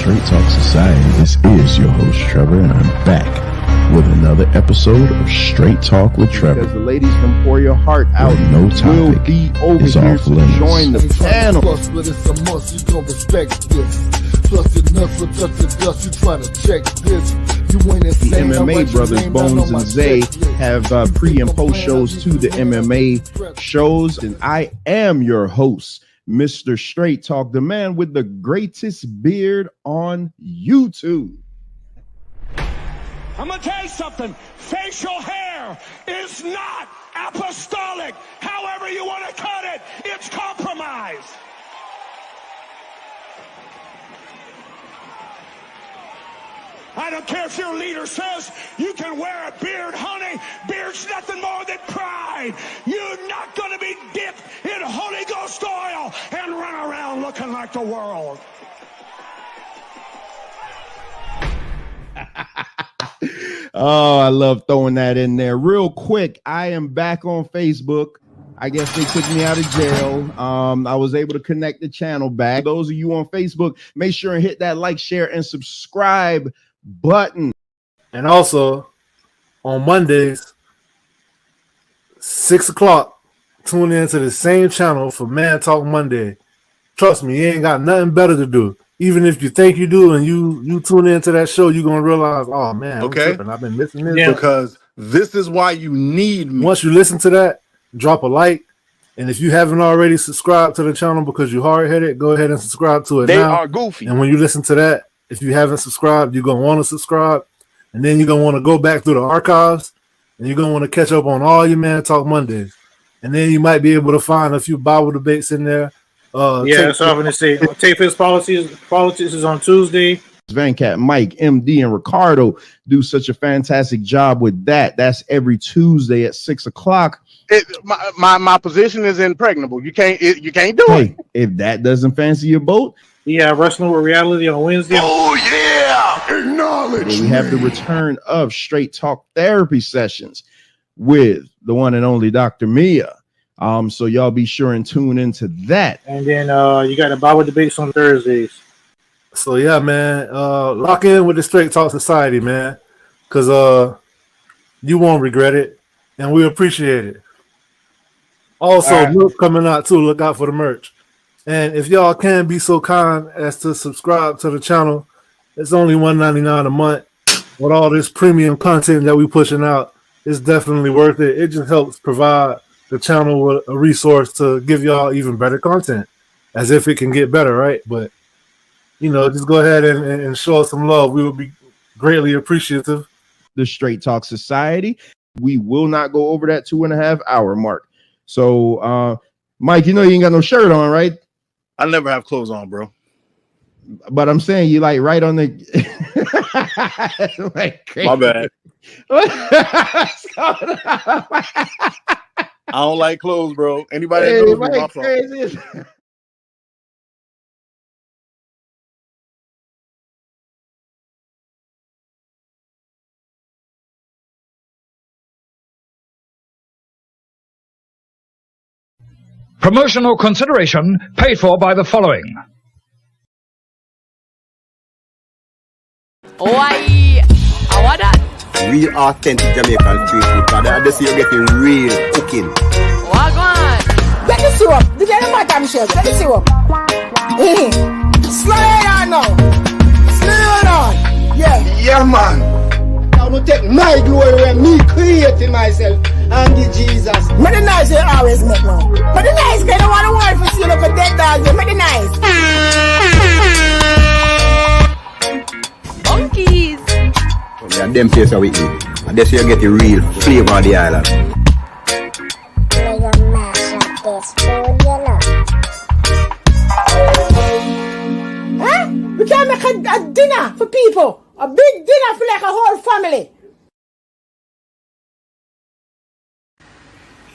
Straight Talk Society. This is your host, Trevor, and I'm back with another episode of Straight Talk with Trevor. Because the ladies from Pour Your Heart Out no topic will be over is here off to limits. join the panel. Plus, but it's a must, you gon' respect this. Plus, your nuts will touch the dust, you try to check this. You ain't The insane. MMA brothers, Bones and Zay, have pre and post shows to the MMA shows. And I am your host, Mr. Straight Talk, the man with the greatest beard on YouTube. I'm gonna tell you something. Facial hair is not apostolic. However you want to cut it, it's compromise. I don't care if your leader says you can wear a beard, honey. Beard's nothing more than pride. You're not going to be dipped in Holy Ghost oil and run around looking like the world. Oh, I love throwing that in there. Real quick, I am back on Facebook. I guess they took me out of jail. I was able to connect the channel back. Those of you on Facebook, make sure and hit that like, share, and subscribe button. And also on Mondays, 6 o'clock, tune in to the same channel for Man Talk Monday. Trust me, you ain't got nothing better to do. Even if you think you do and you tune into that show, you're going to realize, oh, man, okay, I've been missing this. Yeah. Because this is why you need me. Once you listen to that, drop a like. And if you haven't already subscribed to the channel because you're hard-headed, go ahead and subscribe to it They now. are goofy. And when you listen to that, if you haven't subscribed, you're going to want to subscribe. And then you're going to want to go back through the archives. And you're going to want to catch up on all your Man Talk Mondays. And then you might be able to find a few Bible debates in there. That's what I'm going to say. TFP Politics is on Tuesday. Vancat, Mike, MD, and Ricardo do such a fantastic job with that. That's every Tuesday at 6 o'clock. My position is impregnable. You can't do it. If that doesn't fancy your boat, Wrestling with Reality on Wednesday. Oh yeah, acknowledge. we have the return of Straight Talk Therapy Sessions with the one and only Dr. Mia. So y'all be sure and tune into that. And then you got the Bible debates on Thursdays. So yeah, man, lock in with the Straight Talk Society, man, because you won't regret it, and we appreciate it. Also, milk coming out too. Look out for the merch. And if y'all can be so kind as to subscribe to the channel, it's only $1.99 a month. With all this premium content that we pushing out, it's definitely worth it. It just helps provide the channel with a resource to give y'all even better content, as if it can get better, right? But just go ahead and show us some love. We would be greatly appreciative. The Straight Talk Society. We will not go over that 2.5 hour mark. So, Mike, you ain't got no shirt on, right? I never have clothes on, bro. But I'm saying you like right on the like crazy. My bad. I don't like clothes, bro. Anybody that knows me, my fault. Crazy. Promotional consideration paid for by the following. Why? I want that. Real authentic Jamaican street food. I just see you getting real cooking. Wagwan. Get the syrup. Did you matter, Michelle? Get the syrup. Slow it down now. Slow it down. Yeah, man. I want to take my glory when me creating myself and the Jesus. Make the nice you always make now. But the nice guy don't want to work for you look for dead dogs. Make the nice. Monkeys. Yeah, them place how we eat. And that's how you get the real flavor of the island. Huh? We can't make a dinner for people. A big dinner for like a whole family.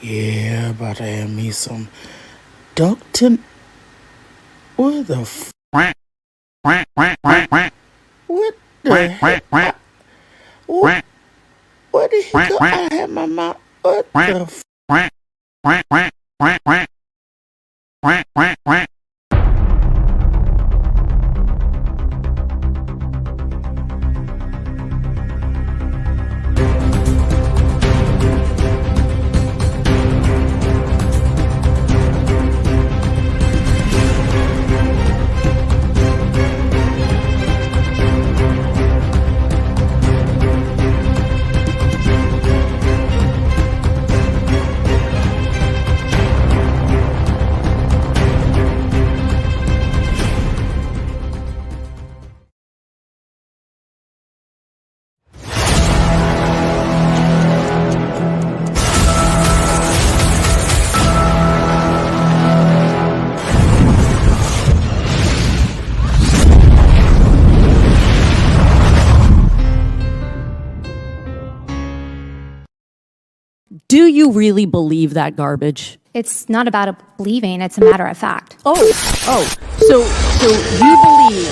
Yeah, but I am me some Dr. What the What the heck? What the heck? I had my mouth. What the Do you really believe that garbage? It's not about believing, it's a matter of fact. So you believe.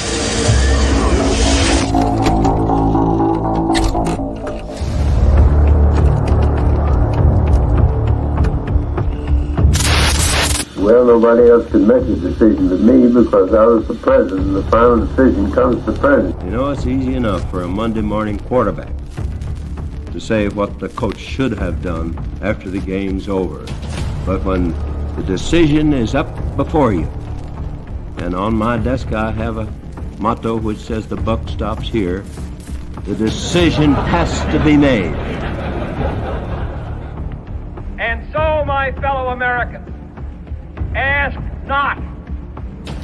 Well, nobody else could make a decision but me because I was the president, and the final decision comes to the president. You know, it's easy enough for a Monday morning quarterback to say what the coach should have done after the game's over. But when the decision is up before you, and on my desk I have a motto which says the buck stops here, the decision has to be made. And so, my fellow Americans, ask not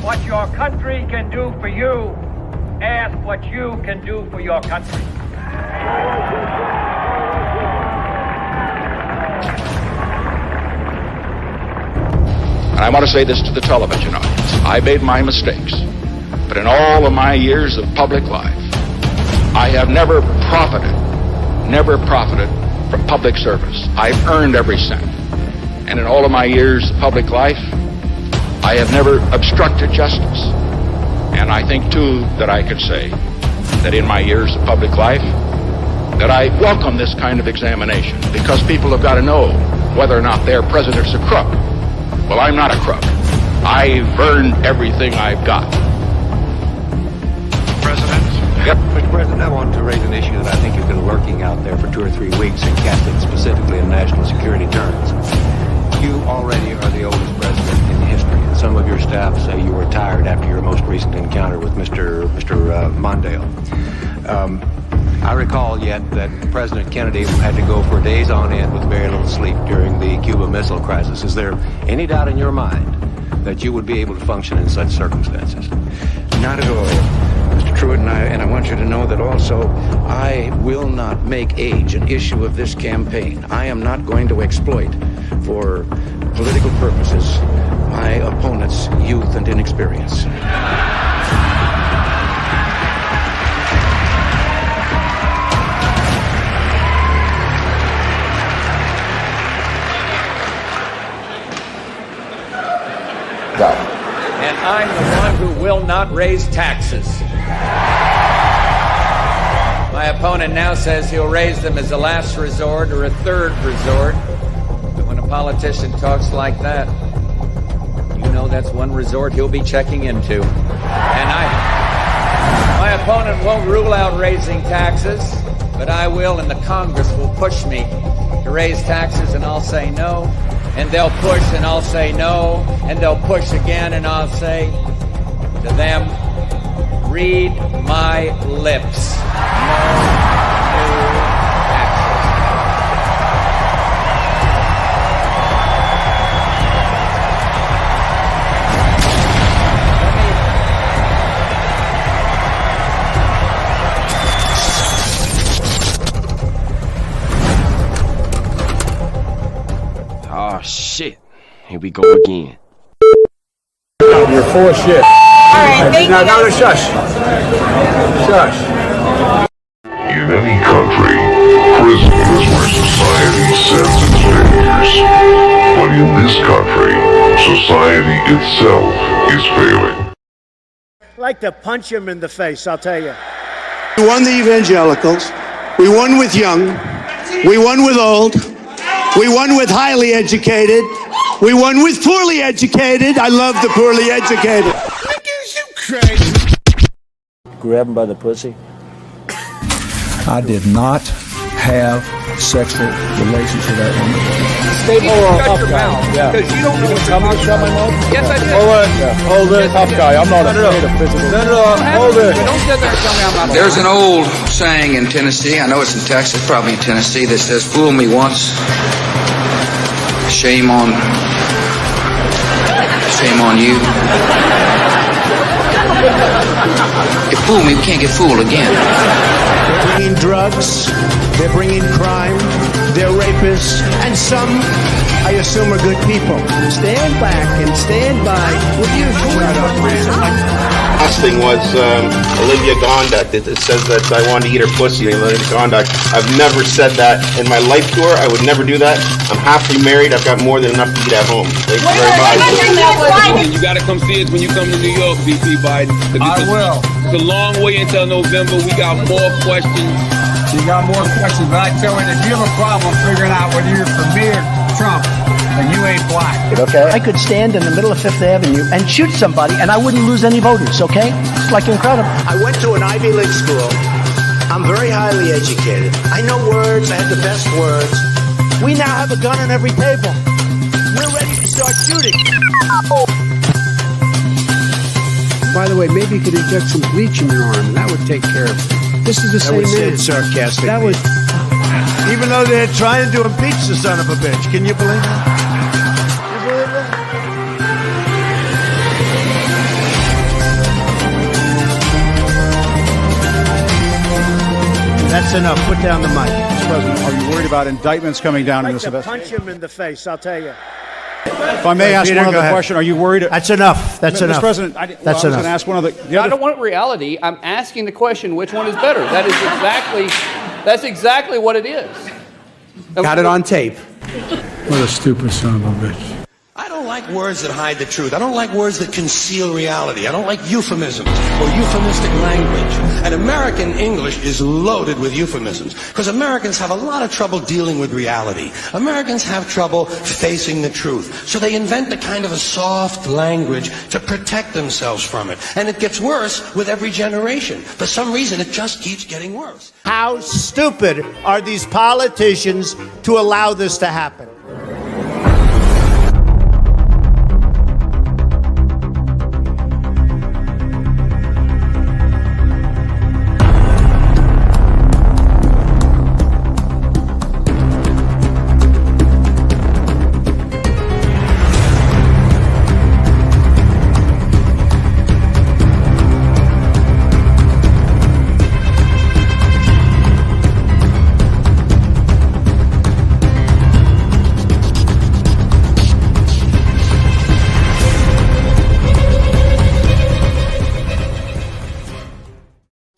what your country can do for you, ask what you can do for your country. And I want to say this to the television audience. I made my mistakes, but in all of my years of public life, I have never profited from public service. I've earned every cent. And in all of my years of public life, I have never obstructed justice. And I think, too, that I could say that in my years of public life, that I welcome this kind of examination, because people have got to know whether or not their president's a crook. Well, I'm not a crook. I've earned everything I've got. President? Yep. Mr. President, I want to raise an issue that I think you've been lurking out there for 2 or 3 weeks and cast it specifically in national security terms. You already are the oldest president in history, and some of your staff say you were tired after your most recent encounter with Mr. Mondale. I recall yet that President Kennedy had to go for days on end with very little sleep during the Cuba Missile Crisis. Is there any doubt in your mind that you would be able to function in such circumstances? Not at all, Mr. Truitt, and I want you to know that also I will not make age an issue of this campaign. I am not going to exploit for political purposes my opponent's youth and inexperience. And I'm the one who will not raise taxes. My opponent now says he'll raise them as a last resort or a third resort. But when a politician talks like that, you know that's one resort he'll be checking into. And my opponent won't rule out raising taxes, but I will, and the Congress will push me to raise taxes, and I'll say no. And they'll push, and I'll say no. And they'll push again, and I'll say to them, read my lips. No new Oh, shit. Here we go again. You're full of shit. All right, thank you. No, shush. Shush. In any country, prison is where society sends its failures. But in this country, society itself is failing. I'd like to punch him in the face, I'll tell you. We won the evangelicals. We won with young. We won with old. We won with highly educated. We won with poorly educated. I love the poorly educated. You crazy. Grab him by the pussy. I did not have sexual relations with that woman. Stay more tough guy. Yeah. Because you don't know what you're talking about. Yes, I did. Hold it, tough guy. I'm not afraid of physical. Hold it. Don't sit there and tell me I'm not. There's an old saying in Tennessee, I know it's in Texas, probably in Tennessee, that says, fool me once, shame on you. You fool me, you can't get fooled again. They're bringing drugs. They're bringing crime. they're rapists, and some, I assume, are good people. Stand back and stand by. Last thing was Olivia Gondak. It says that I want to eat her pussy. Olivia Gondak. I've never said that in my life tour. I would never do that. I'm happily married. I've got more than enough to eat at home. Thank you very much. You got to come see us when you come to New York, VP Biden. I will. It's a long way until November. We got more questions. You got more questions, but I tell you, if you have a problem figuring out whether you're for me or Trump, then you ain't black. Okay. I could stand in the middle of Fifth Avenue and shoot somebody, and I wouldn't lose any voters, okay? It's like incredible. I went to an Ivy League school. I'm very highly educated. I know words. I have the best words. We now have a gun on every table. We're ready to start shooting. By the way, maybe you could inject some bleach in your arm, and that would take care of it. This is the same man. That was said sarcastically. That was... Even though they're trying to impeach the son of a bitch. Can you believe that? That's enough. Put down the mic. Mr. President, are you worried about indictments coming down in this investigation? Punch him in the face, I'll tell you. If I may ask Peter, one other ahead. question, are you worried? That's enough. That's Mr. enough. President, I was going to ask one other. I don't want reality. I'm asking the question, which one is better? That's exactly what it is. Got it on tape. What a stupid son of a bitch. I don't like words that hide the truth. I don't like words that conceal reality. I don't like euphemisms or euphemistic language. And American English is loaded with euphemisms because Americans have a lot of trouble dealing with reality. Americans have trouble facing the truth. So they invent a kind of a soft language to protect themselves from it. And it gets worse with every generation. For some reason, it just keeps getting worse. How stupid are these politicians to allow this to happen?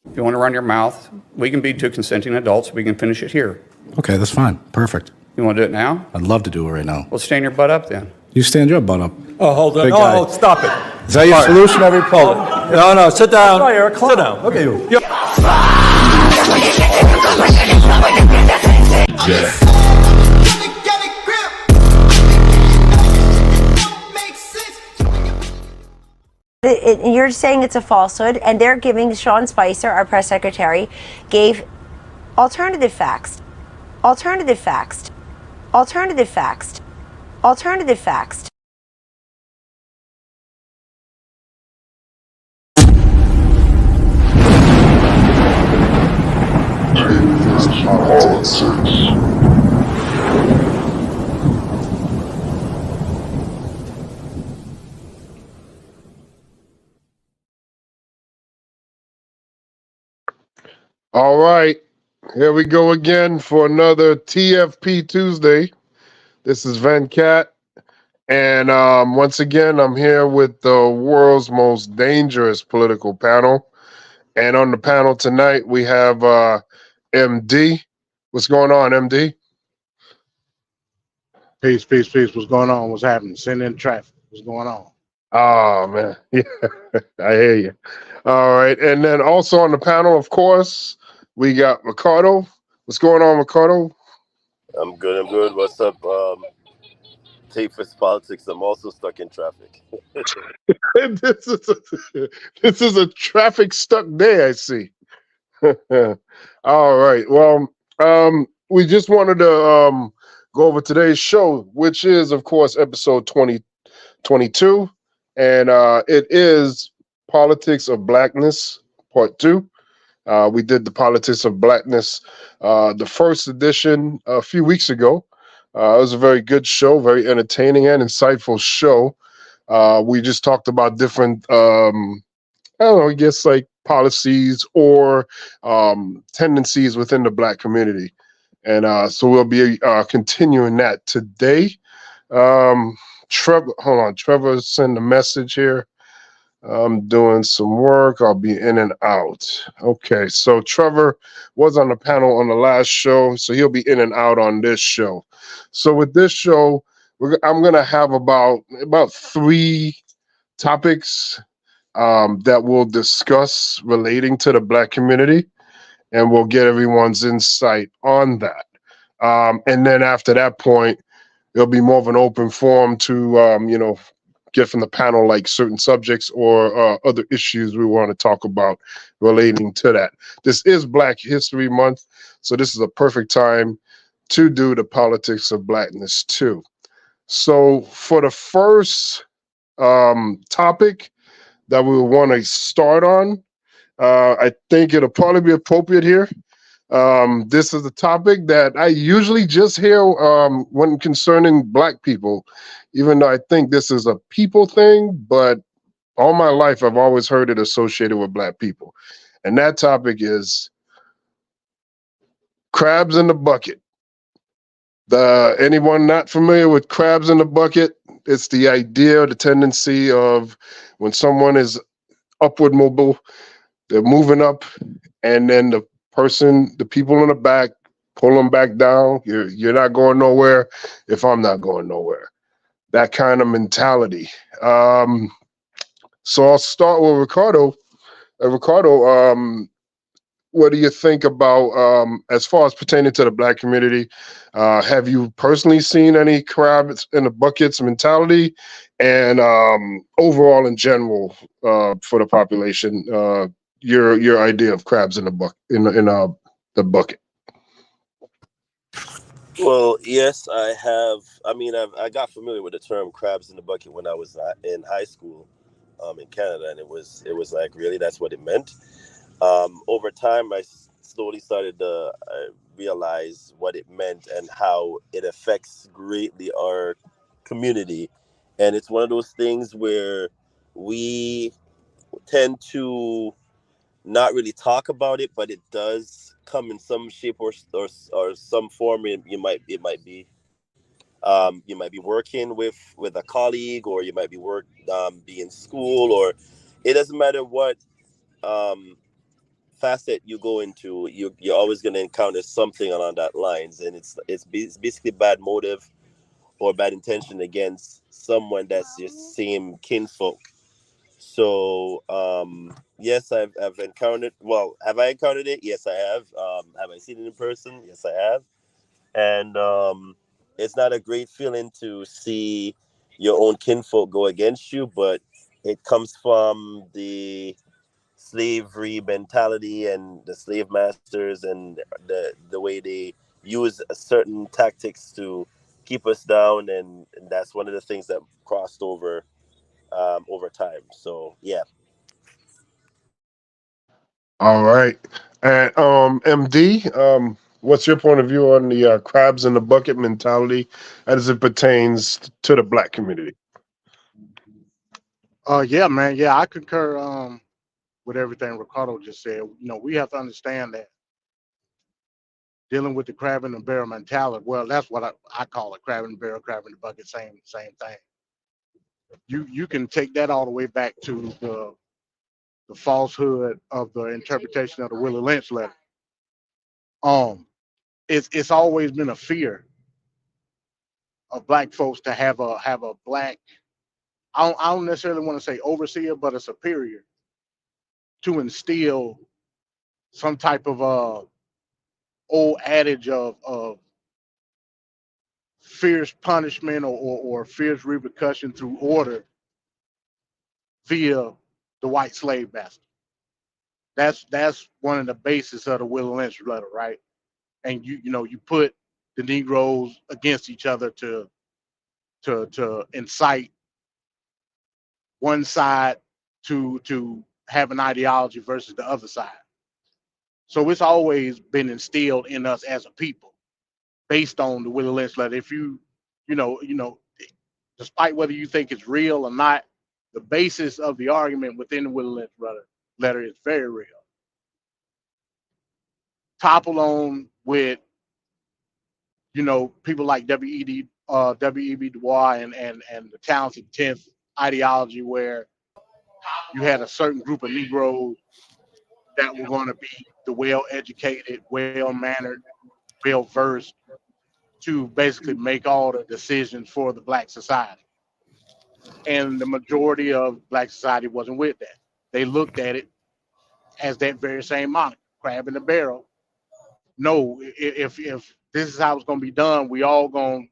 If you want to run your mouth, we can be two consenting adults. We can finish it here. Okay, that's fine. Perfect. You want to do it now? I'd love to do it right now. Well, stand your butt up then. You stand your butt up. Oh, hold on. Big guy. Oh, stop it. Is that your solution, every poll? No, sit down. Sit down. Okay. You're saying it's a falsehood, and they're giving Sean Spicer, our press secretary, gave alternative facts. Alternative facts. Alternative facts. Alternative facts. All right, here we go again for another TFP Tuesday. This is Van Cat, and once again, I'm here with the world's most dangerous political panel. And on the panel tonight, we have MD. What's going on, MD? Peace, peace, peace. What's going on? What's happening? Send in traffic. What's going on? Oh, man. Yeah, I hear you. All right. And then also on the panel, of course, we got Ricardo. What's going on, Ricardo? I'm good. What's up? Tape for politics. I'm also stuck in traffic. This is a traffic stuck day, I see. All right. Well, we just wanted to go over today's show, which is, of course, episode 2022. And it is Politics of Blackness, Part 2. We did the Politics of Blackness, the first edition a few weeks ago. It was a very good show, very entertaining and insightful show. We just talked about different, I guess like policies or tendencies within the Black community. And so we'll be continuing that today. Trevor, hold on. Trevor sent a message here. I'm doing some work. I'll be in and out. Okay, so Trevor was on the panel on the last show, so he'll be in and out on this show. So with this show, I'm gonna have about 3 topics that we'll discuss relating to the Black community, and we'll get everyone's insight on that. And then after that point, it'll be more of an open forum to get from the panel like certain subjects or other issues we want to talk about relating to that. This is Black History Month, so this is a perfect time to do the Politics of Blackness too. So for the first topic that we want to start on, I think it'll probably be appropriate here. This is a topic that I usually just hear when concerning Black people, even though I think this is a people thing, but all my life I've always heard it associated with Black people. And that topic is crabs in the bucket. Anyone not familiar with crabs in the bucket? It's the idea, the tendency of when someone is upward mobile, they're moving up, and then the people in the back pull them back down. You're not going nowhere if I'm not going nowhere. That kind of mentality. So I'll start with Ricardo. Ricardo, what do you think about as far as pertaining to the Black community? Have you personally seen any crabs in the buckets mentality, and overall in general for the population? Your idea of crabs in the the bucket. Well, yes, I have. I mean, I got familiar with the term "crabs in the bucket" when I was in high school, in Canada, and it was like really that's what it meant. Over time, I slowly started to realize what it meant and how it affects greatly our community, and it's one of those things where we tend to not really talk about it, but it does come in some shape or some form. You might be working with a colleague, or you might be in school, or it doesn't matter what um, facet you go into. You're always going to encounter something along that lines, and it's basically bad motive or bad intention against someone that's your same kinfolk. So yes, I've encountered. Well, have I encountered it? Yes, I have. Have I seen it in person? Yes, I have. And it's not a great feeling to see your own kinfolk go against you, but it comes from the slavery mentality and the slave masters and the way they use certain tactics to keep us down, and that's one of the things that crossed over time. So yeah. All right. And MD, what's your point of view on the crabs in the bucket mentality as it pertains to the Black community? Yeah, man. Yeah, I concur with everything Ricardo just said. We have to understand that dealing with the crab in the barrel mentality. Well, that's what I call it: crab in the barrel, crab in the bucket. Same thing. You can take that all the way back to the falsehood of the interpretation of the Willie Lynch letter. It's always been a fear of Black folks to have a Black. I don't necessarily want to say overseer, but a superior to instill some type of old adage of fierce punishment or fierce repercussion through order via the white slave master. That's one of the basis of the Willie Lynch letter, right? And you put the Negroes against each other to incite one side to have an ideology versus the other side. So it's always been instilled in us as a people based on the Willie Lynch letter. If you know, despite whether you think it's real or not, the basis of the argument within the Willie Lynch letter is very real. Topple on with you know, people like W.E.B. Du Bois and the Talented Tenth ideology, where you had a certain group of Negroes that were going to be the well-educated, well-mannered, well-versed to basically make all the decisions for the black society. And the majority of black society wasn't with that. They looked at it as that very same moniker, crab in the barrel. No, if this is how it's going to be done, we all going to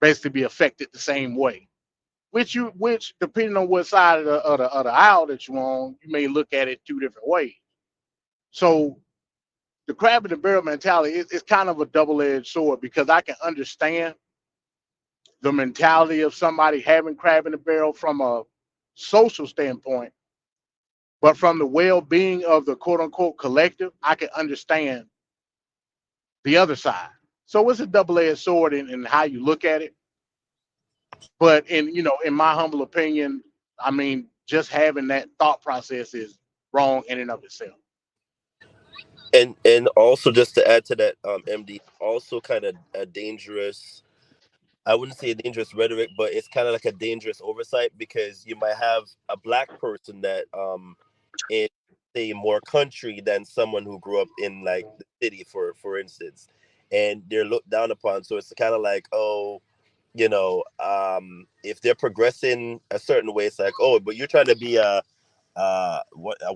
basically be affected the same way. Which depending on what side of the aisle that you're on, you may look at it two different ways. So the crab in the barrel mentality is kind of a double-edged sword, because I can understand the mentality of somebody having crab in the barrel from a social standpoint, but from the well-being of the quote-unquote collective, I can understand the other side. So it's a double-edged sword in how you look at it. But in my humble opinion, I mean, just having that thought process is wrong in and of itself. And also, just to add to that, MD, also kind of a dangerous, I wouldn't say a dangerous rhetoric, but it's kind of like a dangerous oversight, because you might have a black person that in, say, more country than someone who grew up in like the city, for instance, and they're looked down upon. So it's kind of like, oh, if they're progressing a certain way, it's like, oh, but you're trying to be a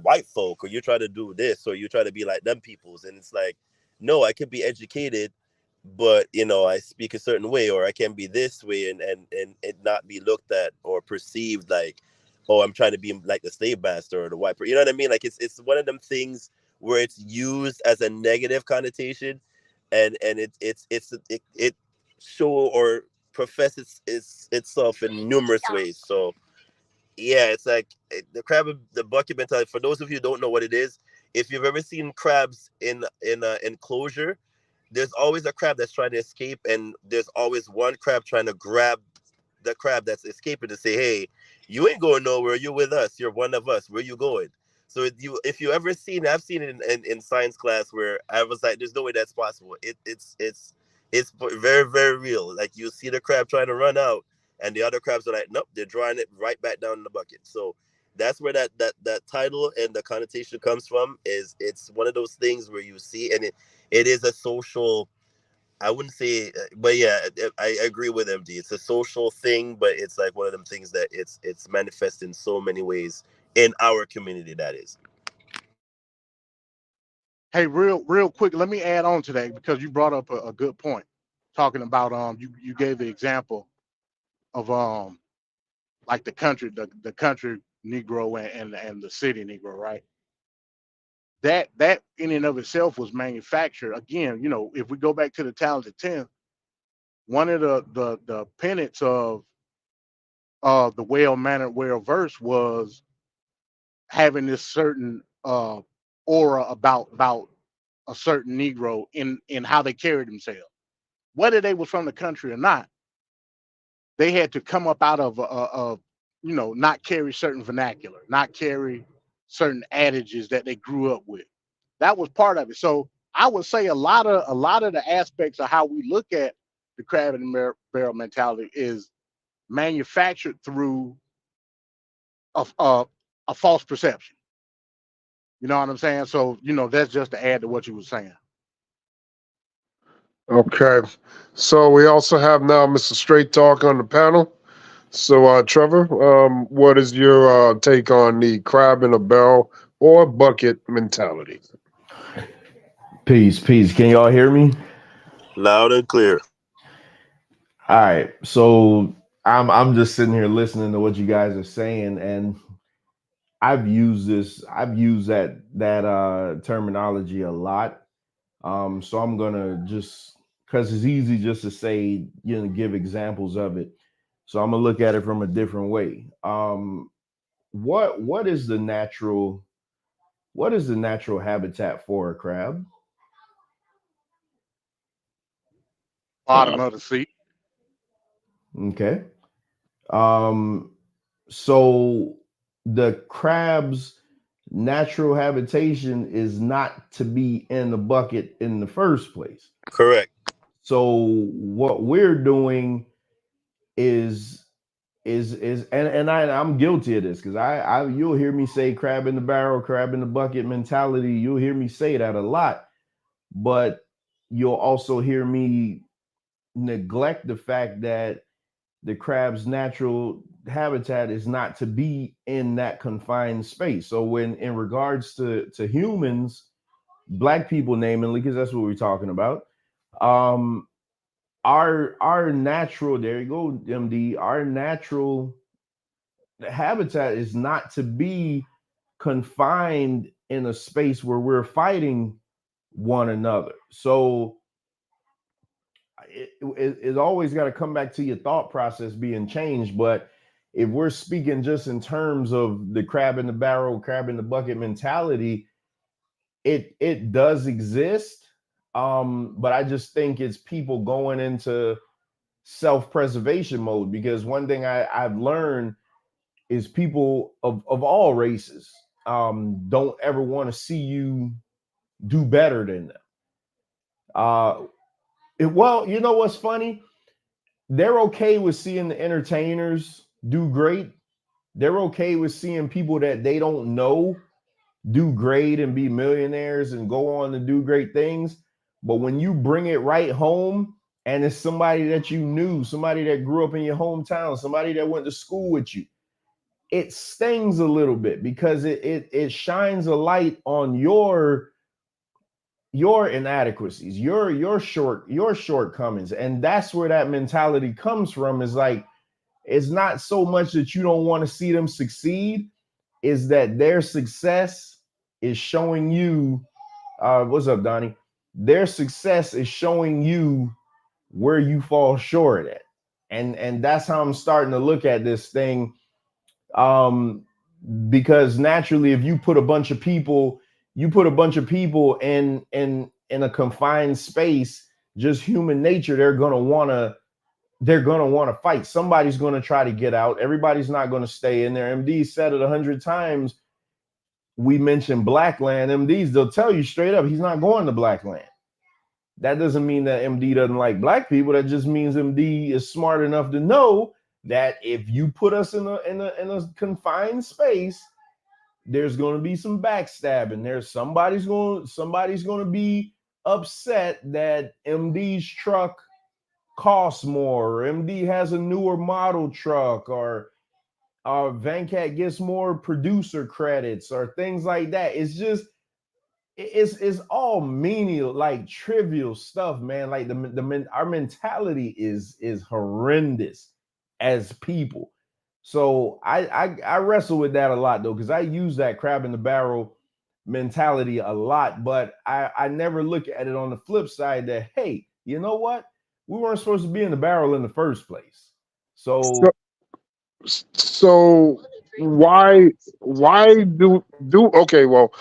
white folk, or you try to do this, or you try to be like them peoples. And it's like, no, I could be educated, but I speak a certain way, or I can be this way, and it not be looked at or perceived like, oh, I'm trying to be like the slave master or the white person. You know what I mean? Like it's one of them things where it's used as a negative connotation, and it show or professes itself in numerous ways. So yeah, it's like the crab in the bucket mentality. For those of you who don't know what it is, if you've ever seen crabs in an enclosure, there's always a crab that's trying to escape, and there's always one crab trying to grab the crab that's escaping to say, "Hey, you ain't going nowhere. You're with us. You're one of us. Where you going?" So if you ever seen, I've seen it in science class where I was like, "There's no way that's possible." It's very, very real. Like you see the crab trying to run out, and the other crabs are like, "Nope, they're drawing it right back down in the bucket." So that's where that title and the connotation comes from. It's one of those things where you see, and it is a social, I wouldn't say, but yeah, I agree with MD. It's a social thing, but it's like one of them things that it's manifest in so many ways in our community. That is. Hey, real quick, let me add on to that, because you brought up a good point, talking about you gave the example of like the country Negro and the city Negro, right? That in and of itself was manufactured. Again, if we go back to the Talented Ten, one of the tenets of the well-mannered, well-versed was having this certain aura about a certain Negro in how they carried themselves. Whether they was from the country or not, they had to come up out of not carry certain vernacular, not carry certain adages that they grew up with. That was part of it. So I would say a lot of the aspects of how we look at the crab in the barrel mentality is manufactured through a false perception. You know what I'm saying? So that's just to add to what you were saying. Okay. So we also have now Mr. Straight Talk on the panel. So Trevor, what is your take on the crab in a barrel or bucket mentality? Peace. Can y'all hear me? Loud and clear. All right. So I'm just sitting here listening to what you guys are saying, and I've used that terminology a lot. So I'm gonna just, because it's easy just to say, give examples of it. So I'm gonna look at it from a different way. What is the natural habitat for a crab? Bottom of the sea. Okay. So the crab's natural habitation is not to be in the bucket in the first place. Correct. So what we're doing is I'm guilty of this because I you'll hear me say crab in the barrel, crab in the bucket mentality. You'll hear me say that a lot, but you'll also hear me neglect the fact that the crab's natural habitat is not to be in that confined space. So when in regards to humans, black people namely, because that's what we're talking about, our natural, there you go, MD, our natural habitat is not to be confined in a space where we're fighting one another. So it always got to come back to your thought process being changed. But if we're speaking just in terms of the crab in the barrel, crab in the bucket mentality, it does exist. But I just think it's people going into self-preservation mode, because one thing I've learned is people of all races don't ever want to see you do better than them. Well, you know what's funny? They're okay with seeing the entertainers do great. They're okay with seeing people that they don't know do great and be millionaires and go on to do great things. But when you bring it right home and it's somebody that you knew, somebody that grew up in your hometown, somebody that went to school with you, it stings a little bit because it shines a light on your inadequacies, your shortcomings. And that's where that mentality comes from, is like, it's not so much that you don't want to see them succeed, is that their success is showing you what's up, Donnie? Their success is showing you where you fall short at. And that's how I'm starting to look at this thing. Because naturally, if you put a bunch of people in a confined space, just human nature, they're gonna wanna fight. Somebody's gonna try to get out. Everybody's not gonna stay in there. MD said it 100 times. We mentioned black land. MDs, they'll tell you straight up, he's not going to black land. That doesn't mean that MD doesn't like black people. That just means MD is smart enough to know that if you put us in a confined space, there's going to be some backstabbing. There's somebody's going to be upset that MD's truck costs more, or MD has a newer model truck, or Vancat gets more producer credits, or things like that. It's just it's all menial, like trivial stuff, man. Like our mentality is horrendous as people. So I wrestle with that a lot, though, because I use that crab in the barrel mentality a lot, but I never look at it on the flip side that, hey, you know what? We weren't supposed to be in the barrel in the first place. So why do okay, well,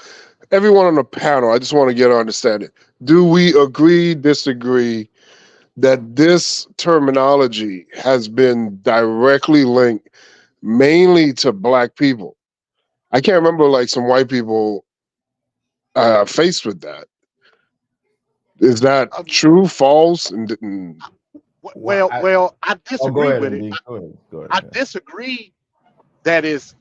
everyone on the panel, I just want to get an understanding. Do we agree, disagree that this terminology has been directly linked mainly to black people? I can't remember like some white people faced with that. Is that true, false? Well, I disagree with it. Go ahead. I disagree that is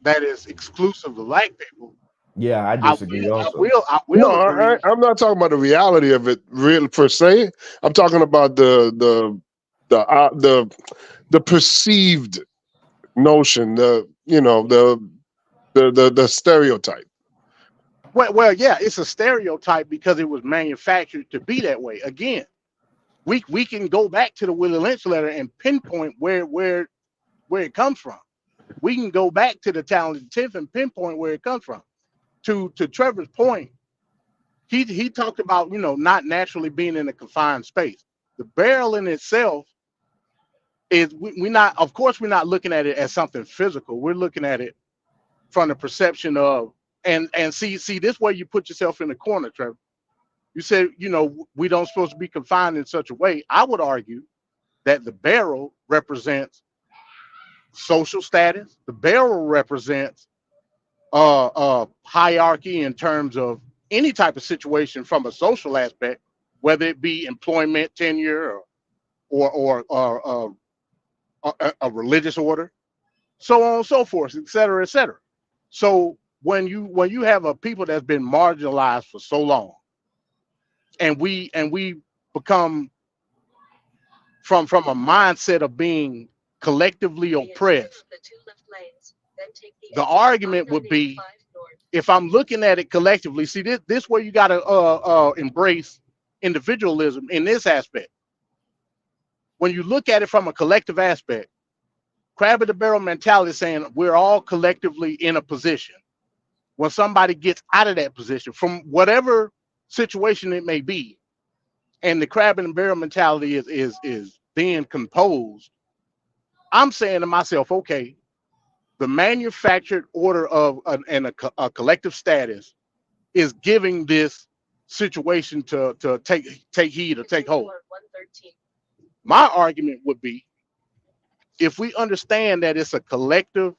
exclusive to black people. Yeah, I disagree also. I will agree. I'm not talking about the reality of it, real per se. I'm talking about the perceived notion, the stereotype. Well, yeah, it's a stereotype because it was manufactured to be that way. Again, we can go back to the Willie Lynch letter and pinpoint where it comes from. We can go back to the Talented Tiff and pinpoint where it comes from. To Trevor's point, he talked about, not naturally being in a confined space. The barrel in itself is we're not looking at it as something physical. We're looking at it from the perception of and see this way you put yourself in the corner, Trevor. You said, we don't supposed to be confined in such a way. I would argue that the barrel represents social status. The barrel represents hierarchy in terms of any type of situation from a social aspect, whether it be employment, tenure, or or a religious order, so on and so forth, et cetera, et cetera. So when you have a people that's been marginalized for so long, and we become from a mindset of being collectively oppressed, the argument would be, if I'm looking at it collectively, see this where you got to embrace individualism in this aspect. When you look at it from a collective aspect, crab in the barrel mentality is saying we're all collectively in a position. When somebody gets out of that position from whatever situation it may be, and the crab in the barrel mentality is being composed, I'm saying to myself, okay, the manufactured order of a collective status is giving this situation to take heed or take hold. My argument would be, if we understand that it's a collective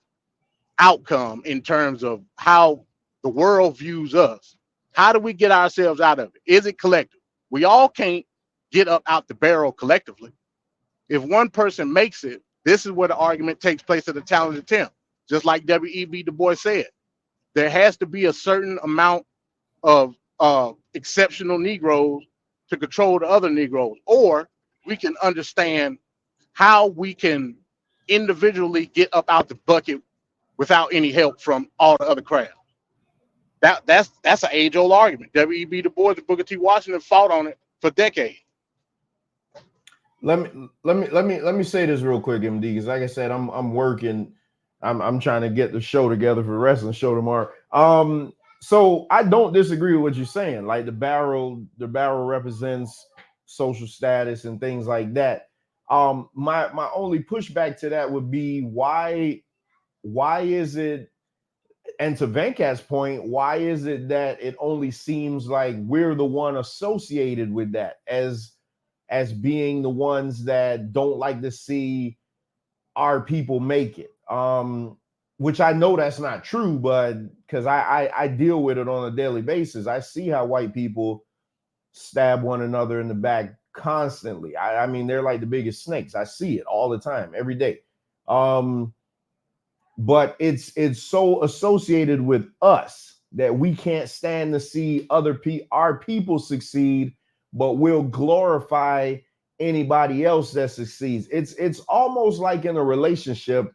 outcome in terms of how the world views us, how do we get ourselves out of it? Is it collective? We all can't get up out the barrel collectively. If one person makes it, this is where the argument takes place at a talented attempt. Just like W.E.B. Du Bois said, there has to be a certain amount of exceptional Negroes to control the other Negroes, or we can understand how we can individually get up out the bucket without any help from all the other crowd. That's an age-old argument. W.E.B. Du Bois and Booker T. Washington fought on it for decades. Let me say this real quick, MD, because like I said, I'm working. I'm trying to get the show together for the wrestling show tomorrow. So I don't disagree with what you're saying. Like the barrel represents social status and things like that. My only pushback to that would be why is it, and to Venkat's point, why is it that it only seems like we're the one associated with that as being the ones that don't like to see our people make it? Which I know that's not true, but because I deal with it on a daily basis. I see how white people stab one another in the back constantly. I mean, they're like the biggest snakes. I see it all the time, every day. But it's so associated with us that we can't stand to see our people succeed, but we'll glorify anybody else that succeeds. It's almost like in a relationship.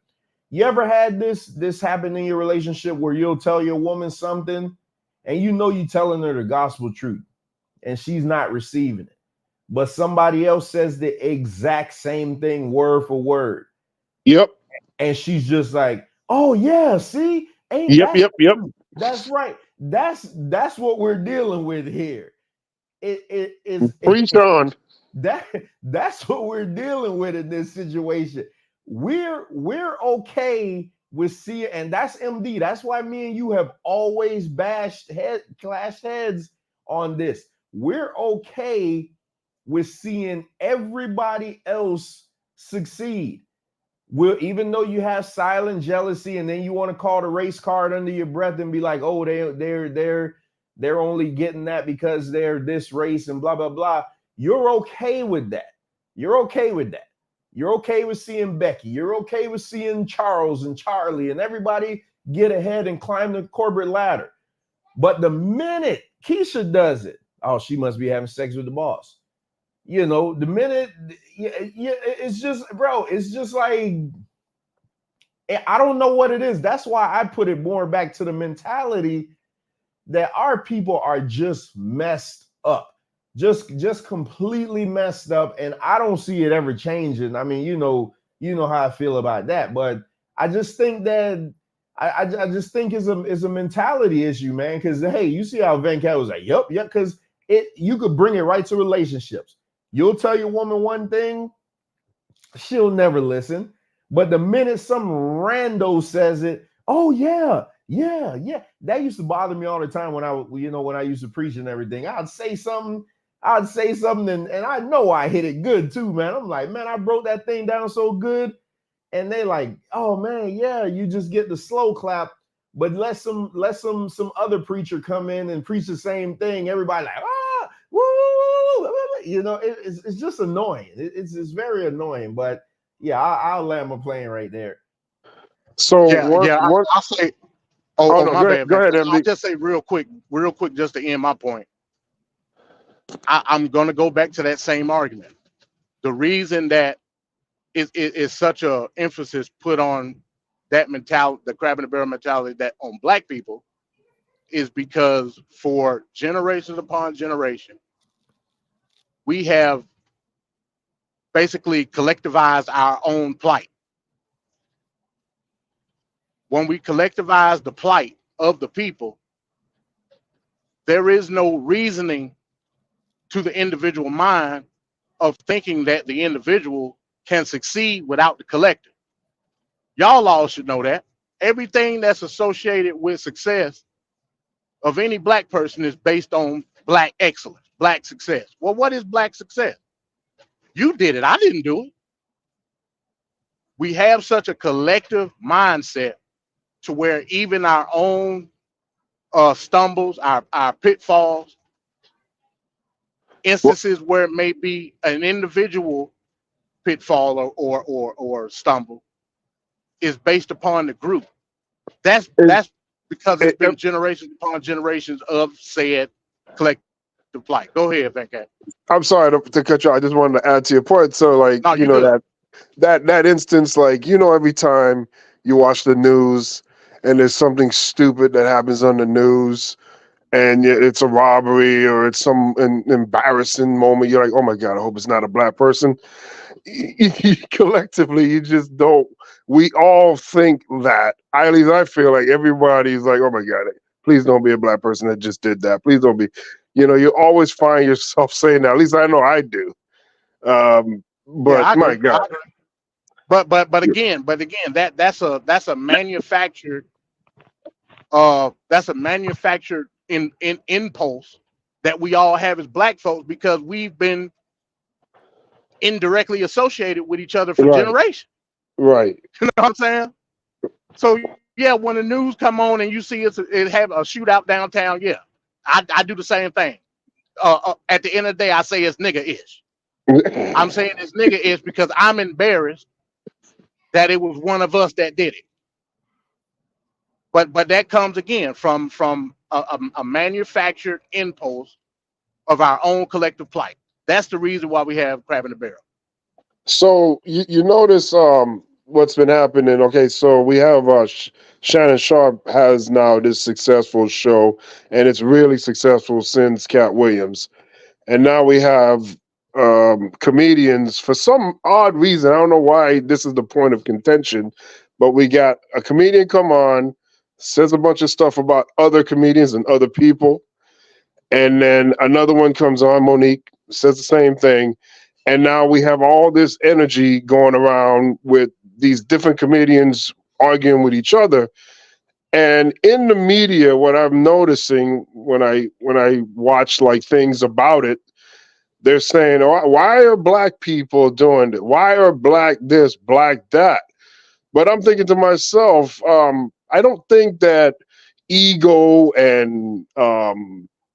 You ever had this happen in your relationship where you'll tell your woman something and you know you're telling her the gospel truth and she's not receiving it, but somebody else says the exact same thing word for word? Yep. And she's just like, oh yeah, see? Yep. That's right. That's what we're dealing with here. It is preach on. That's what we're dealing with in this situation. We're okay with seeing, and that's MD. That's why me and you have always clashed heads on this. We're okay with seeing everybody else succeed. Even though you have silent jealousy, and then you want to call the race card under your breath and be like, oh, they're only getting that because they're this race and blah blah blah. You're okay with that. You're okay with that. You're okay with seeing Becky. You're okay with seeing Charles and Charlie and everybody get ahead and climb the corporate ladder. But the minute Keisha does it, oh, she must be having sex with the boss. You know, the minute, it's just, bro, it's just like, I don't know what it is. That's why I put it more back to the mentality that our people are just messed up. Just completely messed up, and I don't see it ever changing. I mean, you know how I feel about that, but I just think that I just think it's a mentality issue, man. Because hey, you see how Venkat was like, yep, because you could bring it right to relationships. You'll tell your woman one thing, she'll never listen, but the minute some rando says it, oh yeah. That used to bother me all the time when I used to preach and everything. I'd say something, and I know I hit it good too, man. I'm like, man, I broke that thing down so good. And they like, oh man, yeah, you just get the slow clap, but let some other preacher come in and preach the same thing. Everybody like, woo, you know, it's just annoying. It's very annoying. But yeah, I'll land my plane right there. So I'll say. Oh, no, my bad, go man. ahead, I'll MD. just say real quick, just to end my point. I'm going to go back to that same argument. The reason that is such a emphasis put on that mentality, the crab in the barrel mentality, that on black people, is because for generations upon generation, we have basically collectivized our own plight. When we collectivize the plight of the people, there is no reasoning to the individual mind of thinking that the individual can succeed without the collective. Y'all all should know that. Everything that's associated with success of any black person is based on black excellence, black success. Well, what is black success? You did it. I didn't do it. We have such a collective mindset to where even our own stumbles, our pitfalls, instances where it may be an individual pitfall or stumble, is based upon the group. That's because it's been generations upon generations of said collective plight. Go ahead, Venkat. I'm sorry to cut you off. I just wanted to add to your point. So, like, No, you know, that instance, like, you know, every time you watch the news and there's something stupid that happens on the news, and it's a robbery or it's some embarrassing moment, you're like, oh my God, I hope it's not a black person. Collectively, you just don't. We all think that. At least I feel like everybody's like, oh my God, please don't be a black person that just did that. Please don't be. You know, you always find yourself saying that. At least I know I do. But my God. But again, that's a manufactured in impulse that we all have as black folks, because we've been indirectly associated with each other for generations. Right. You know what I'm saying? So yeah, when the news come on and you see it have a shootout downtown, yeah, I do the same thing. At the end of the day, I say it's nigga-ish. I'm saying it's nigga-ish because I'm embarrassed that it was one of us that did it. But that comes again from a manufactured impulse of our own collective plight. That's the reason why we have crab in the barrel. So you notice what's been happening. Okay, so we have Shannon Sharp has now this successful show, and it's really successful since Cat Williams. And now we have comedians, for some odd reason, I don't know why this is the point of contention, but we got a comedian come on, says a bunch of stuff about other comedians and other people, and then another one comes on, Monique, says the same thing, and now we have all this energy going around with these different comedians arguing with each other. And in the media, what I'm noticing when I watch like things about it, they're saying, oh, why are black people doing it? Why are black this, black that? But I'm thinking to myself, I don't think that ego and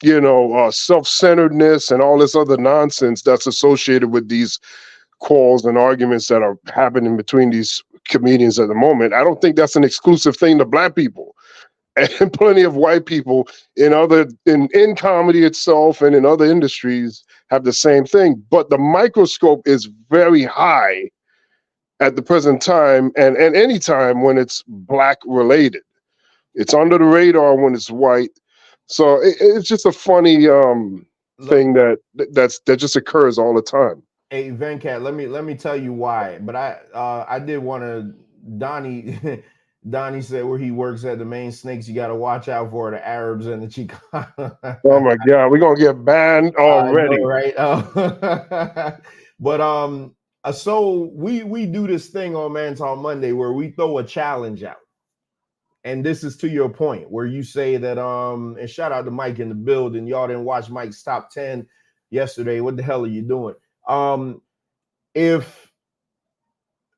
self-centeredness and all this other nonsense that's associated with these quarrels and arguments that are happening between these comedians at the moment, I don't think that's an exclusive thing to black people. And plenty of white people in comedy itself and in other industries have the same thing. But the microscope is very high at the present time, and any time when it's black related. It's under the radar when it's white. So it's just a funny thing that just occurs all the time. Hey Venkat, let me tell you why. But I did want to Donnie said where he works at, the main snakes you got to watch out for, the Arabs and the Chicano. Oh my God, we're gonna get banned already, right? But so we do this thing on Man Talk Monday where we throw a challenge out, and this is to your point where you say that and shout out to Mike in the building. Y'all didn't watch Mike's top 10 yesterday. What the hell are you doing? If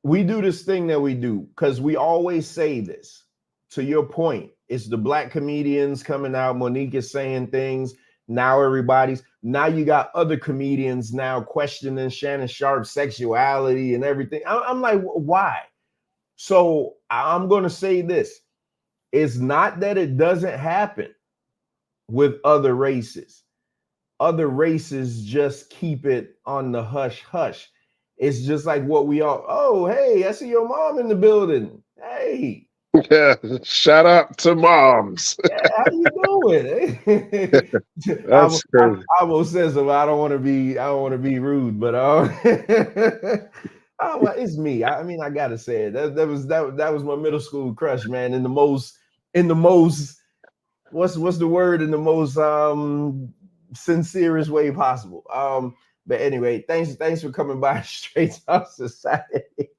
we do this thing that we do, because we always say this, to your point, it's the black comedians coming out. Monique is saying things, Now you got other comedians now questioning Shannon Sharp's sexuality and everything. I'm like, why? So I'm going to say this. It's not that it doesn't happen with other races. Other races just keep it on the hush hush. It's just like what we all, oh, hey, I see your mom in the building. Hey. Yeah, shout out to moms. Yeah, how you doing? That's crazy. I almost said something. I don't want to be rude, but it's me. I mean, I gotta say it. That was my middle school crush, man. In the most what's the word, in the most sincerest way possible. But anyway, thanks for coming by Straight Talk Society.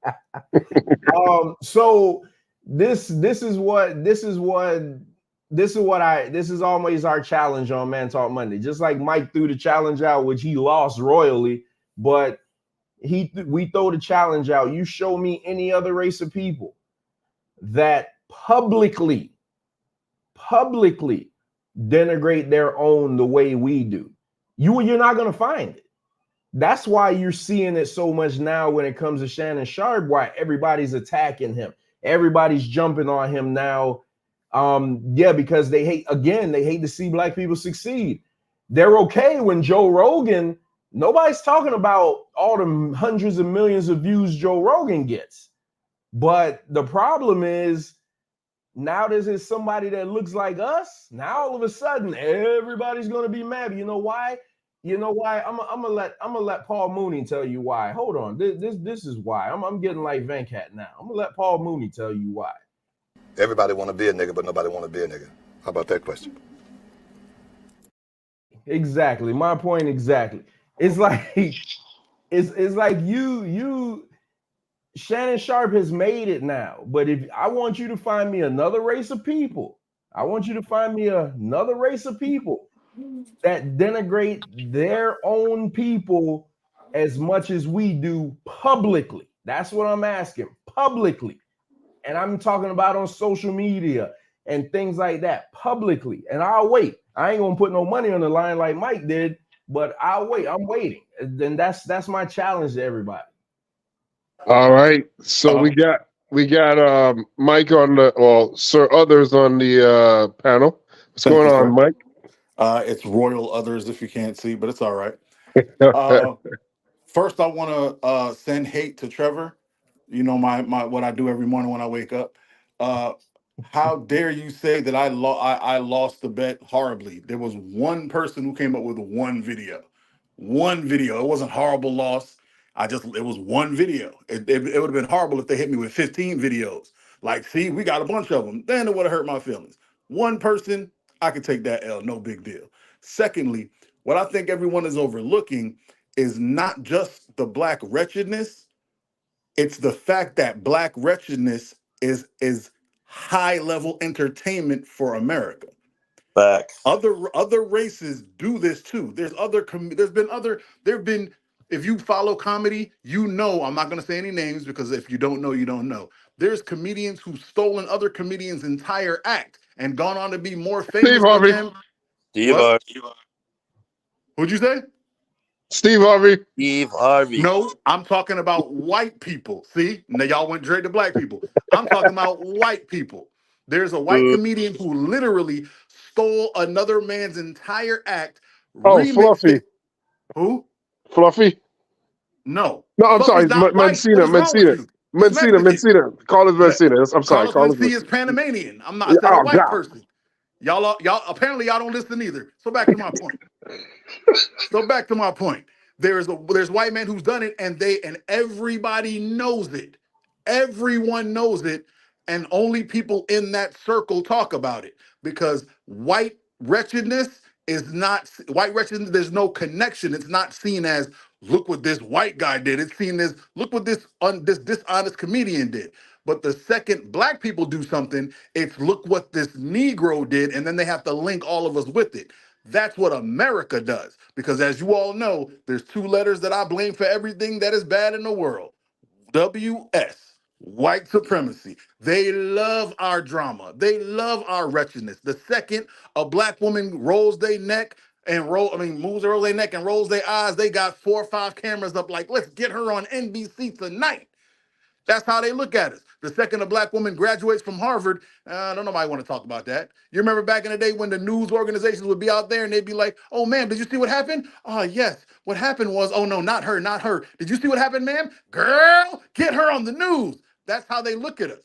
So this is always our challenge on Man Talk Monday. Just like Mike threw the challenge out, which he lost royally, but we throw the challenge out. You show me any other race of people that publicly denigrate their own the way we do. You're not going to find it. That's why you're seeing it so much now when it comes to Shannon Sharp, why everybody's attacking him. Everybody's jumping on him now. Because they hate to see black people succeed. They're okay when Joe Rogan, nobody's talking about all the hundreds of millions of views Joe Rogan gets. But the problem is, now there's somebody that looks like us. Now all of a sudden, everybody's gonna be mad. You know why? I'm gonna let Paul Mooney tell you why. Hold on, this is why. I'm getting like Venkat now. I'm gonna let Paul Mooney tell you why. Everybody want to be a nigga, but nobody want to be a nigga. How about that question? Exactly. My point exactly. It's like it's like you Shannon Sharp has made it now. But if I want you to find me another race of people, that denigrate their own people as much as we do publicly. That's what I'm asking, publicly. And I'm talking about on social media and things like that, publicly. And I'll wait. I ain't gonna put no money on the line like Mike did, but I'll wait. I'm waiting. Then that's my challenge to everybody. All right. So we got Mike on Sir Others on the panel. What's going on, Mike? It's Royal Others if you can't see, but it's all right. First, I want to send hate to Trevor. You know my what I do every morning when I wake up. How dare you say that I lost the bet horribly? There was one person who came up with one video. One video. It wasn't horrible loss. It was one video. It would have been horrible if they hit me with 15 videos. Like, see, we got a bunch of them. Then it would have hurt my feelings. One person, I could take that L, no big deal. Secondly, what I think everyone is overlooking is not just the black wretchedness, it's the fact that black wretchedness is high level entertainment for America. Facts. Other races do this too. There have been, if you follow comedy, you know, I'm not going to say any names because if you don't know, you don't know. There's comedians who've stolen other comedians' entire act and gone on to be more famous than them. Steve Harvey. Who'd you say? Steve Harvey. Steve Harvey. No, I'm talking about white people. See, now y'all went straight to black people. I'm talking about white people. There's a white comedian who literally stole another man's entire act. Fluffy. Who? Fluffy? No. No, I'm sorry. Mencina. Call it Mencina. I'm sorry. Carlos Mencia is Panamanian. I'm not. I said a white person. Y'all apparently y'all don't listen either. So back to my point. There's white man who's done it, and everybody knows it. Everyone knows it, and only people in that circle talk about it because white wretchedness. There's no connection. It's not seen as look what this white guy did. It's seen as look what this dishonest comedian did. But the second black people do something, it's look what this Negro did, and then they have to link all of us with it. That's what America does. Because as you all know, there's two letters that I blame for everything that is bad in the world. WS. White supremacy. They love our drama. They love our wretchedness. The second a black woman rolls their neck, and moves her their neck and rolls their eyes, they got 4 or 5 cameras up like, let's get her on NBC tonight. That's how they look at us. The second a black woman graduates from Harvard, don't nobody want to talk about that. You remember back in the day when the news organizations would be out there and they'd be like, oh, ma'am, did you see what happened? Oh, yes. What happened was, oh, no, not her, not her. Did you see what happened, ma'am? Girl, get her on the news. That's how they look at us.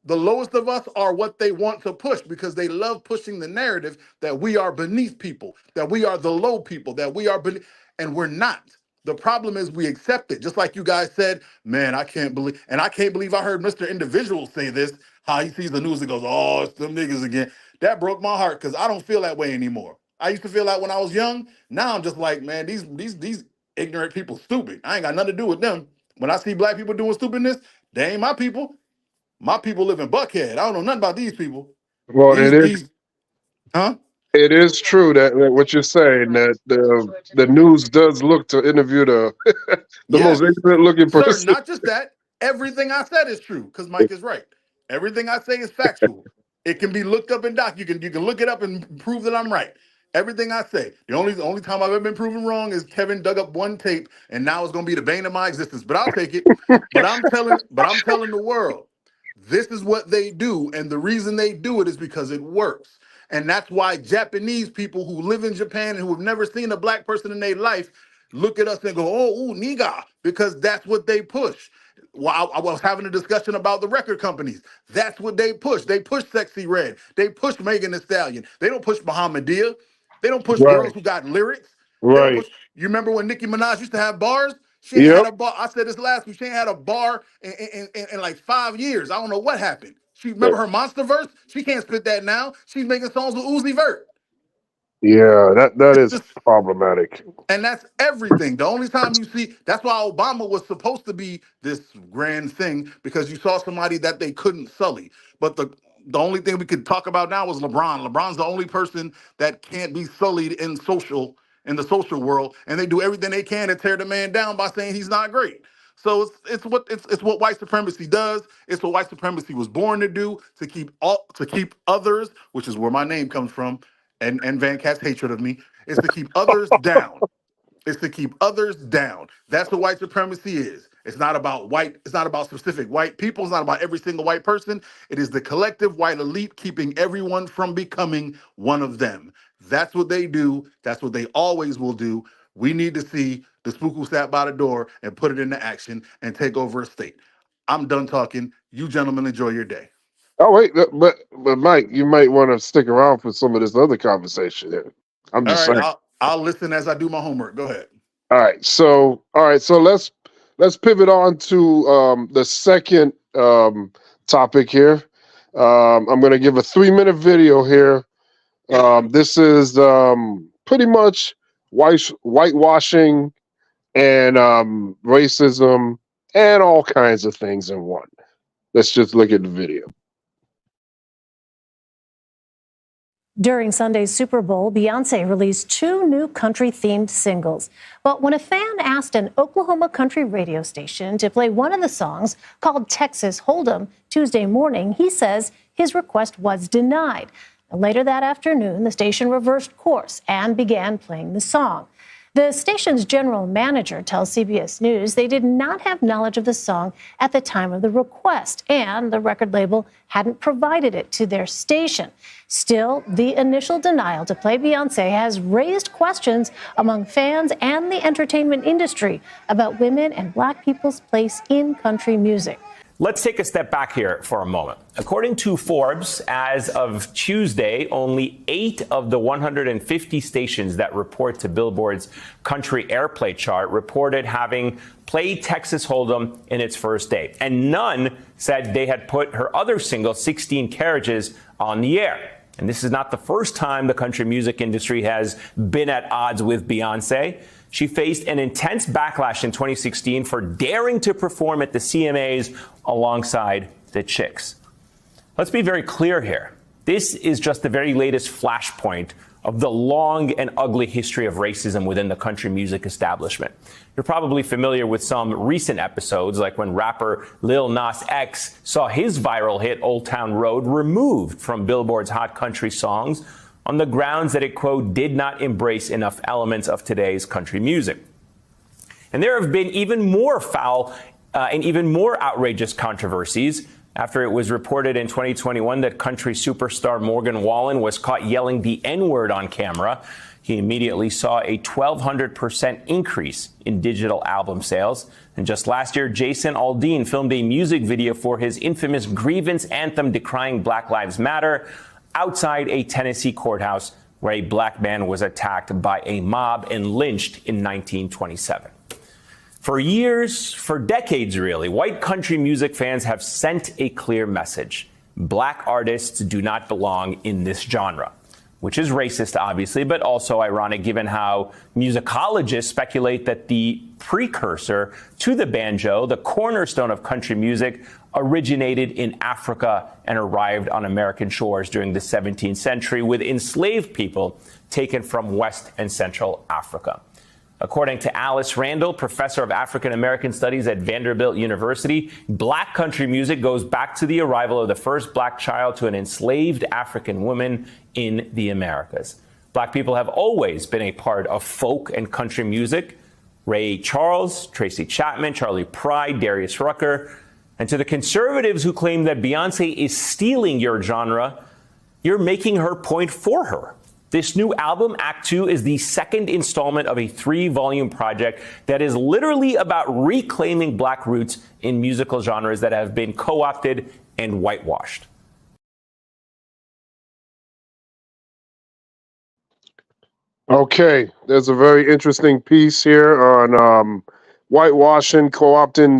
The lowest of us are what they want to push because they love pushing the narrative that we are beneath people, that we are the low people, that we are beneath, and we're not. The problem is we accept it. Just like you guys said, man, I can't believe I heard Mr. Individual say this, how he sees the news and goes, oh, it's them niggas again. That broke my heart because I don't feel that way anymore. I used to feel that when I was young. Now I'm just like, man, these ignorant people stupid. I ain't got nothing to do with them. When I see black people doing stupidness, they ain't my people. My people live in Buckhead. I don't know nothing about these people. Well, Huh? It is true that what you're saying, that the news does look to interview the most ignorant looking Sir, person. not just that. Everything I said is true because Mike is right. Everything I say is factual. It can be looked up in doc. You can look it up and prove that I'm right. Everything I say. The only time I've ever been proven wrong is Kevin dug up one tape, and now it's gonna be the bane of my existence. But I'll take it. But I'm telling the world, this is what they do, and the reason they do it is because it works. And that's why Japanese people who live in Japan and who have never seen a black person in their life look at us and go, oh, ooh, nigga, because that's what they push. Well, I was having a discussion about the record companies. That's what they push. They push Sexy Red. They push Megan Thee Stallion. They don't push Muhammadiyah. They don't push girls who got lyrics. They don't push. You remember when Nicki Minaj used to have bars? She ain't had a bar. I said this last week. She ain't had a bar in like 5 years. I don't know what happened. She remember her monster verse? She can't spit that now. She's making songs with Uzi Vert. Yeah, that is problematic. And that's everything. The only time you see, that's why Obama was supposed to be this grand thing, because you saw somebody that they couldn't sully. But the only thing we could talk about now is LeBron. LeBron's the only person that can't be sullied in the social world, and they do everything they can to tear the man down by saying he's not great. So it's what white supremacy does. It's what white supremacy was born to do, to keep others, which is where my name comes from, and Van Cat's hatred of me, is to keep others down. It's to keep others down. That's what white supremacy is. It's not about specific white people. It's not about every single white person. It is the collective white elite keeping everyone from becoming one of them. That's what they do. That's what they always will do. We need to see the spook who sat by the door and put it into action and take over a state. I'm done talking. You gentlemen enjoy your day. Oh wait, but Mike, you might want to stick around for some of this other conversation here. I'm just saying. I'll listen as I do my homework. Go ahead. All right, so let's pivot on to the second topic here. I'm going to give a 3-minute video here. This is pretty much whitewashing and racism and all kinds of things in one. Let's just look at the video. During Sunday's Super Bowl, Beyoncé released 2 new country-themed singles. But when a fan asked an Oklahoma country radio station to play one of the songs, called Texas Hold'em, Tuesday morning, he says his request was denied. Later that afternoon, the station reversed course and began playing the song. The station's general manager tells CBS News they did not have knowledge of the song at the time of the request, and the record label hadn't provided it to their station. Still, the initial denial to play Beyoncé has raised questions among fans and the entertainment industry about women and Black people's place in country music. Let's take a step back here for a moment. According to Forbes, as of Tuesday, only 8 of the 150 stations that report to Billboard's country airplay chart reported having played Texas Hold'em in its first day. And none said they had put her other single, 16 Carriages, on the air. And this is not the first time the country music industry has been at odds with Beyoncé. She faced an intense backlash in 2016 for daring to perform at the CMAs alongside the Chicks. Let's be very clear here. This is just the very latest flashpoint of the long and ugly history of racism within the country music establishment. You're probably familiar with some recent episodes, like when rapper Lil Nas X saw his viral hit Old Town Road removed from Billboard's Hot Country Songs on the grounds that it, quote, did not embrace enough elements of today's country music. And there have been even more foul and even more outrageous controversies after it was reported in 2021 that country superstar Morgan Wallen was caught yelling the N-word on camera. He immediately saw a 1,200% increase in digital album sales. And just last year, Jason Aldean filmed a music video for his infamous grievance anthem decrying Black Lives Matter outside a Tennessee courthouse where a black man was attacked by a mob and lynched in 1927. For years, for decades really, white country music fans have sent a clear message. Black artists do not belong in this genre, which is racist, obviously, but also ironic given how musicologists speculate that the precursor to the banjo, the cornerstone of country music, originated in Africa and arrived on American shores during the 17th century with enslaved people taken from West and Central Africa. According to Alice Randall, professor of African American Studies at Vanderbilt University, black country music goes back to the arrival of the first black child to an enslaved African woman in the Americas. Black people have always been a part of folk and country music. Ray Charles, Tracy Chapman, Charlie Pride, Darius Rucker. And to the conservatives who claim that Beyonce is stealing your genre, you're making her point for her. This new album, Act 2, is the second installment of a 3-volume project that is literally about reclaiming black roots in musical genres that have been co-opted and whitewashed. Okay, there's a very interesting piece here on whitewashing, co-opting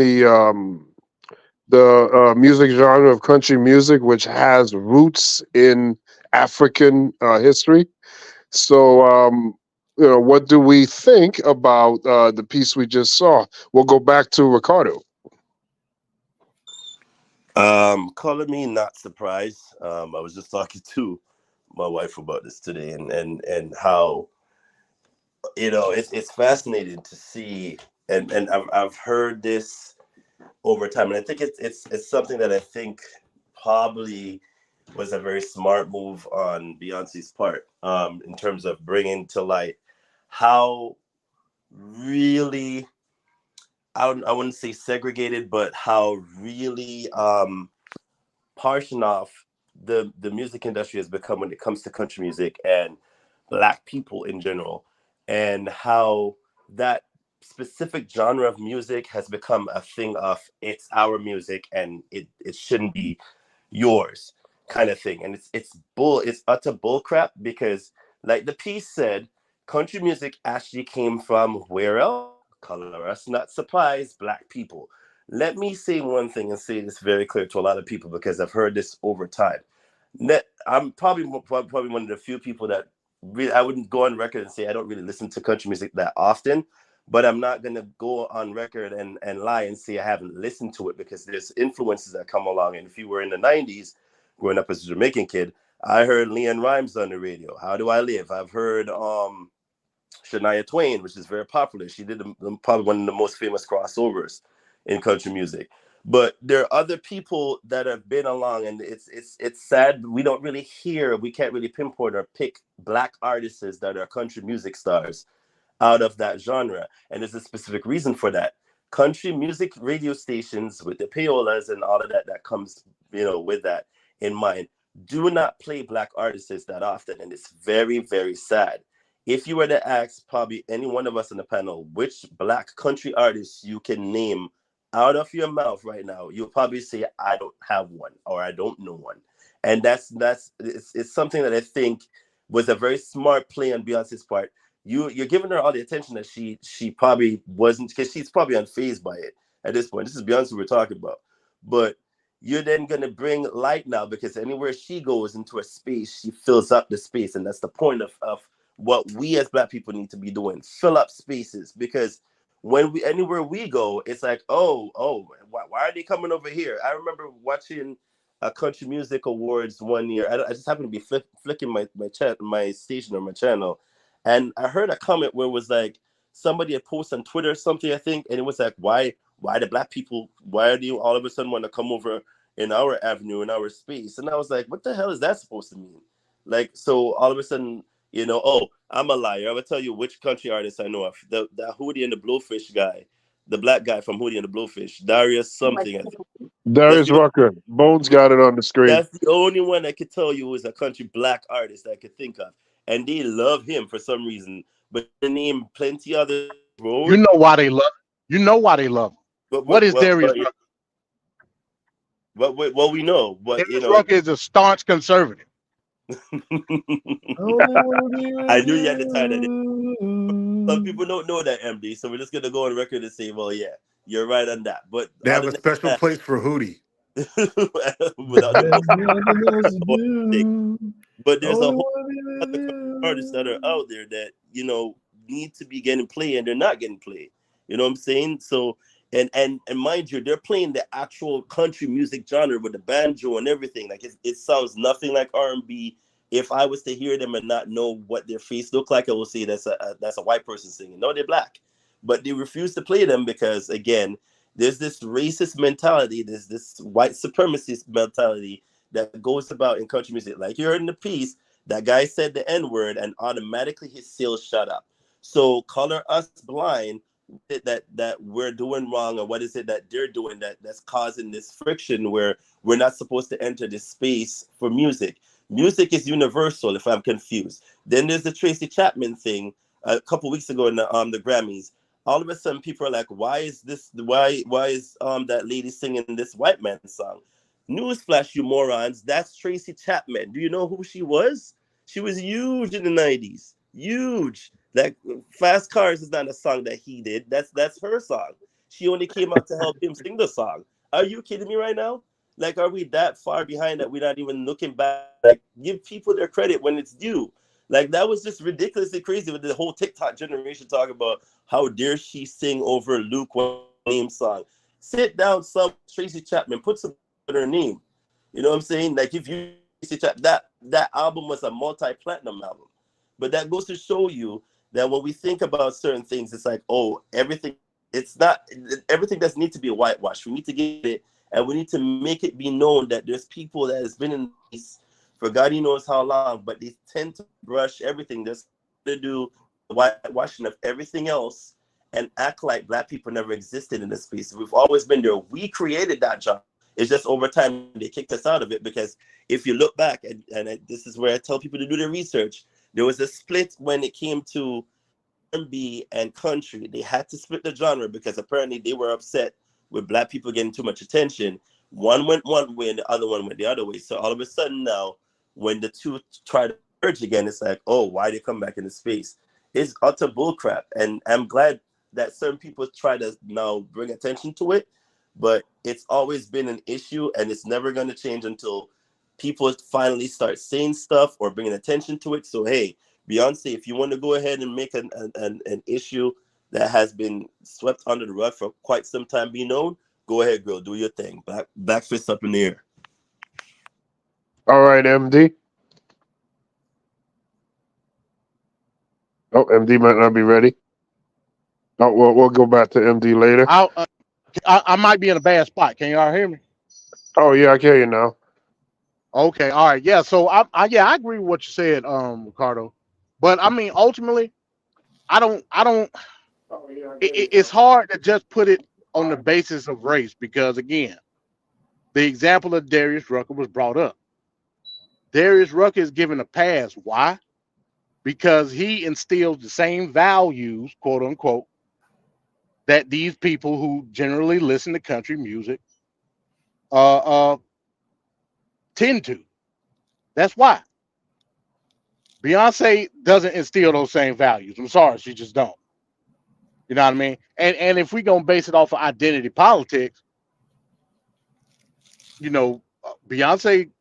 the music genre of country music, which has roots in African history. So, what do we think about the piece we just saw? We'll go back to Ricardo. Color me not surprised. I was just talking to my wife about this today, and how, it's fascinating to see, and I've heard this over time, and I think it's something that I think probably was a very smart move on Beyonce's part, in terms of bringing to light how really, I wouldn't say segregated, but how really partitioned off the music industry has become when it comes to country music and black people in general, and how that specific genre of music has become a thing of it's our music and it shouldn't be yours kind of thing. And it's utter bull crap, because like the piece said, country music actually came from where else? Color us not surprised, black people. Let me say one thing and say this very clear to a lot of people, because I've heard this over time. I'm probably one of the few people that really, I wouldn't go on record and say I don't really listen to country music that often, but I'm not going to go on record and lie and say I haven't listened to it, because there's influences that come along. And if you were in the 90s, growing up as a Jamaican kid, I heard Leanne Rimes on the radio. How Do I Live? I've heard Shania Twain, which is very popular. She did probably one of the most famous crossovers in country music. But there are other people that have been along, and it's sad we don't really hear, we can't really pinpoint or pick black artists that are country music stars out of that genre. And there's a specific reason for that. Country music radio stations with the payolas and all of that comes, with that in mind, do not play black artists that often. And it's very, very sad. If you were to ask probably any one of us on the panel which black country artists you can name out of your mouth right now, you'll probably say, I don't have one, or I don't know one. And it's something that I think was a very smart play on Beyonce's part. You're giving her all the attention that she probably wasn't, because she's probably unfazed by it at this point. This is Beyonce we're talking about. But you're then going to bring light now, because anywhere she goes into a space, she fills up the space. And that's the point of what we as black people need to be doing. Fill up spaces, because anywhere we go, it's like, oh, why are they coming over here? I remember watching a country music awards one year. I just happened to be flicking my station or my channel, and I heard a comment where it was like somebody had posted on Twitter or something, I think, and it was like, why the black people, why do you all of a sudden want to come over in our avenue, in our space? And I was like, what the hell is that supposed to mean? Like, so all of a sudden, you know, oh, I'm a liar. I will tell you which country artist I know of. The Hootie and the Blowfish guy, the black guy from Hootie and the Blowfish, Darius something. I think. Darius Rucker. Bones got it on the screen. That's the only one I could tell you is a country black artist I could think of, and they love him for some reason. But they name plenty other road. You know why they love. You know why they love him. But what is Darius Rucker? What we know, but Darius you know, Rucker is a staunch conservative. I knew you had to tie that in. Some people don't know that, MD, so we're just gonna go on record and say, well, yeah, you're right on that. But they have a special place for Hootie. But there's a whole other artists that are out there that, you know, need to be getting played and they're not getting played. You know what I'm saying? So and mind you, they're playing the actual country music genre with the banjo and everything. Like it sounds nothing like R&B. If I was to hear them and not know what their face look like, I will say that's a white person singing. No, they're black, but they refuse to play them because, again, there's this racist mentality, there's this white supremacist mentality that goes about in country music. Like you heard in the piece, that guy said the N-word and automatically his sales shut up. So color us blind that we're doing wrong, or what is it that they're doing that's causing this friction where we're not supposed to enter this space for music. Music is universal, if I'm confused. Then there's the Tracy Chapman thing a couple weeks ago in the Grammys. All of a sudden, people are like, "Why is that lady singing this white man's song?" Newsflash, you morons! That's Tracy Chapman. Do you know who she was? She was huge in the '90s. Huge. Like Fast Cars is not a song that he did. That's her song. She only came out to help him sing the song. Are you kidding me right now? Like, are we that far behind that we're not even looking back? Like, give people their credit when it's due. Like, that was just ridiculously crazy with the whole TikTok generation talking about how dare she sing over Luke Williams' song. Sit down, some Tracy Chapman, put some in her name. You know what I'm saying? Like, if you that album was a multi-platinum album. But that goes to show you that when we think about certain things, it's like, oh, everything doesn't need to be whitewashed. We need to get it, and we need to make it be known that there's people that has been in this for God knows how long, but they tend to brush everything. Just to do whitewashing of everything else and act like Black people never existed in this space. We've always been there. We created that job. It's just over time they kicked us out of it, because if you look back, and this is where I tell people to do their research, there was a split when it came to R&B and country. They had to split the genre because apparently they were upset with Black people getting too much attention. One went one way and the other one went the other way. So all of a sudden now, when the two try to merge again, it's like, oh, why they come back into space? It's utter bullcrap. And I'm glad that certain people try to now bring attention to it, but it's always been an issue, and it's never going to change until people finally start saying stuff or bringing attention to it. So, hey, Beyonce, if you want to go ahead and make an issue that has been swept under the rug for quite some time be known, go ahead, girl, do your thing. Back fist up in the air. All right, MD. Oh, MD might not be ready. Oh, we'll go back to MD later. I might be in a bad spot. Can y'all hear me? Oh yeah, I can hear you now. Okay, all right, yeah. So I agree with what you said, Ricardo. But I mean, ultimately, I don't. It's hard to just put it on the basis of race, because again, the example of Darius Rucker was brought up. Darius Rucker is given a pass. Why? Because he instills the same values, quote unquote, that these people who generally listen to country music tend to. That's why. Beyonce doesn't instill those same values. I'm sorry, she just don't. You know what I mean? And if we gonna base it off of identity politics, you know, Beyonce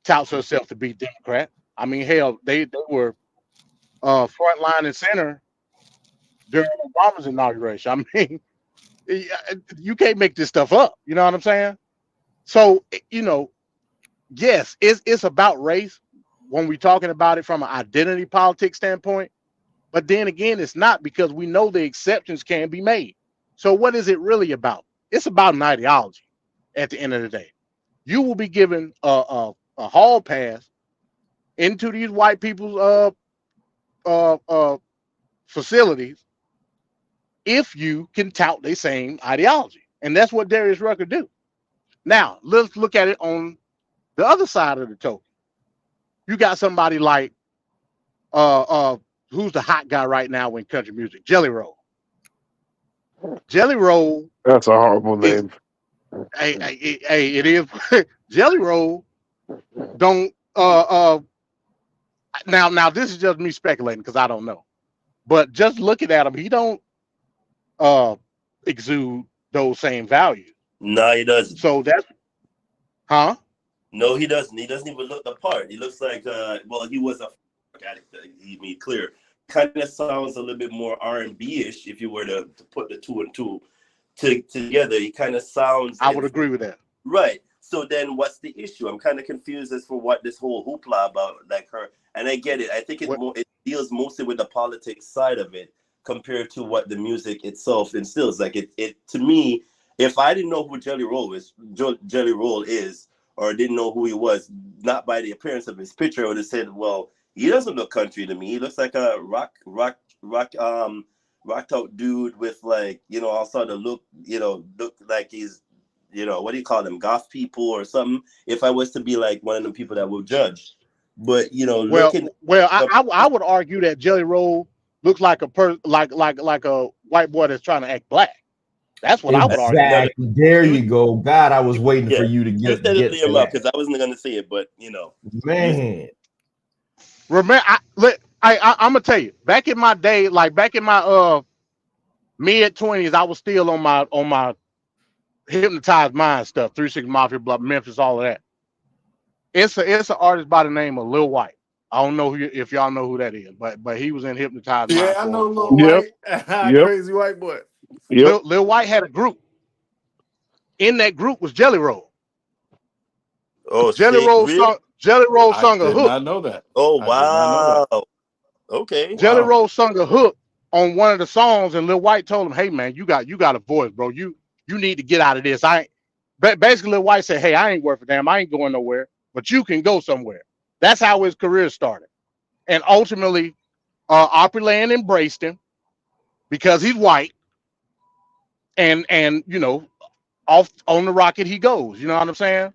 touts herself to be Democrat. I mean, hell, they were front line and center during Obama's inauguration. I mean, you can't make this stuff up. You know what I'm saying? So, you know, yes, it's about race when we're talking about it from an identity politics standpoint. But then again, it's not, because we know the exceptions can be made. So what is it really about? It's about an ideology at the end of the day. You will be given a hall pass into these white people's facilities if you can tout the same ideology. And that's what Darius Rucker do. Now, let's look at it on the other side of the token. You got somebody like who's the hot guy right now in country music? Jelly Roll. Jelly Roll. That's a horrible Is, name. hey, it is. Jelly Roll don't now this is just me speculating because I don't know. But just looking at him, he don't exude those same values. No, he doesn't. So that's No, he doesn't. He doesn't even look the part. He looks like well, he was a addict. He made clear. Kind of sounds a little bit more R&B-ish if you were to put the two and two together. He kind of sounds. I would agree with that. Right. So then, what's the issue? I'm kind of confused as for what this whole hoopla about, like her. And I get it. I think it deals mostly with the politics side of it compared to what the music itself instills. Like it to me, if I didn't know who Jelly Roll is, or didn't know who he was, not by the appearance of his picture, I would have said, well, he doesn't look country to me. He looks like a rocked out dude with, like, also the look like he's, what do you call them, goth people or something, if I was to be like one of the people that will judge. But I would argue that Jelly Roll looks like a like a white boy that's trying to act black. That's what I would argue. Exactly. There you go. God, I was waiting for you to get to that. Because I wasn't going to say it, but Man. Remember, I'm gonna tell you, back in my day, like back in my mid-20s, I was still on my hypnotized mind stuff, 3-6 Mafia, Memphis, all of that. It's an artist by the name of Lil White. I don't know if y'all know who that is, but he was in Hypnotized Mind. Yeah, I know Lil White. Crazy white boy. Yep. Lil White had a group. In that group was Jelly Roll. Oh, Jelly Roll sung a hook. I did not know that. Oh, wow. Okay. Jelly Roll sung a hook on one of the songs, and Lil White told him, "Hey man, you got a voice, bro. You need to get out of this." Basically Lil White said, "Hey, I ain't worth a damn. I ain't going nowhere, but you can go somewhere." That's how his career started. And ultimately, Opryland embraced him because he's white. And off on the rocket he goes. You know what I'm saying?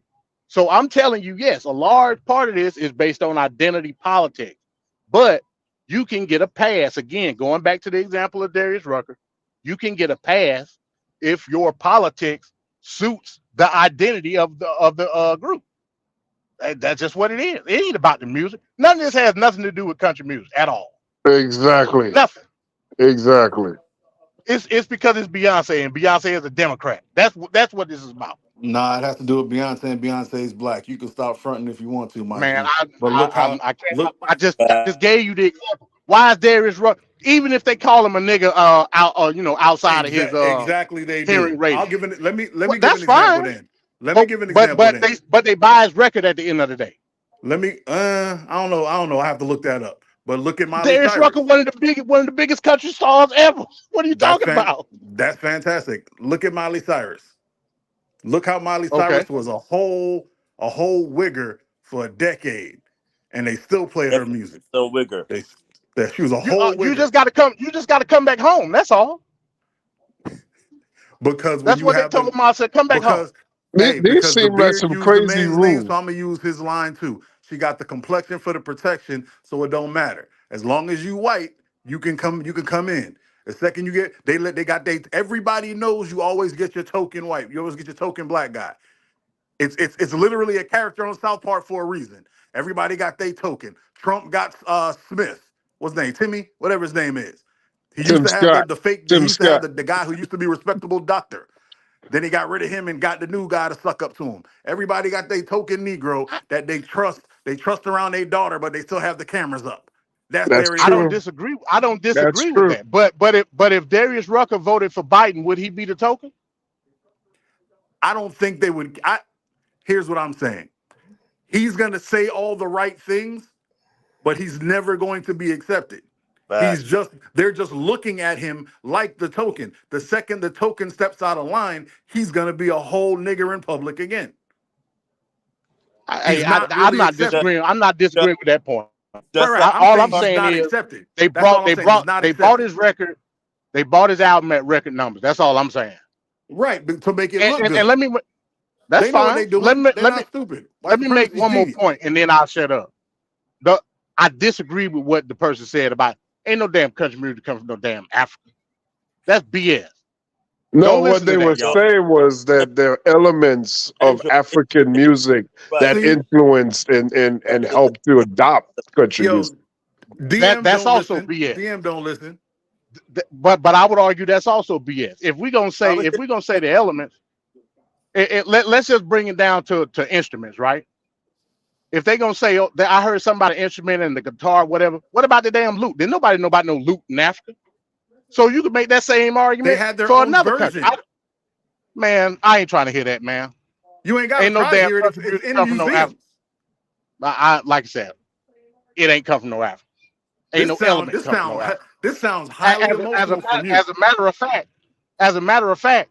So I'm telling you, yes, a large part of this is based on identity politics. But you can get a pass. Again, going back to the example of Darius Rucker, you can get a pass if your politics suits the identity of the group. That's just what it is. It ain't about the music. None of this has nothing to do with country music at all. Exactly. Nothing. Exactly. It's because it's Beyonce, and Beyonce is a Democrat. That's what this is about. Nah, it has to do with Beyonce, and Beyonce's black. You can stop fronting if you want to, Mike. Man, I just gave you the example. Why is Darius Rucker? Even if they call him a nigga, outside of his exactly they hearing do. rating. I'll give it. Let me give an that's example fine. then. Let me give an example. But they buy his record at the end of the day. Let me. I don't know. I have to look that up. But look at Miley Darius Cyrus. Rucker, one of the biggest country stars ever. What are you talking about? That's fantastic. Look at Miley Cyrus. Look how Miley Cyrus was a whole wigger for a decade, and they still played her music. So wigger. She was a whole wigger. You just got to come back home. That's all. Because that's what they told him. I said, come back home. Because seem like some crazy name, rules. so I'm gonna use his line too. She got the complexion for the protection, so it don't matter. As long as you white, you can come in. The second you get, everybody knows you always get your token white. You always get your token black guy. It's literally a character on South Park for a reason. Everybody got their token. Trump got Smith. What's his name? Timmy? Whatever his name is. He used to have the fake. He used to have the guy who used to be a respectable doctor. Then he got rid of him and got the new guy to suck up to him. Everybody got their token Negro that they trust. They trust around their daughter, but they still have the cameras up. That's true. I don't disagree with that. But if Darius Rucker voted for Biden, would he be the token? I don't think they would. Here's what I'm saying. He's going to say all the right things, but he's never going to be accepted. They're just looking at him like the token. The second the token steps out of line, he's going to be a whole nigger in public again. I'm not disagreeing. I'm not disagreeing with that point. I'm All I'm saying he's saying not is accepted. they That's all brought I'm saying. He's not they accepted. bought his record. They bought his album at record numbers. That's all I'm saying. Right, but to make it look good. And let me. That's They know what fine. they doing. They're not stupid. Let me make one more point, and then I'll shut up. I disagree with what the person said about ain't no damn country music come from no damn Africa. That's BS. No, Don't what listen they to were that, y'all. saying was that there are elements of African music that influenced and helped to adopt country music. DM That's don't also listen. BS. DM don't listen. But I would argue that's also BS. If we're gonna say the elements, let's just bring it down to instruments, right? If they gonna say, oh, I heard somebody instrument and the guitar, whatever. What about the damn lute? Did nobody know about no lute in Africa? So you could make that same argument They had their for own another version. country. Man, I ain't trying to hear that, man. You ain't got to no try to damn hear it. country It's music in come from no museums. Africa. Like I said, it ain't come from no Africa. Ain't no element come from no Africa. This sounds highly emotional from you. As a matter of fact,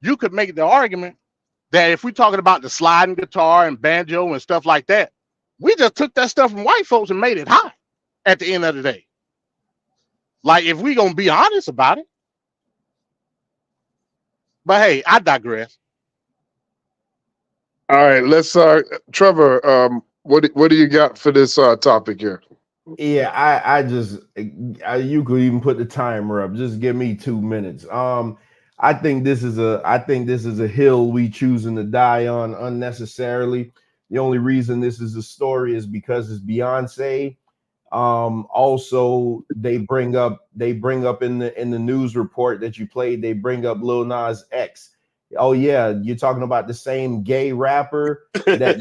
you could make the argument that if we're talking about the sliding guitar and banjo and stuff like that, we just took that stuff from white folks and made it hot at the end of the day. Like, if we gonna be honest about it. But hey, I digress. All right, let's Trevor, what do you got for this topic here? Yeah, you could even put the timer up. Just give me 2 minutes. I think this is a hill we choosing to die on unnecessarily. The only reason this is a story is because it's Beyonce. Also, they bring up in the news report that you played, they bring up Lil Nas X. Oh yeah, you're talking about the same gay rapper that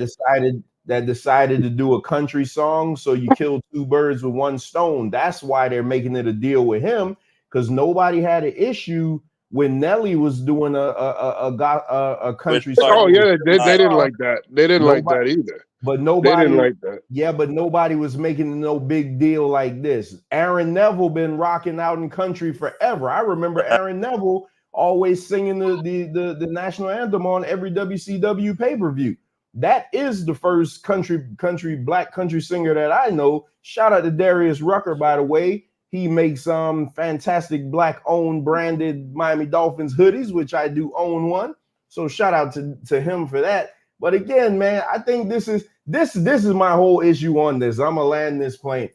decided to do a country song. So you killed two birds with one stone. That's why they're making it a deal with him, because nobody had an issue when Nelly was doing a country song. Oh yeah, they didn't like that. They didn't like that either. But nobody they didn't like that. Yeah, but nobody was making no big deal like this. Aaron Neville been rocking out in country forever. I remember Aaron Neville always singing the national anthem on every WCW pay-per-view. That is the first black country singer that I know. Shout out to Darius Rucker, by the way. He makes fantastic black-owned branded Miami Dolphins hoodies, which I do own one. So shout out to him for that. But again, man, I think this is my whole issue on this. I'm gonna land this plane.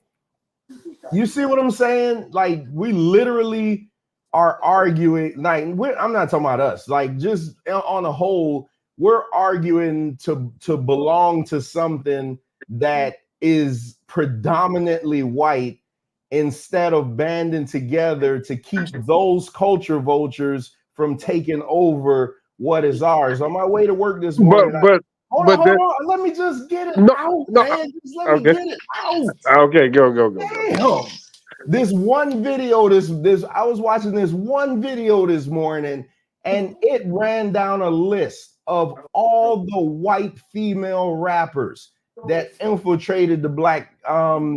You see what I'm saying? Like, we literally are arguing. Like, I'm not talking about us. Like, just on a whole, we're arguing to belong to something that is predominantly white, instead of banding together to keep those culture vultures from taking over what is ours. On my way to work this morning, hold on, let me just get it out, man. Just let me get it out. Okay, go. Damn. This one video, I was watching this one video this morning, and it ran down a list of all the white female rappers that infiltrated the black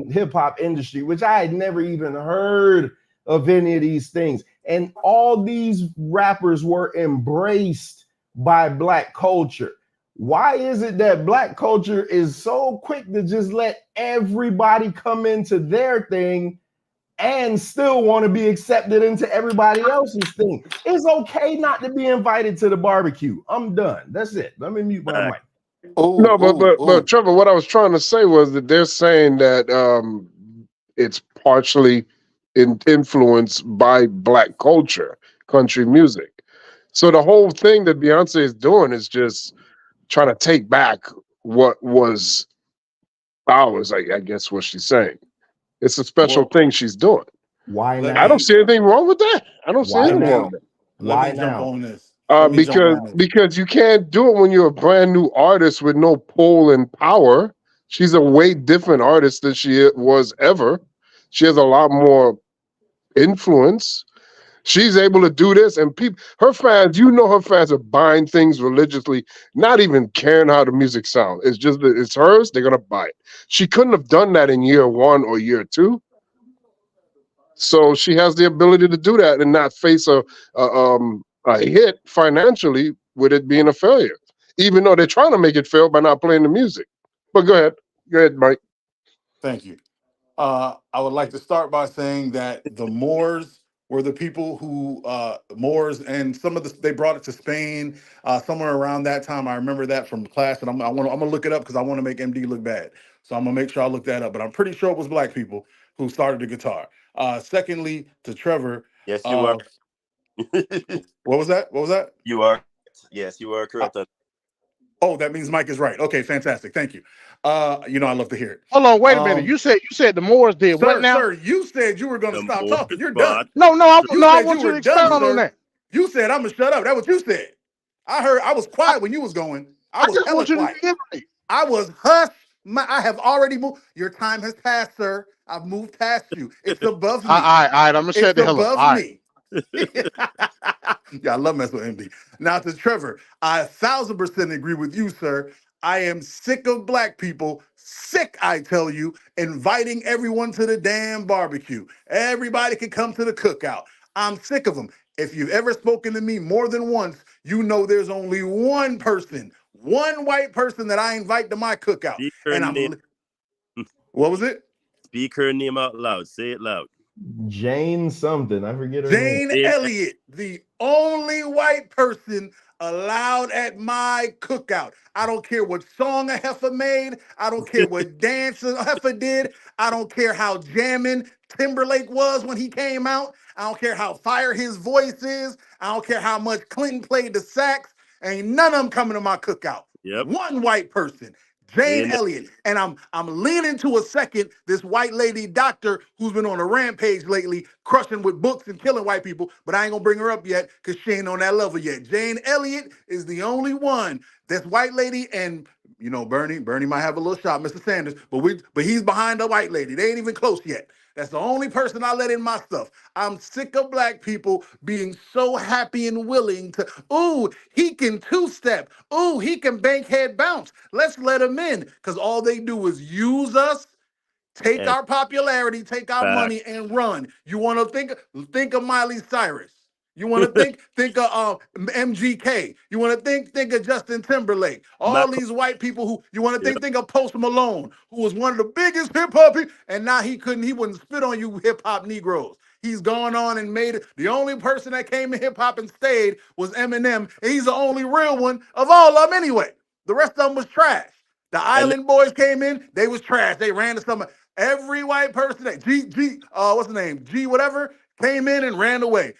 hip-hop industry, which I had never even heard of any of these things. And all these rappers were embraced by black culture. Why is it that black culture is so quick to just let everybody come into their thing and still want to be accepted into everybody else's thing? It's okay not to be invited to the barbecue. I'm done. That's it. Let me mute my mic. But Trevor, what I was trying to say was that they're saying that it's partially influenced by black culture, country music. So the whole thing that Beyonce is doing is just trying to take back what was ours, I guess what she's saying. It's a special thing she's doing. Why now? I don't see anything wrong with that. I don't see anything wrong with that. Let me jump on this. Because you can't do it when you're a brand new artist with no pull and power. She's a way different artist than she was ever. She has a lot more influence. She's able to do this, and her fans are buying things religiously, not even caring how the music sounds. It's just that it's hers, they're gonna buy it. She couldn't have done that in year 1 or year 2. So she has the ability to do that and not face a hit financially with it being a failure, even though they're trying to make it fail by not playing the music. But go ahead, Mike. Thank you. I would like to start by saying that the Moors were the people who Moors, and some of they brought it to Spain somewhere around that time. I remember that from class, and I'm gonna look it up because I want to make MD look bad. So I'm gonna make sure I look that up. But I'm pretty sure it was black people who started the guitar. Secondly, to Trevor, Yes, you are. what was that? What was that? You are. Yes, you are correct. Oh, that means Mike is right. Okay, fantastic. Thank you. I love to hear it. Hold on, wait a minute. You said the Moors did what now? Sir, you said you were going to The stop Moors talking. You're brought. done. No, I said want you were to done, expound on sir. that. You said I'm gonna shut up. That's what you said. I was quiet when you was going. I was just hella want you to quiet. reiterate. I was hush. I have already moved. Your time has passed, sir. I've moved past you. It's above me. All right, I'm gonna shut It's the hell up. above All right. me. Yeah, I love messing with MD. Now to Trevor, I 1,000% agree with you, sir. I am sick of black people, sick, I tell you, inviting everyone to the damn barbecue. Everybody can come to the cookout. I'm sick of them. If you've ever spoken to me more than once, you know there's only one person, one white person that I invite to my cookout. Speak her And name. What was it? Speak her name out loud. Say it loud. Jane something. I forget her Jane name. Elliott, the only white person allowed at my cookout. I don't care what song a heifer made. I don't care what dance a heifer did. I don't care how jamming Timberlake was when he came out. I don't care how fire his voice is. I don't care how much Clinton played the sax. Ain't none of them coming to my cookout. Yep. One white person. Jane Elliott. And I'm leaning to a second this white lady doctor who's been on a rampage lately, crushing with books and killing white people, but I ain't gonna bring her up yet because she ain't on that level yet. Jane Elliott is the only one. This white lady, and Bernie might have a little shot, Mr. Sanders, but he's behind the white lady. They ain't even close yet. That's the only person I let in my stuff. I'm sick of black people being so happy and willing to, ooh, he can two-step. Ooh, he can bankhead bounce. Let's let him in. Because all they do is use us, take And our popularity, take our back. money, and run. You want to think of Miley Cyrus. You want to think of MGK. You want to think of Justin Timberlake. All these white people who you want to think of Post Malone, who was one of the biggest hip hop people, and now he wouldn't spit on you hip hop Negroes. He's gone on and made it. The only person that came to hip hop and stayed was Eminem, and he's the only real one of all of them anyway. The rest of them was trash. The Island Boys came in, they was trash. They ran to some. Every white person that what's the name? G whatever came in and ran away.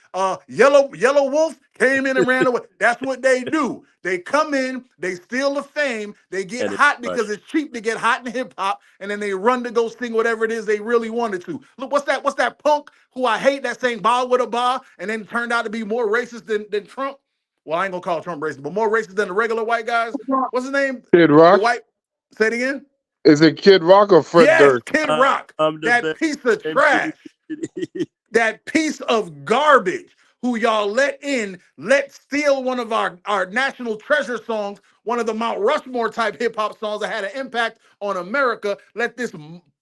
Yellow Wolf came in and ran away. That's what they do. They come in, they steal the fame, they get hot because it's cheap to get hot in hip hop, and then they run to go sing whatever it is they really wanted to. Look, what's that punk who I hate that sang "Ba with a Ba" and then turned out to be more racist than Trump? Well, I ain't gonna call Trump racist, but more racist than the regular white guys. What's his name? Kid Rock. The white. Say it again. Is it Kid Rock or Fred Durst? Kid Rock. That piece of trash. That piece of garbage who y'all let steal one of our national treasure songs, one of the Mount Rushmore type hip hop songs that had an impact on America. Let this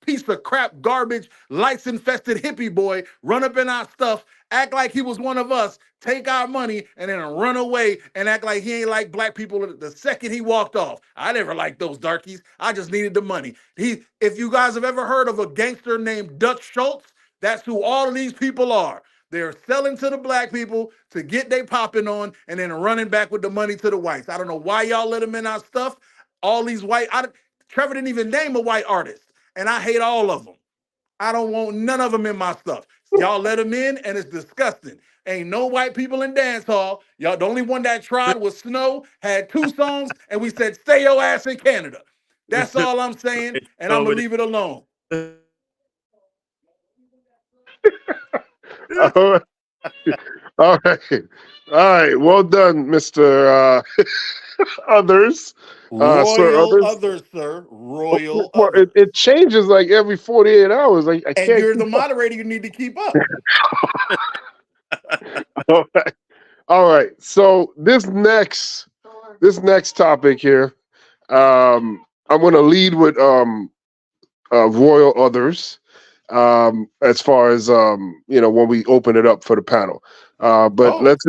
piece of crap, garbage, lice infested hippie boy run up in our stuff, act like he was one of us, take our money, and then run away and act like he ain't like black people the second he walked off. I never liked those darkies. I just needed the money. If you guys have ever heard of a gangster named Dutch Schultz, that's who all of these people are. They're selling to the black people to get they popping on and then running back with the money to the whites. I don't know why y'all let them in our stuff. All these Trevor didn't even name a white artist, and I hate all of them. I don't want none of them in my stuff. Y'all let them in, and it's disgusting. Ain't no white people in dance hall. Y'all, the only one that tried was Snow, had 2 songs, and we said, stay your ass in Canada. That's all I'm saying, and I'm going to leave it alone. All right. Well done, Mr. Others. Royal Others, sir. Royal Others. It changes like every 48 hours. I can't. And you're the moderator. You need to keep up. All right. So this next topic here, I'm going to lead with Royal Others. As far as when we open it up for the panel, let's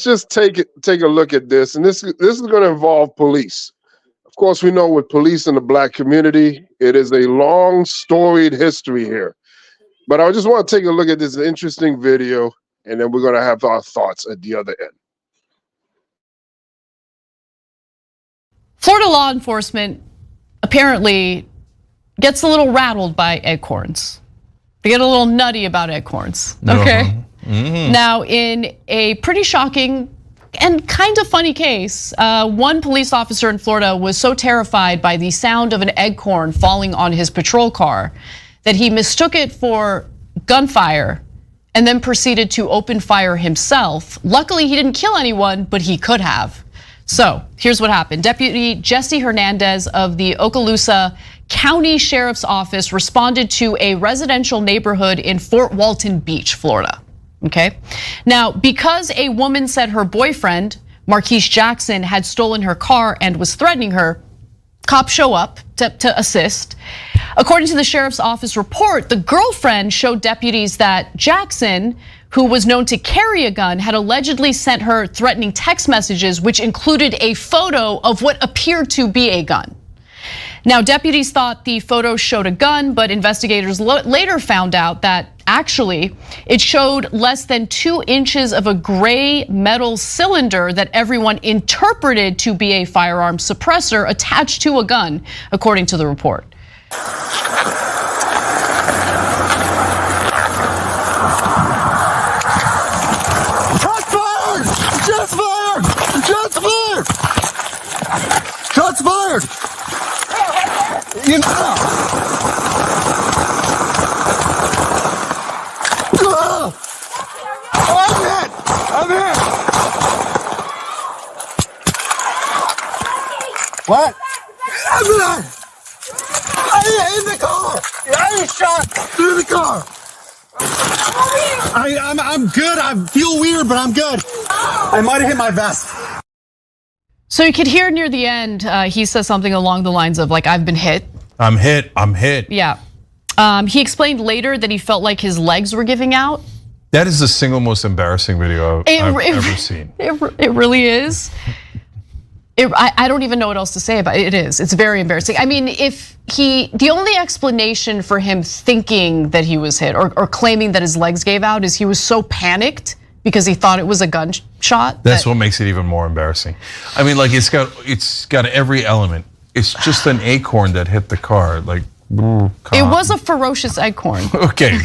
just take a look at this, and this is going to involve police. Of course, we know with police in the black community, it is a long storied history here. But I just want to take a look at this interesting video, and then we're going to have our thoughts at the other end. Florida law enforcement apparently gets a little rattled by acorns. They get a little nutty about acorns, okay? Now, in a pretty shocking and kind of funny case, one police officer in Florida was so terrified by the sound of an acorn falling on his patrol car that he mistook it for gunfire and then proceeded to open fire himself. Luckily, he didn't kill anyone, but he could have. So here's what happened. Deputy Jesse Hernandez of the Okaloosa County Sheriff's Office responded to a residential neighborhood in Fort Walton Beach, Florida. Okay. Now, because a woman said her boyfriend, Marquise Jackson, had stolen her car and was threatening her, cops show up to assist. According to the sheriff's office report, the girlfriend showed deputies that Jackson, who was known to carry a gun, had allegedly sent her threatening text messages, which included a photo of what appeared to be a gun. Now, deputies thought the photo showed a gun, but investigators later found out that actually it showed less than 2 inches of a gray metal cylinder that everyone interpreted to be a firearm suppressor attached to a gun, according to the report. Shots fired! Shots fired! Shots fired! You know. I'm hit! I'm hit! What? I'm hit! In the car! I was shot through the car! I'm good. I feel weird, but I'm good. I might have hit my vest. So you could hear near the end, he says something along the lines of like, I've been hit. I'm hit, I'm hit. Yeah. He explained later that he felt like his legs were giving out. That is the single most embarrassing video I've ever seen. It really is. I don't even know what else to say about it. It is. It's very embarrassing. I mean, the only explanation for him thinking that he was hit or claiming that his legs gave out is he was so panicked because he thought it was a gunshot. That's what makes it even more embarrassing. I mean, like it's got every element. It's just an acorn that hit the car. Like, it was a ferocious acorn. Okay.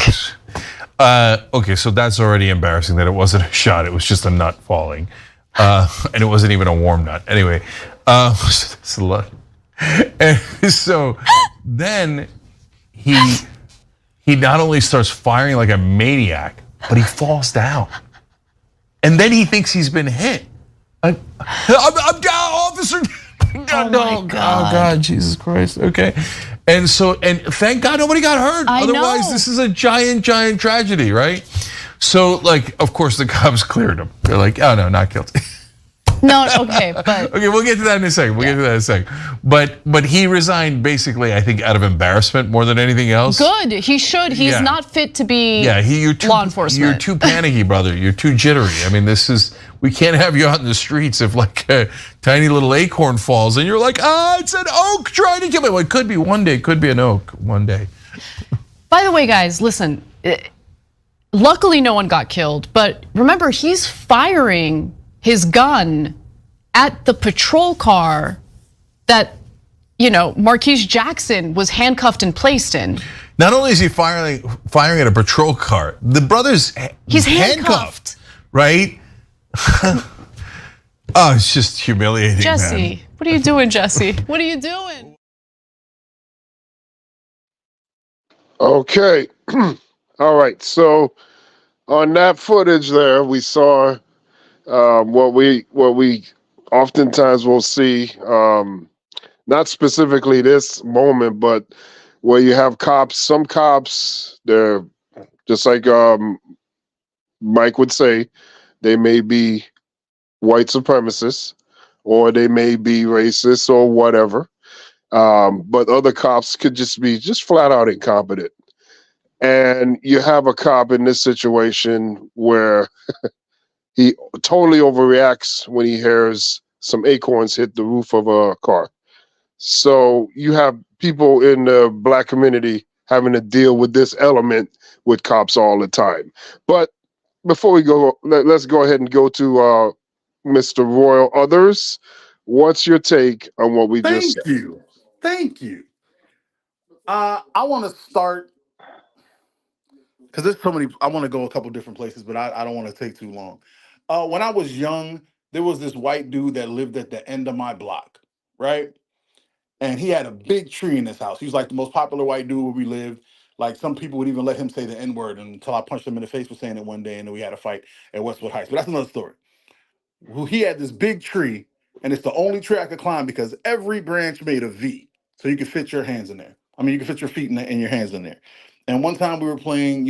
Okay, so that's already embarrassing that it wasn't a shot. It was just a nut falling. And it wasn't even a warm nut. Anyway, that's a lot. And so then he not only starts firing like a maniac, but he falls down. And then he thinks he's been hit. I'm down, officer. Oh God, Jesus Christ. Okay. And thank God nobody got hurt. Otherwise, this is a giant tragedy, right? So, like, of course, the cops cleared him. They're like, oh no, not guilty. No, okay, but okay, we'll get to that in a second. But he resigned basically, I think, out of embarrassment more than anything else. Good, he should. He's not fit to be law enforcement. You're too panicky, brother. You're too jittery. I mean, we can't have you out in the streets if like a tiny little acorn falls and you're like, it's an oak trying to kill me. Well, it could be one day, could be an oak one day. By the way, guys, listen. Luckily, no one got killed, but remember, he's firing his gun at the patrol car that, Marquise Jackson was handcuffed and placed in. Not only is he firing at a patrol car, the brother's he's handcuffed. Right? Oh, it's just humiliating, Jesse, man. What are you doing, Jesse? What are you doing? Okay. All right. So on that footage there, we saw what we oftentimes will see, not specifically this moment, but where you have cops. Some cops, they're just like Mike would say, they may be white supremacists or they may be racist or whatever. But other cops could just be flat out incompetent. And you have a cop in this situation where he totally overreacts when he hears some acorns hit the roof of a car. So you have people in the black community having to deal with this element with cops all the time. But before we go, let's go ahead and go to Mr. Royal Others. What's your take on what we just said? Thank you. Thank you. I want to start because there's so many. I want to go a couple different places, but I don't want to take too long. When I was young, there was this white dude that lived at the end of my block, right? And he had a big tree in his house. He was like the most popular white dude where we lived. Like some people would even let him say the N word until I punched him in the face for saying it one day, and then we had a fight at Westwood Heights. But that's another story. Well, he had this big tree, and it's the only tree I could climb because every branch made a V, so you could fit your hands in there. I mean, you could fit your feet and your hands in there. And one time we were playing,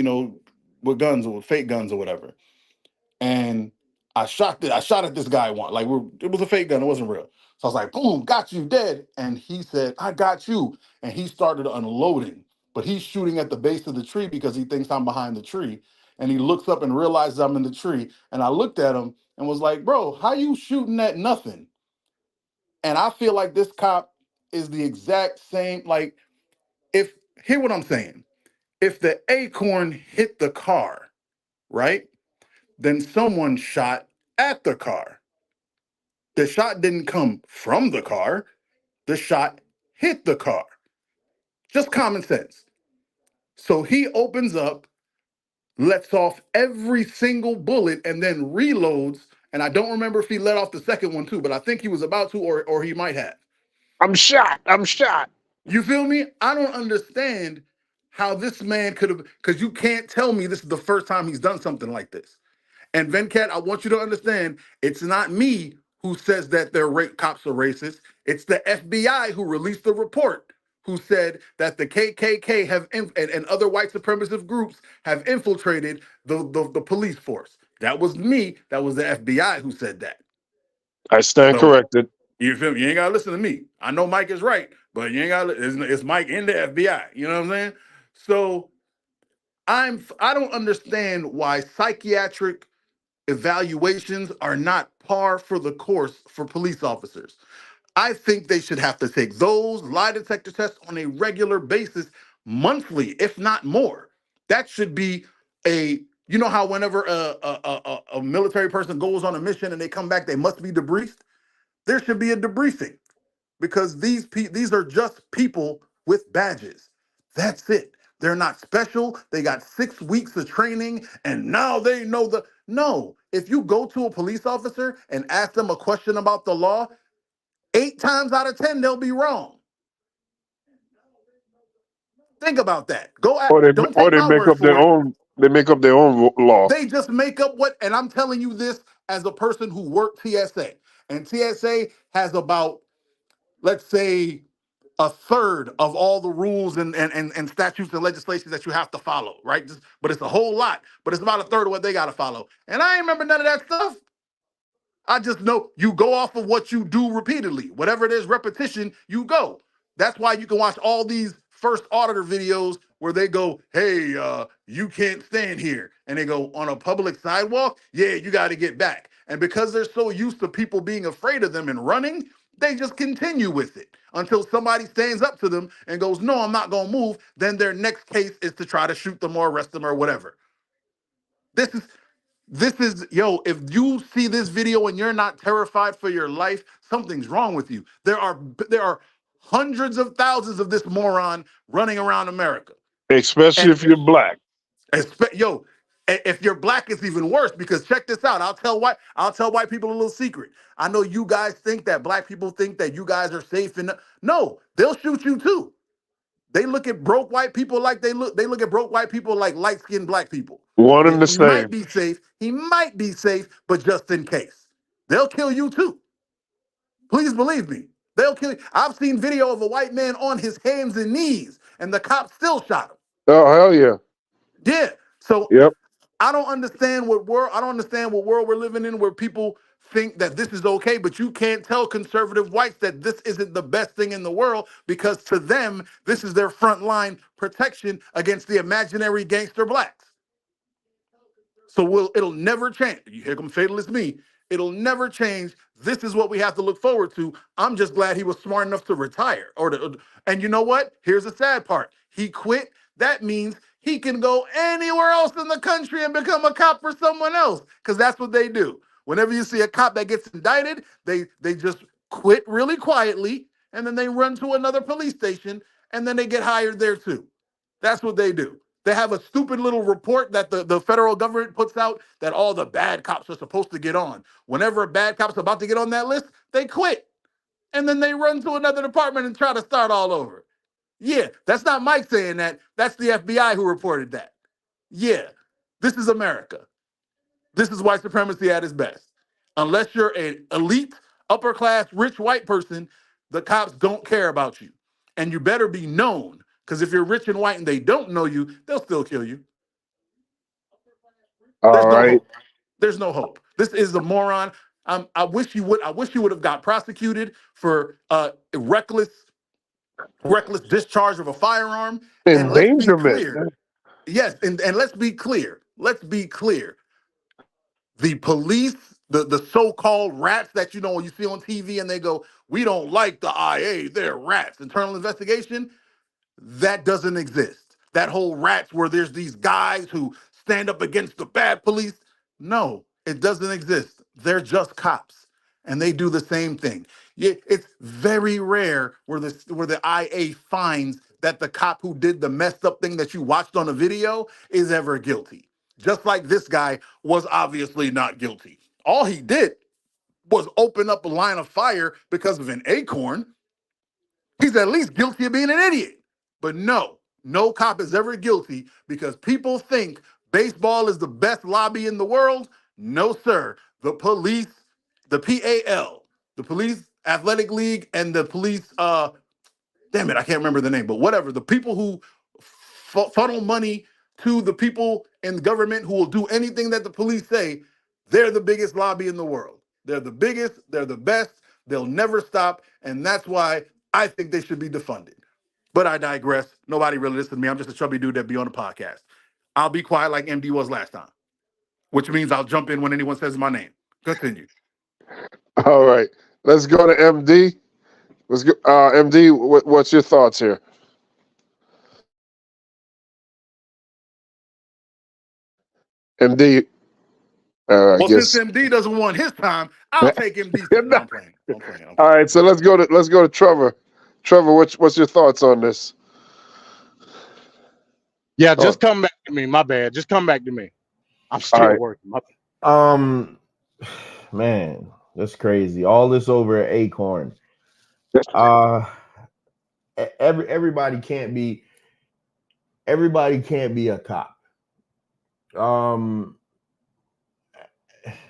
with guns or with fake guns or whatever, and I shot at this guy once. Like it was a fake gun, it wasn't real. So I was like, boom, got you, dead. And he said, I got you. And he started unloading, but he's shooting at the base of the tree because he thinks I'm behind the tree. And he looks up and realizes I'm in the tree. And I looked at him and was like, bro, how you shooting at nothing? And I feel like this cop is the exact same. Like, hear what I'm saying. If the acorn hit the car, right? Then someone shot at the car. The shot didn't come from the car. The shot hit the car. Just common sense. So he opens up, lets off every single bullet, and then reloads. And I don't remember if he let off the second one too, but I think he was about to, or he might have. I'm shot. I'm shot. You feel me? I don't understand how this man could have, because you can't tell me this is the first time he's done something like this. And Venkat, I want you to understand, it's not me who says that cops are racist. It's the FBI who released the report who said that the KKK and other white supremacist groups have infiltrated the police force. That was me. That was the FBI who said that. I stand So corrected. you feel me? You ain't gotta listen to me. I know Mike is right, but you ain't gotta. It's Mike in the FBI. You know what I'm saying? So I don't understand why psychiatric evaluations are not par for the course for police officers. I think they should have to take those lie detector tests on a regular basis, monthly, if not more. That should be you know how whenever a military person goes on a mission and they come back, they must be debriefed? There should be a debriefing because these are just people with badges. That's it. They're not special. They got 6 weeks of training and now they know no. If you go to a police officer and ask them a question about the law, 8 times out of 10 they'll be wrong. Think about that. Don't Or take they my make word up their for it. own. They make up their own law. They just make up and I'm telling you this as a person who worked TSA. And TSA has about, let's say, a third of all the rules and statutes and legislation that you have to follow, right? But it's a whole lot, but it's about a third of what they got to follow. And I ain't remember none of that stuff. I just know you go off of what you do repeatedly. Whatever it is, repetition, you go. That's why you can watch all these first auditor videos where they go, hey, you can't stand here. And they go, on a public sidewalk? Yeah, you got to get back. And because they're so used to people being afraid of them and running, they just continue with it until somebody stands up to them and goes, no, I'm not going to move. Then their next case is to try to shoot them or arrest them or whatever. Yo, if you see this video and you're not terrified for your life, something's wrong with you. There are hundreds of thousands of this moron running around America. Especially if you're black. Yo, if you're black, it's even worse because check this out. I'll tell white people a little secret. I know you guys think that black people think that you guys are safe no, they'll shoot you too. They look at broke white people like they look at broke white people like light-skinned black people. One and the He might same. be safe. He might be safe, but just in case. They'll kill you too. Please believe me. They'll kill you. I've seen video of a white man on his hands and knees, and the cop still shot him. Oh, hell yeah. Yeah. So Yep. I don't understand what world we're living in where people think that this is okay, but you can't tell conservative whites that this isn't the best thing in the world because to them, this is their front line protection against the imaginary gangster blacks. So it'll never change. Here come fatalist me. It'll never change. This is what we have to look forward to. I'm just glad he was smart enough to retire. And you know what? Here's the sad part. He quit. That means he can go anywhere else in the country and become a cop for someone else, because that's what they do. Whenever you see a cop that gets indicted, they just quit really quietly, and then they run to another police station, and then they get hired there too. That's what they do. They have a stupid little report that the federal government puts out that all the bad cops are supposed to get on. Whenever a bad cop's about to get on that list, they quit. And then they run to another department and try to start all over. Yeah, that's not Mike saying that. That's the FBI who reported that. Yeah, this is America. This is white supremacy at its best. Unless you're an elite, upper class, rich white person, the cops don't care about you. And you better be known, because if you're rich and white and they don't know you, they'll still kill you. There's All no right. hope. There's no hope. This is a moron. I wish you would have got prosecuted for reckless discharge of a firearm. And let's be Endangerment. clear. Yes, and let's be clear. Let's be clear. The police, the so-called rats that you see on TV and they go, we don't like the IA, they're rats. Internal investigation, that doesn't exist. That whole rats where there's these guys who stand up against the bad police. No, it doesn't exist. They're just cops and they do the same thing. It's very rare where the IA finds that the cop who did the messed up thing that you watched on a video is ever guilty. Just like this guy was obviously not guilty. All he did was open up a line of fire because of an acorn. He's at least guilty of being an idiot. But no cop is ever guilty because people think baseball is the best lobby in the world. No, sir. The police, the PAL, the Police Athletic League, and the police, damn it, I can't remember the name, but whatever. The people who funnel money to the people in government who will do anything that the police say, they're the biggest lobby in the world. They're the biggest, they're the best, they'll never stop, and that's why I think they should be defunded. But I digress. Nobody really listens to me. I'm just a chubby dude that be on a podcast. I'll be quiet like MD was last time, which means I'll jump in when anyone says my name. Continue. All right. Let's go to MD. Let's go. MD, what's your thoughts here? MD. Well, since MD doesn't want his time, I'll take MD's time. No, I'm playing. All right, so let's go to Trevor. Trevor, what's your thoughts on this? Yeah, just come back to me. My bad. Just come back to me. I'm still working. Man, that's crazy. All this over at Acorn. Everybody can't be a cop.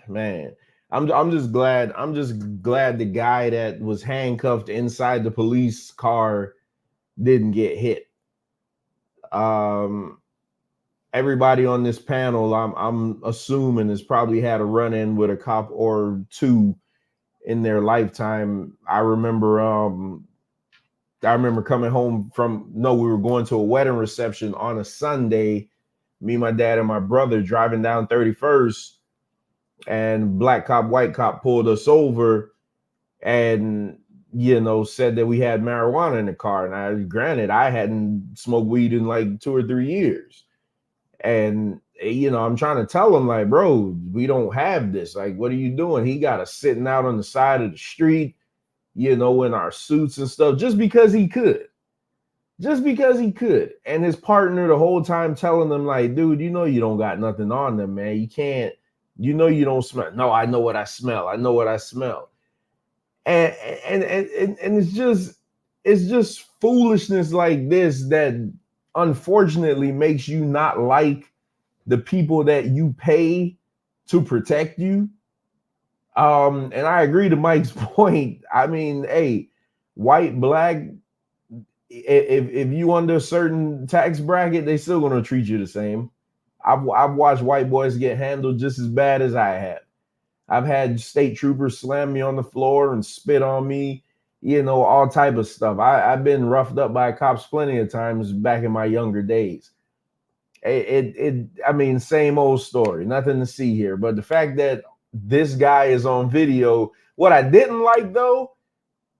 Man, I'm just glad the guy that was handcuffed inside the police car didn't get hit. Everybody on this panel, I'm assuming, has probably had a run-in with a cop or two in their lifetime. I remember coming home we were going to a wedding reception on a Sunday. Me, my dad, and my brother driving down 31st, and black cop, white cop pulled us over and said that we had marijuana in the car. And granted, I hadn't smoked weed in like 2 or 3 years. And, I'm trying to tell him, like, bro, we don't have this. Like, what are you doing? He got us sitting out on the side of the street, in our suits and stuff, just because he could. And his partner the whole time telling them, like, dude, you don't got nothing on them, man. You can't, you don't smell. No, I know what I smell. And it's just foolishness like this that unfortunately makes you not like the people that you pay to protect you. And I agree to Mike's point. I mean, hey, white, black, if you under a certain tax bracket, they still gonna treat you the same. I've watched white boys get handled just as bad as I have. I've had state troopers slam me on the floor and spit on me, all type of stuff. I've been roughed up by cops plenty of times back in my younger days. I mean, same old story, nothing to see here. But the fact that this guy is on video. What I didn't like though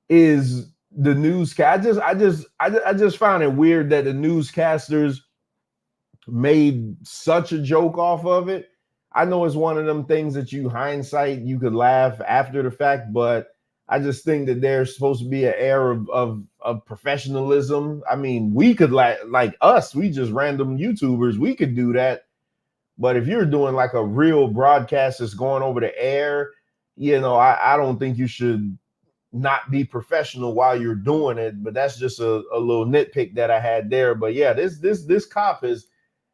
is the newscast. I just found it weird that the newscasters made such a joke off of it. I know it's one of them things that you hindsight, you could laugh after the fact, but I just think that there's supposed to be an air of professionalism. I mean, we could like us, we just random YouTubers, we could do that. But if you're doing like a real broadcast that's going over the air, you know, I don't think you should not be professional while you're doing it. But that's just a little nitpick that I had there. But yeah, this cop is,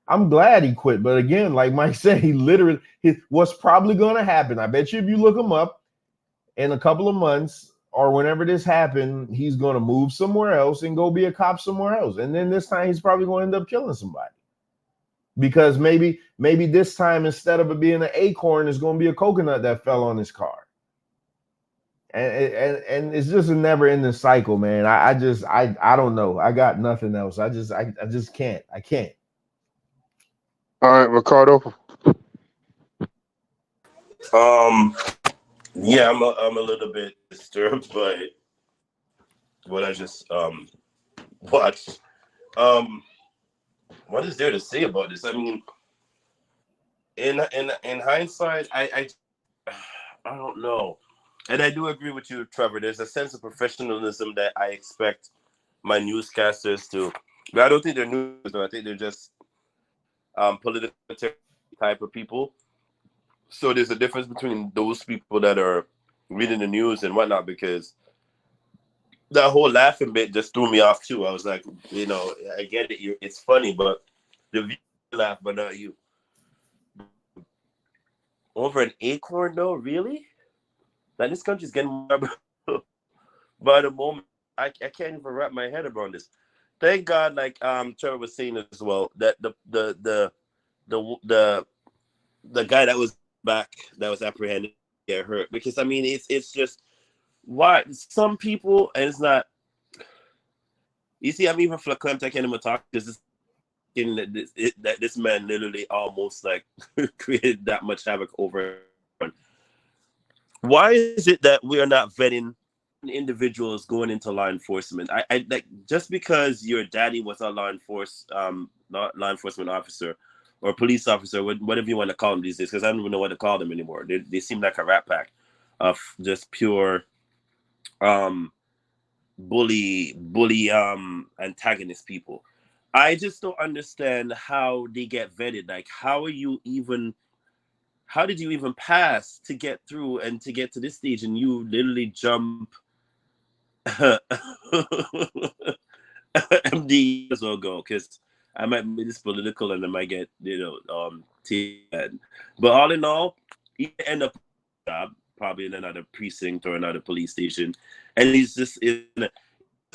I'm glad he quit. But again, like Mike said, he literally, what's probably going to happen, I bet you if you look him up in a couple of months or whenever this happened, he's going to move somewhere else and go be a cop somewhere else. And then this time he's probably going to end up killing somebody. Because maybe this time, instead of it being an acorn, it's going to be a coconut that fell on his car. And it's just a never ending cycle, man. I don't know. I got nothing else. I just can't. I can't. All right, Ricardo. Yeah, I'm a little bit disturbed by what I just watched. What is there to say about this? I mean, in hindsight, I don't know, and I do agree with you, Trevor. There's a sense of professionalism that I expect my newscasters to. But I don't think they're news. I think they're just political type of people. So there's a difference between those people that are reading the news and whatnot, because that whole laughing bit just threw me off too. I was like, you know, I get it, it's funny, but the viewer laugh, but not you. Over an acorn, though, really? Like, this country's getting more by the moment. I can't even wrap my head around this. Thank God, like Trevor was saying as well, that the guy that was back, that was apprehended, get hurt, because I mean it's just why some people, and it's not. You see, I'm even flaccant. I can't even talk because that this man literally almost like created that much havoc over. Why is it that we are not vetting individuals going into law enforcement? I like, just because your daddy was a law enforcement officer or police officer, whatever you want to call them these days, because I don't even know what to call them anymore. They seem like a rat pack of just pure bully antagonist people. I just don't understand how they get vetted. Like, how did you even pass to get through and to get to this stage, and you literally jump MD years ago? Because I might be this political and I might get, but all in all, he end up job probably in another precinct or another police station, and he's just it must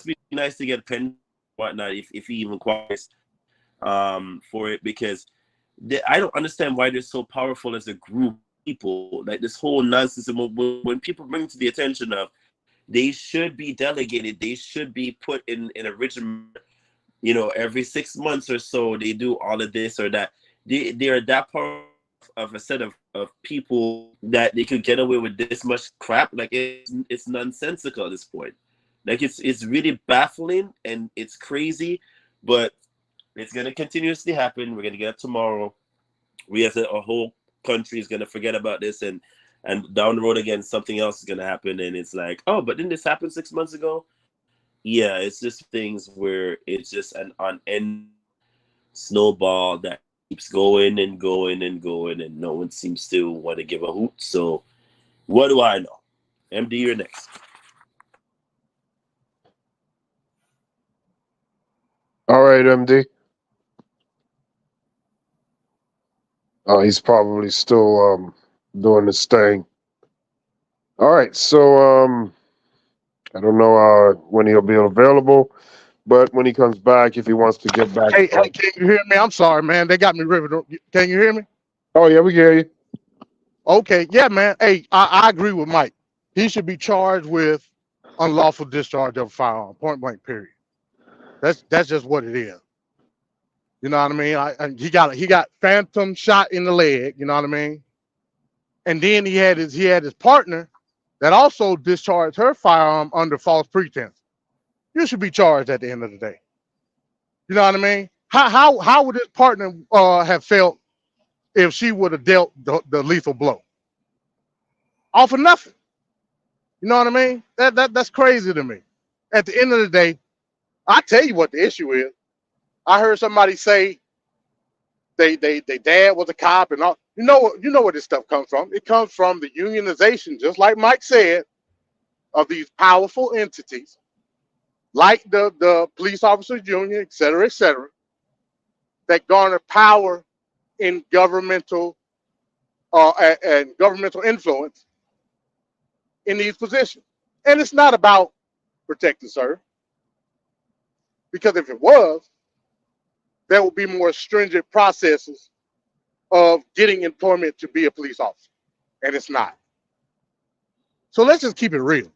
be nice to get pen whatnot if he even qualifies for it, because I don't understand why they're so powerful as a group of people. Like, this whole nonsense, when people bring to the attention of they should be delegated, they should be put in a regiment, every 6 months or so they do all of this or that. They are that powerful of a set of people that they could get away with this much crap. Like, it's nonsensical at this point. Like, it's really baffling and it's crazy, but it's gonna continuously happen. We're gonna get up tomorrow. Our whole country is gonna forget about this, and down the road again, something else is gonna happen, and it's like, oh, but didn't this happen 6 months ago? Yeah, it's just things where it's just an unending snowball that keeps going and going and going, and no one seems to want to give a hoot. So, what do I know? MD, you're next. All right, MD. Oh, he's probably still doing his thing. All right, so I don't know when he'll be available, but when he comes back, if he wants to get back. Hey, can you hear me? I'm sorry, man. They got me riveted. Can you hear me? Oh yeah, we hear you. Okay, yeah, man. Hey, I agree with Mike. He should be charged with unlawful discharge of a firearm, point blank, period. That's just what it is. You know what I mean? He got phantom shot in the leg. You know what I mean? and then he had his partner that also discharged her firearm under false pretense. You should be charged at the end of the day. You know what I mean? How would his partner have felt if she would have dealt the lethal blow? All for nothing. You know what I mean? That's crazy to me. At the end of the day, I tell you what the issue is. I heard somebody say they dad was a cop and all. You know where this stuff comes from. It comes from the unionization, just like Mike said, of these powerful entities, like the police officers union, et cetera, that garner power in governmental and governmental influence in these positions. And it's not about protect and serve, because if it was, there would be more stringent processes of getting employment to be a police officer, and it's not. So let's just keep it real.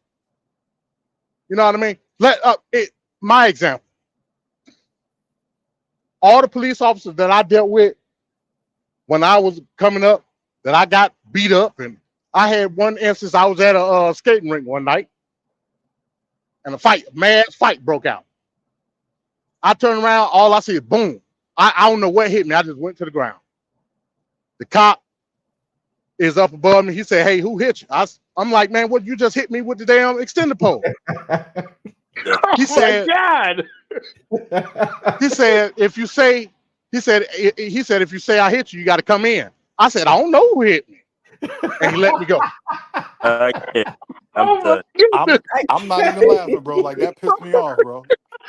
You know what I mean? My example. All the police officers that I dealt with when I was coming up, that I got beat up, and I had one instance. I was at a skating rink one night, and a mad fight broke out. I turned around, all I see is boom. I don't know what hit me. I just went to the ground. The cop is up above me. He said, "Hey, who hit you?" I'm like, "Man, what? You just hit me with the damn extender pole." He said, God. He said, if you say I hit you, you got to come in. I said, "I don't know who hit me," and he let me go. I'm not even laughing, bro. Like, that pissed me off, bro.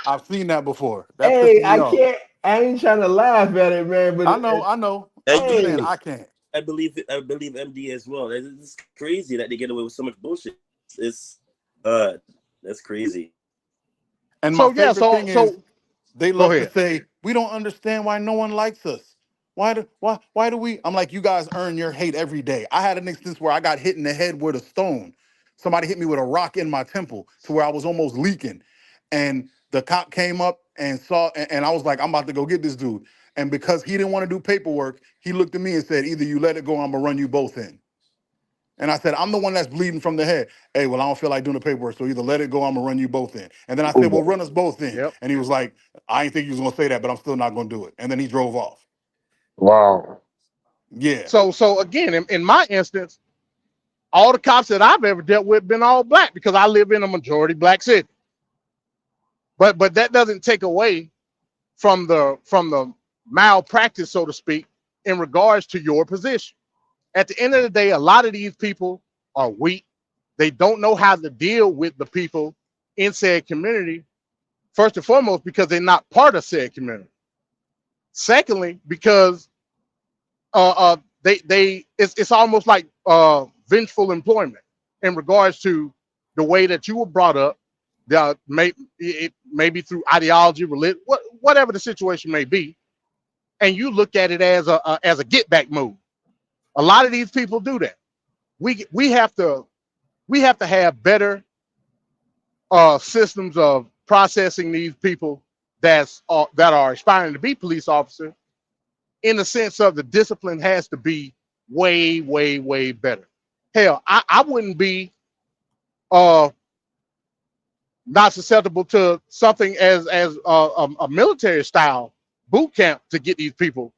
I've seen that before. That Hey, pissed me off. I ain't trying to laugh at it, man. But I know. I'm just saying I can't. I believe MD as well. It's crazy that they get away with so much bullshit. It's that's crazy. And my favorite thing is they love to say, "We don't understand why no one likes us. Why do we?" I'm like, "You guys earn your hate every day." I had an instance where I got hit in the head with a stone. Somebody hit me with a rock in my temple to where I was almost leaking. And the cop came up and saw, and I was like, "I'm about to go get this dude." And because he didn't want to do paperwork, he looked at me and said, "Either you let it go, or I'm gonna run you both in." And I said, "I'm the one that's bleeding from the head." "Hey, well, I don't feel like doing the paperwork, so either let it go, or I'm gonna run you both in." And then I said, "Well, run us both in." Yep. And he was like, "I didn't think you was gonna say that, but I'm still not gonna do it." And then he drove off. Wow. Yeah. So again, in my instance, all the cops that I've ever dealt with been all black, because I live in a majority black city. But that doesn't take away from the malpractice, so to speak, in regards to your position. At the end of the day, a lot of these people are weak. They don't know how to deal with the people in said community. First and foremost, because they're not part of said community. Secondly, because it's almost like vengeful employment in regards to the way that you were brought up. Maybe through ideology, religion, whatever the situation may be, and you look at it as a get back move. A lot of these people do that. We have to have better systems of processing these people that are aspiring to be police officers, in the sense of the discipline has to be way, way, way better. Hell, I wouldn't be not susceptible to something as a military style boot camp to get these people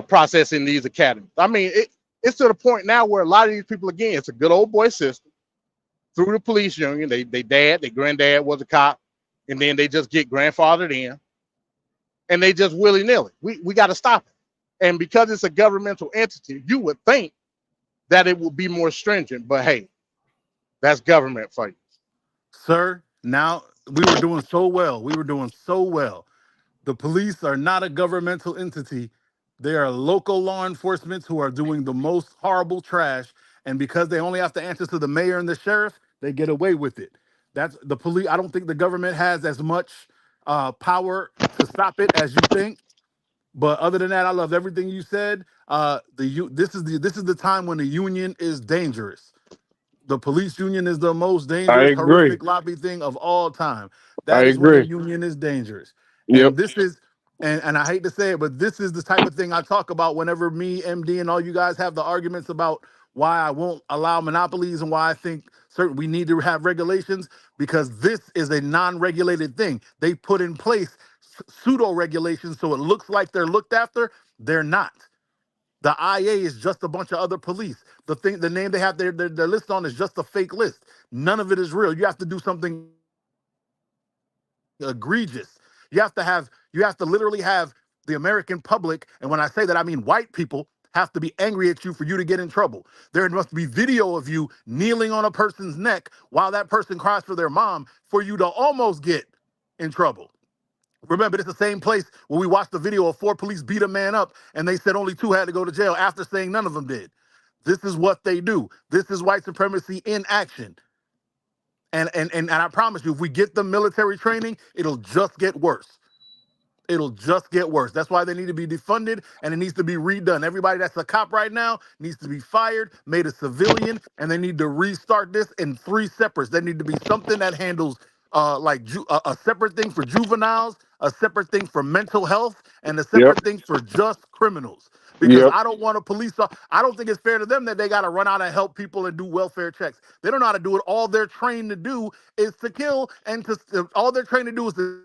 processing these academies. I mean, it's to the point now where a lot of these people, again, it's a good old boy system through the police union. Their granddad was a cop, and then they just get grandfathered in, and they just willy-nilly. We got to stop it. And because it's a governmental entity, you would think that it would be more stringent, but hey, that's government for you. Sir, now we were doing so well. The police are not a governmental entity. They are local law enforcement who are doing the most horrible trash. And because they only have to answer to the mayor and the sheriff, they get away with it. That's the police. I don't think the government has as much power to stop it as you think. But other than that, I love everything you said. This is the time when the union is dangerous. The police union is the most dangerous, horrific lobby thing of all time. That is when the union is dangerous. Yep. And this is And I hate to say it, but this is the type of thing I talk about whenever me, MD, and all you guys have the arguments about why I won't allow monopolies and why I think we need to have regulations, because this is a non-regulated thing. They put in place pseudo regulations so it looks like they're looked after. They're not. The IA is just a bunch of other police. The name they have their list on is just a fake list. None of it is real. You have to do something egregious. You have to literally have the American public, and when I say that I mean white people, have to be angry at you for you to get in trouble. There must be video of you kneeling on a person's neck while that person cries for their mom for you to almost get in trouble. Remember, it's the same place where we watched the video of 4 police beat a man up and they said only 2 had to go to jail after saying none of them did. This is what they do. This is white supremacy in action. And I promise you, if we get the military training, it'll just get worse. It'll just get worse. That's why they need to be defunded and it needs to be redone. Everybody that's a cop right now needs to be fired, made a civilian, and they need to restart this in 3 separates. There need to be something that handles a separate thing for juveniles, a separate thing for mental health, and a separate thing for just criminals. Because I don't want a police. I don't think it's fair to them that they got to run out and help people and do welfare checks. They don't know how to do it. All they're trained to do is to kill, and all they're trained to do is to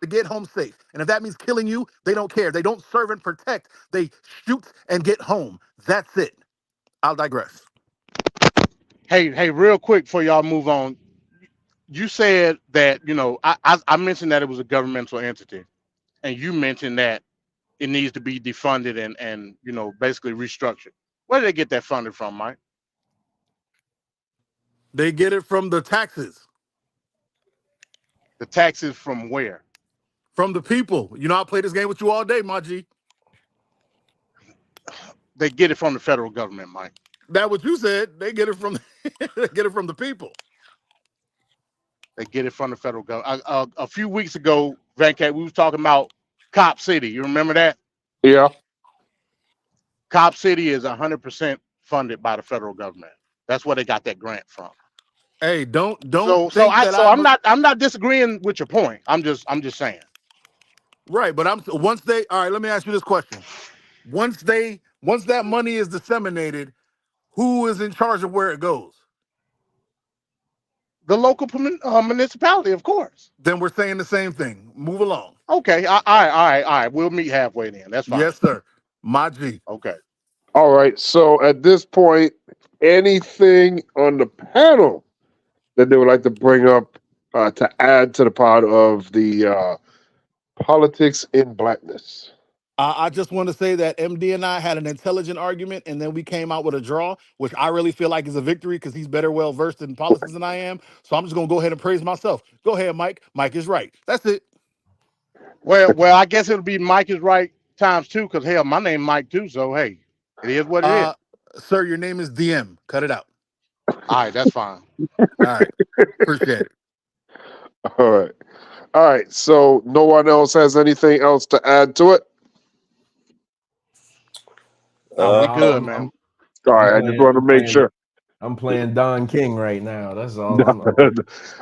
get home safe. And if that means killing you, they don't care. They don't serve and protect. They shoot and get home. That's it. I'll digress. Hey, real quick before y'all move on. You said that, I mentioned that it was a governmental entity. And you mentioned that it needs to be defunded and basically restructured. Where did they get that funded from, Mike? They get it from the taxes. The taxes from where? From the people. I play this game with you all day, my G. They get it from the federal government, Mike. That's what you said. They get it from they get it from the people. They get it from the federal government. A few weeks ago, Venkat, we was talking about Cop City. You remember that? Yeah. Cop City is 100% funded by the federal government. That's where they got that grant from. Hey, don't. I'm not disagreeing with your point. I'm just saying. Right, but all right, let me ask you this question. Once that money is disseminated, who is in charge of where it goes? The local municipality, of course. Then we're saying the same thing. Move along. Okay, all right. We'll meet halfway then. That's fine. Yes, sir. My G. Okay. All right. So at this point, anything on the panel that they would like to bring up to add to the part of the Politics in Blackness? I just want to say that MD and I had an intelligent argument, and then we came out with a draw, which I really feel like is a victory because he's better well versed in politics than I am. So I'm just gonna go ahead and praise myself. Go ahead, Mike. Mike is right. That's it. Well, I guess it'll be Mike is right times 2, because hell, my name Mike too. So hey, it is what it is. Sir, your name is DM. Cut it out. All right, that's fine. All right. Appreciate it. All right. So no one else has anything else to add to it? We good, man. All right. I just want to make sure. I'm playing Don King right now. That's all.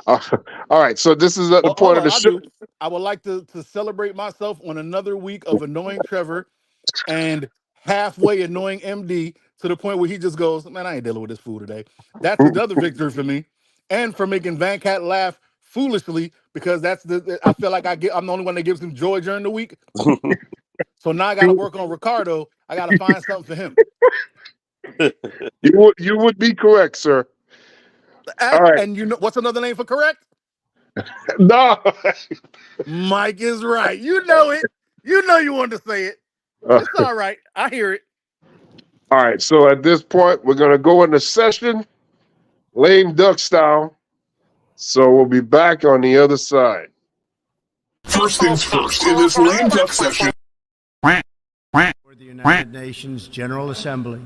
All right. So this is at the point of the show. I would like to celebrate myself on another week of annoying Trevor and halfway annoying MD to the point where he just goes, man, I ain't dealing with this fool today. That's another victory for me. And for making Van Cat laugh foolishly, because I feel like I'm the only one that gives him joy during the week. So now I got to work on Ricardo. I got to find something for him. You would be correct, sir. All right. And what's another name for correct? No. Mike is right. You know it. You know you wanted to say it. It's all right. I hear it. All right. So at this point, we're going to go into session, lame duck style. So we'll be back on the other side. First things first, in this lame duck session. For the United Nations General Assembly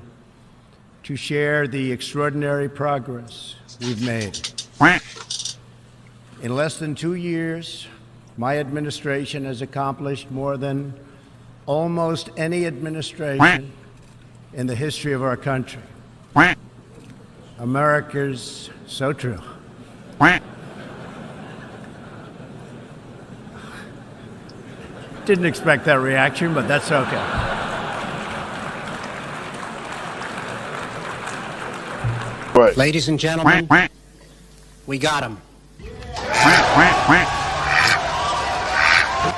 to share the extraordinary progress we've made. In less than 2 years, my administration has accomplished more than almost any administration in the history of our country. America's so true. Didn't expect that reaction, but that's okay. Right. Ladies and gentlemen, we got him.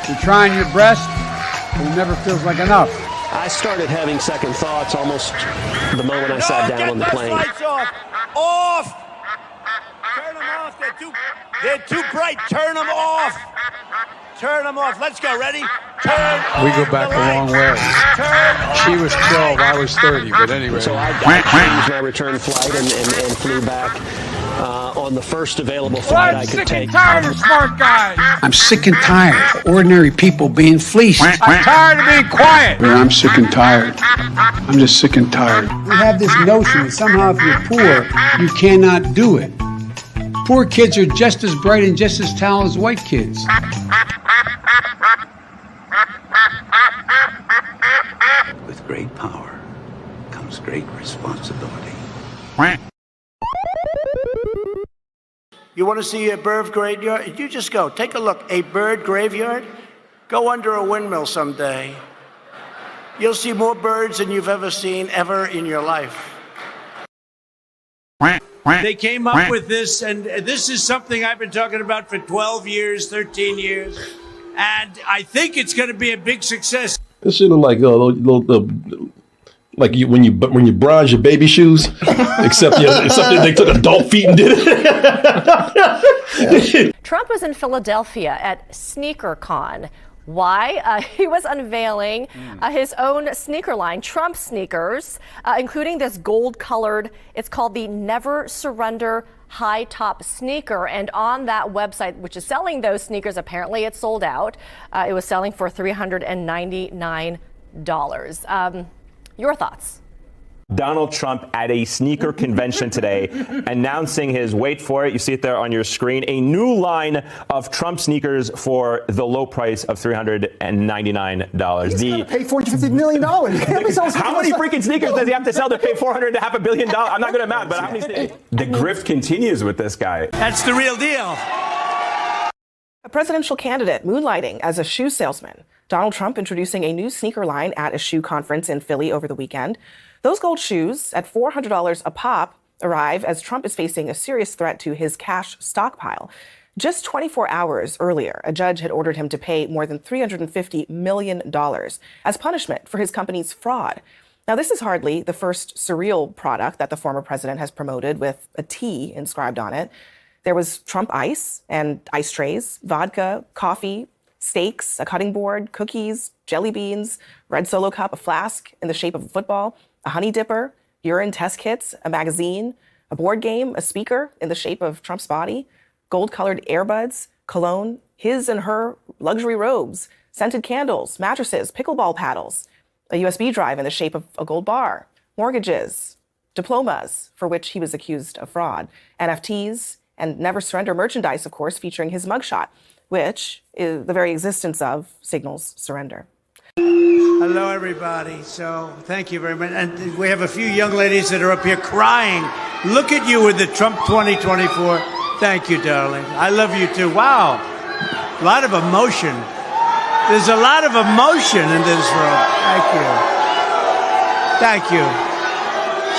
You're trying your best, but it never feels like enough. I started having second thoughts almost the moment I sat down on the plane. Lights off! Off! Turn them off. They're too bright. Turn them off. Turn them off. Let's go. Ready? Turn We go back a long way. She was 12, I was 30, but anyway. So I changed my return flight and flew back on the first available flight I could take. I'm sick and tired of smart guys. I'm sick and tired of ordinary people being fleeced. I'm tired of being quiet. I'm sick and tired. I'm just sick and tired. We have this notion that somehow if you're poor, you cannot do it. Poor kids are just as bright and just as talented as white kids. With great power comes great responsibility. You want to see a bird graveyard? You just go. Take a look. A bird graveyard? Go under a windmill someday. You'll see more birds than you've ever seen ever in your life. They came up with this, and this is something I've been talking about for 12 years, 13 years, and I think it's going to be a big success. This shit look like like when you bronze your baby shoes, except they took adult feet and did it. Trump was in Philadelphia at SneakerCon. Why? He was unveiling his own sneaker line, Trump sneakers, including this gold-colored, it's called the Never Surrender high top sneaker. And on that website, which is selling those sneakers, apparently it sold out. It was selling for $399. Your thoughts? Donald Trump at a sneaker convention today announcing his, wait for it, you see it there on your screen, a new line of Trump sneakers for the low price of $399. He's gonna pay $450 million. How many freaking sneakers does he have to sell to pay $400.5 billion? I'm not good at math, but how many? The grift continues with this guy. That's the real deal. A presidential candidate moonlighting as a shoe salesman. Donald Trump introducing a new sneaker line at a shoe conference in Philly over the weekend. Those gold shoes at $400 a pop arrive as Trump is facing a serious threat to his cash stockpile. Just 24 hours earlier, a judge had ordered him to pay more than $350 million as punishment for his company's fraud. Now, this is hardly the first surreal product that the former president has promoted with a T inscribed on it. There was Trump ice and ice trays, vodka, coffee, steaks, a cutting board, cookies, jelly beans, red Solo cup, a flask in the shape of a football, a honey dipper, urine test kits, a magazine, a board game, a speaker in the shape of Trump's body, gold-colored earbuds, cologne, his and her luxury robes, scented candles, mattresses, pickleball paddles, a USB drive in the shape of a gold bar, mortgages, diplomas for which he was accused of fraud, NFTs, and Never Surrender merchandise, of course, featuring his mugshot, which is the very existence of signals surrender. Hello, everybody. So thank you very much. And we have a few young ladies that are up here crying. Look at you with the Trump 2024. Thank you, darling. I love you, too. Wow. A lot of emotion. There's a lot of emotion in this room. Thank you. Thank you.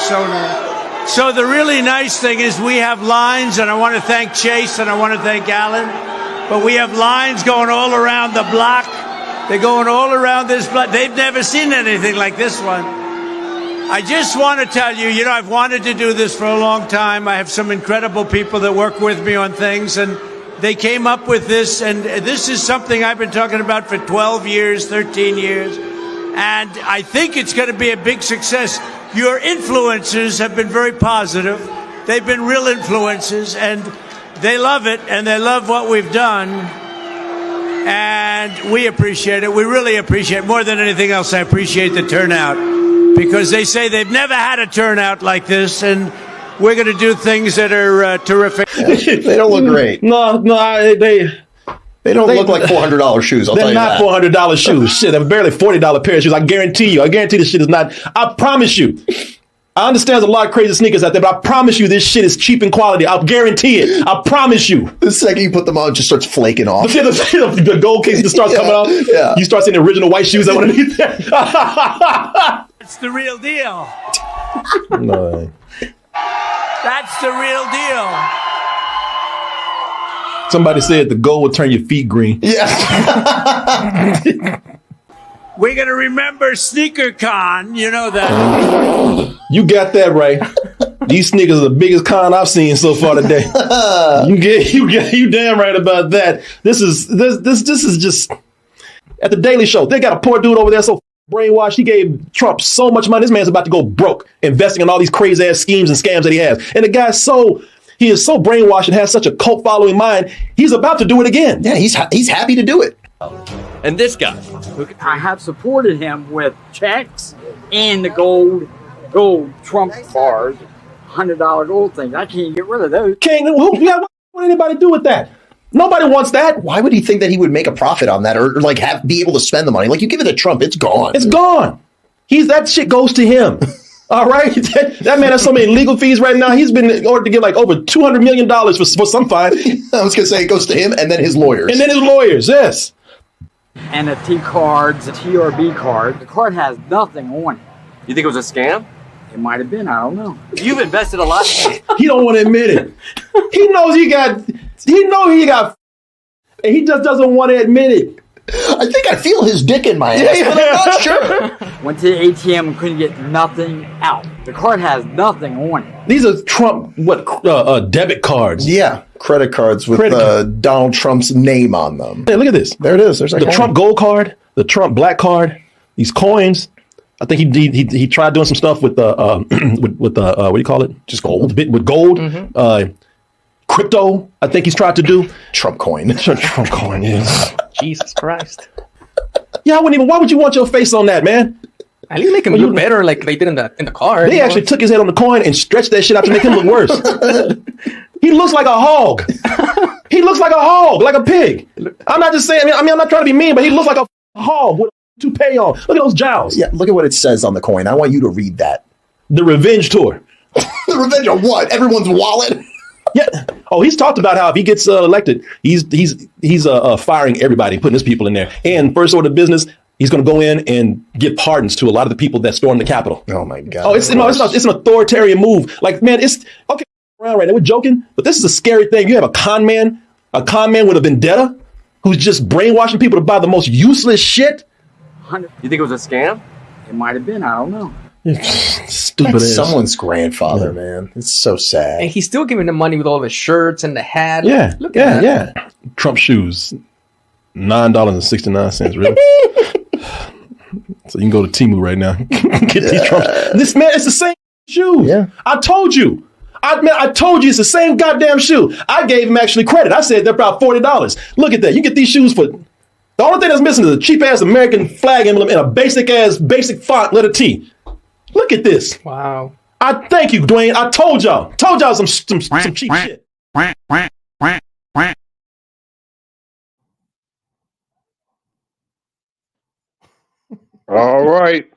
So nice. So the really nice thing is we have lines, and I want to thank Chase and I want to thank Alan, but we have lines going all around the block. They're going all around this block. They've never seen anything like this one. I just want to tell you, I've wanted to do this for a long time. I have some incredible people that work with me on things, and they came up with this, and this is something I've been talking about for 12 years, 13 years, and I think it's going to be a big success. Your influencers have been very positive. They've been real influencers, and they love it, and they love what we've done, and we appreciate it. We really appreciate it. More than anything else, I appreciate the turnout, because they say they've never had a turnout like this, and we're going to do things that are terrific. They don't look great. No, they don't look like $400 shoes. I'll tell you that. They're not $400 shoes. Shit, they're barely $40 pair of shoes. I guarantee you. I guarantee this shit is not. I promise you. I understand there's a lot of crazy sneakers out there, but I promise you this shit is cheap in quality. I'll guarantee it. I promise you. The second you put them on, it just starts flaking off. The gold case just starts coming off. Yeah. You start seeing the original white shoes underneath there. That's the real deal. No. That's the real deal. Somebody said the gold will turn your feet green. Yeah. We're going to remember SneakerCon. You know that. You got that right. These sneakers are the biggest con I've seen so far today. You damn right about that. This is just at the Daily Show. They got a poor dude over there so brainwashed. He gave Trump so much money. This man's about to go broke investing in all these crazy ass schemes and scams that he has. And the guy's he is so brainwashed and has such a cult following mind. He's about to do it again. Yeah, he's happy to do it. And this guy, I have supported him with checks and the gold Trump bars, $100 gold things. I can't get rid of those. What would anybody do with that? Nobody wants that. Why would he think that he would make a profit on that or like be able to spend the money? Like you give it to Trump, it's gone. It's gone. That shit goes to him. All right, that man has so many legal fees right now. He's been ordered to get like over $200 million for some fine. I was gonna say it goes to him and then his lawyers. Yes. And the T cards, the TRB card. The card has nothing on it. You think it was a scam? It might have been. I don't know. You've invested a lot. He don't want to admit it. He knows he got, and he just doesn't want to admit it. I think I feel his dick in my ass, but I'm not sure. Went to the ATM and couldn't get nothing out. The card has nothing on it. These are Trump, debit cards? Yeah, credit cards with Donald Trump's name on them. Hey, look at this. There it is. There's the Trump gold card, the Trump black card, these coins. I think he tried doing some stuff with what do you call it? Just gold. With gold. Mm-hmm. Crypto, I think he's tried to do. Trump coin. Trump coin, yes. Jesus Christ. Yeah, why would you want your face on that, man? At least make him look better like they did in the card. They actually took his head on the coin and stretched that shit out to make him look worse. He looks like a hog. He looks like a hog, like a pig. I'm not just saying, I'm not trying to be mean, but he looks like a hog with a toupee on. Look at those jowls. Yeah, look at what it says on the coin. I want you to read that. The revenge tour. The revenge of what? Everyone's wallet? Yeah. Oh, he's talked about how if he gets elected, he's firing everybody, putting his people in there. And first order of business, he's going to go in and give pardons to a lot of the people that stormed the Capitol. Oh my God! Oh, it's an authoritarian move. Like, man, it's okay. Around right now, we're joking, but this is a scary thing. You have a con man with a vendetta, who's just brainwashing people to buy the most useless shit. You think it was a scam? It might have been. I don't know. Stupid That's ass. someone's grandfather, man. It's so sad. And he's still giving them money with all of his shirts and the hat. Yeah, Look at that. yeah. Trump shoes, $9.69. Really? So you can go to Temu right now. Get these Trump. This man, it's the same shoe. Yeah. I told you. I told you it's the same goddamn shoe. I gave him actually credit. I said they're about $40. Look at that. You get these shoes for. The only thing that's missing is a cheap ass American flag emblem and a basic font letter T. Look at this. Wow. I thank you, Dwayne. I told y'all some cheap shit. All right.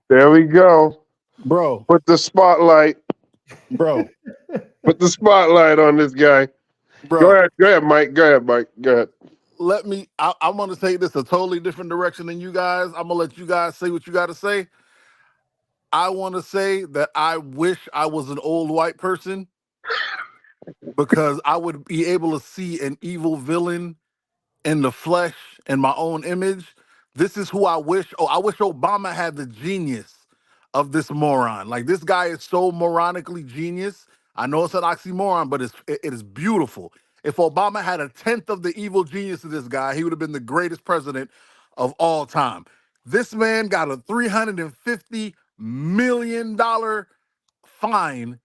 There we go. Bro. Put the spotlight. Bro. Put the spotlight on this guy. Bro. Go ahead, Mike. Go ahead. I want to take this a totally different direction than you guys. I'm going to let you guys say what you got to say. I want to say that I wish I was an old white person because I would be able to see an evil villain in the flesh in my own image. This is who I wish. Oh, I wish Obama had the genius of this moron. Like, this guy is so moronically genius. I know it's an oxymoron, but it is beautiful. If Obama had a tenth of the evil genius of this guy, he would have been the greatest president of all time. This man got a $350 million fine,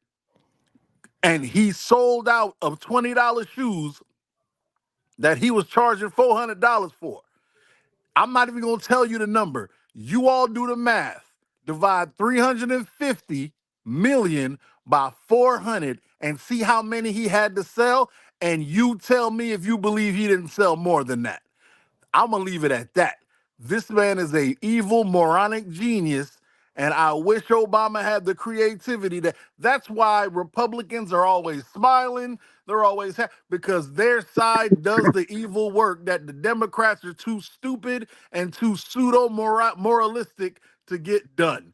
and he sold out of $20 shoes that he was charging $400 for. I'm not even going to tell you the number. You all do the math. Divide 350 million by 400 and see how many he had to sell, and you tell me if you believe he didn't sell more than that. I'm going to leave it at that. This man is a evil, moronic genius, And I wish Obama had the creativity that's why Republicans are always smiling. They're always because their side does the evil work that the Democrats are too stupid and too moralistic to get done.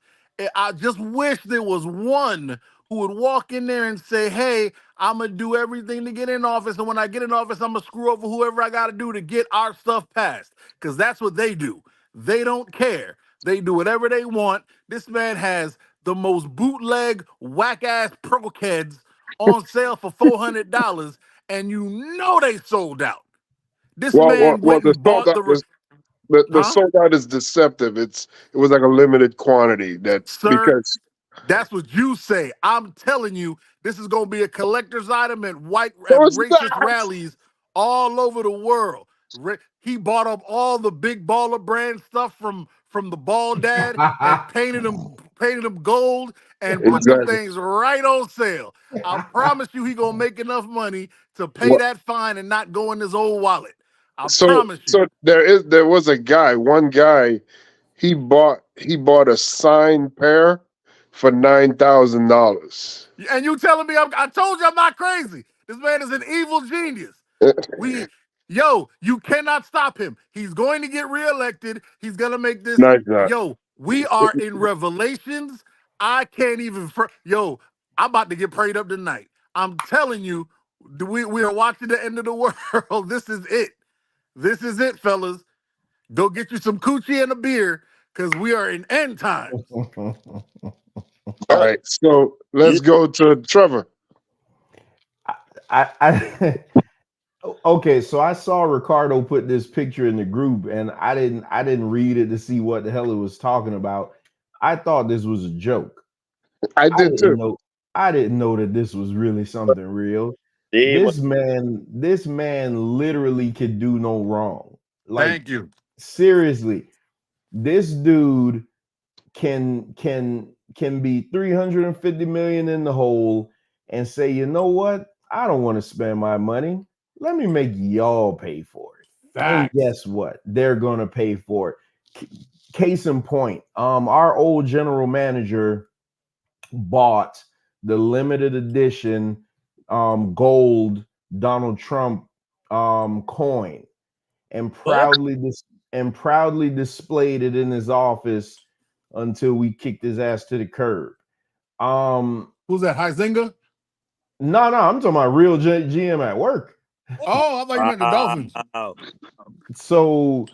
I just wish there was one who would walk in there and say, hey, I'm going to do everything to get in office. And when I get in office, I'm going to screw over whoever I got to do to get our stuff passed. Because that's what they do. They don't care. They do whatever they want. This man has the most bootleg, whack-ass Pro-Keds on sale for $400, and you know they sold out. This man Well, went the and sold bought out is the huh? sold out is deceptive. It was like a limited quantity Sir, because that's what you say. I'm telling you, this is going to be a collector's item at no, it's racist not. rallies all over the world. He bought up all the big baller brand stuff from the Ball Dad and painted them gold and put them Exactly. things right on sale. I promise you, he gonna make enough money to pay What? that fine and not go in his old wallet. I So promise you. so there was one guy. He bought a signed pair for $9,000. And you telling me I told you I'm not crazy. This man is an evil genius. You cannot stop him. He's going to get reelected. He's gonna make this. No, it's not. We are in Revelations. I can't even. I'm about to get prayed up tonight. I'm telling you, we are watching the end of the world. This is it. This is it, fellas. Go get you some coochie and a beer, because we are in end times. All right, so let's go to Trevor. Okay, so I saw Ricardo put this picture in the group, and I didn't read it to see what the hell it was talking about. I thought this was a joke. I did too. I didn't know that this was really something real. This man literally could do no wrong. Like, thank you. Seriously, this dude can be 350 million in the hole and say, you know what? I don't want to spend my money. Let me make y'all pay for it. And guess what? They're gonna pay for it. Case in point, our old general manager bought the limited edition gold Donald Trump coin and proudly displayed it in his office until we kicked his ass to the curb. Who's that? Huizinga? No, I'm talking about real GM at work. Oh, I thought you meant the Dolphins. So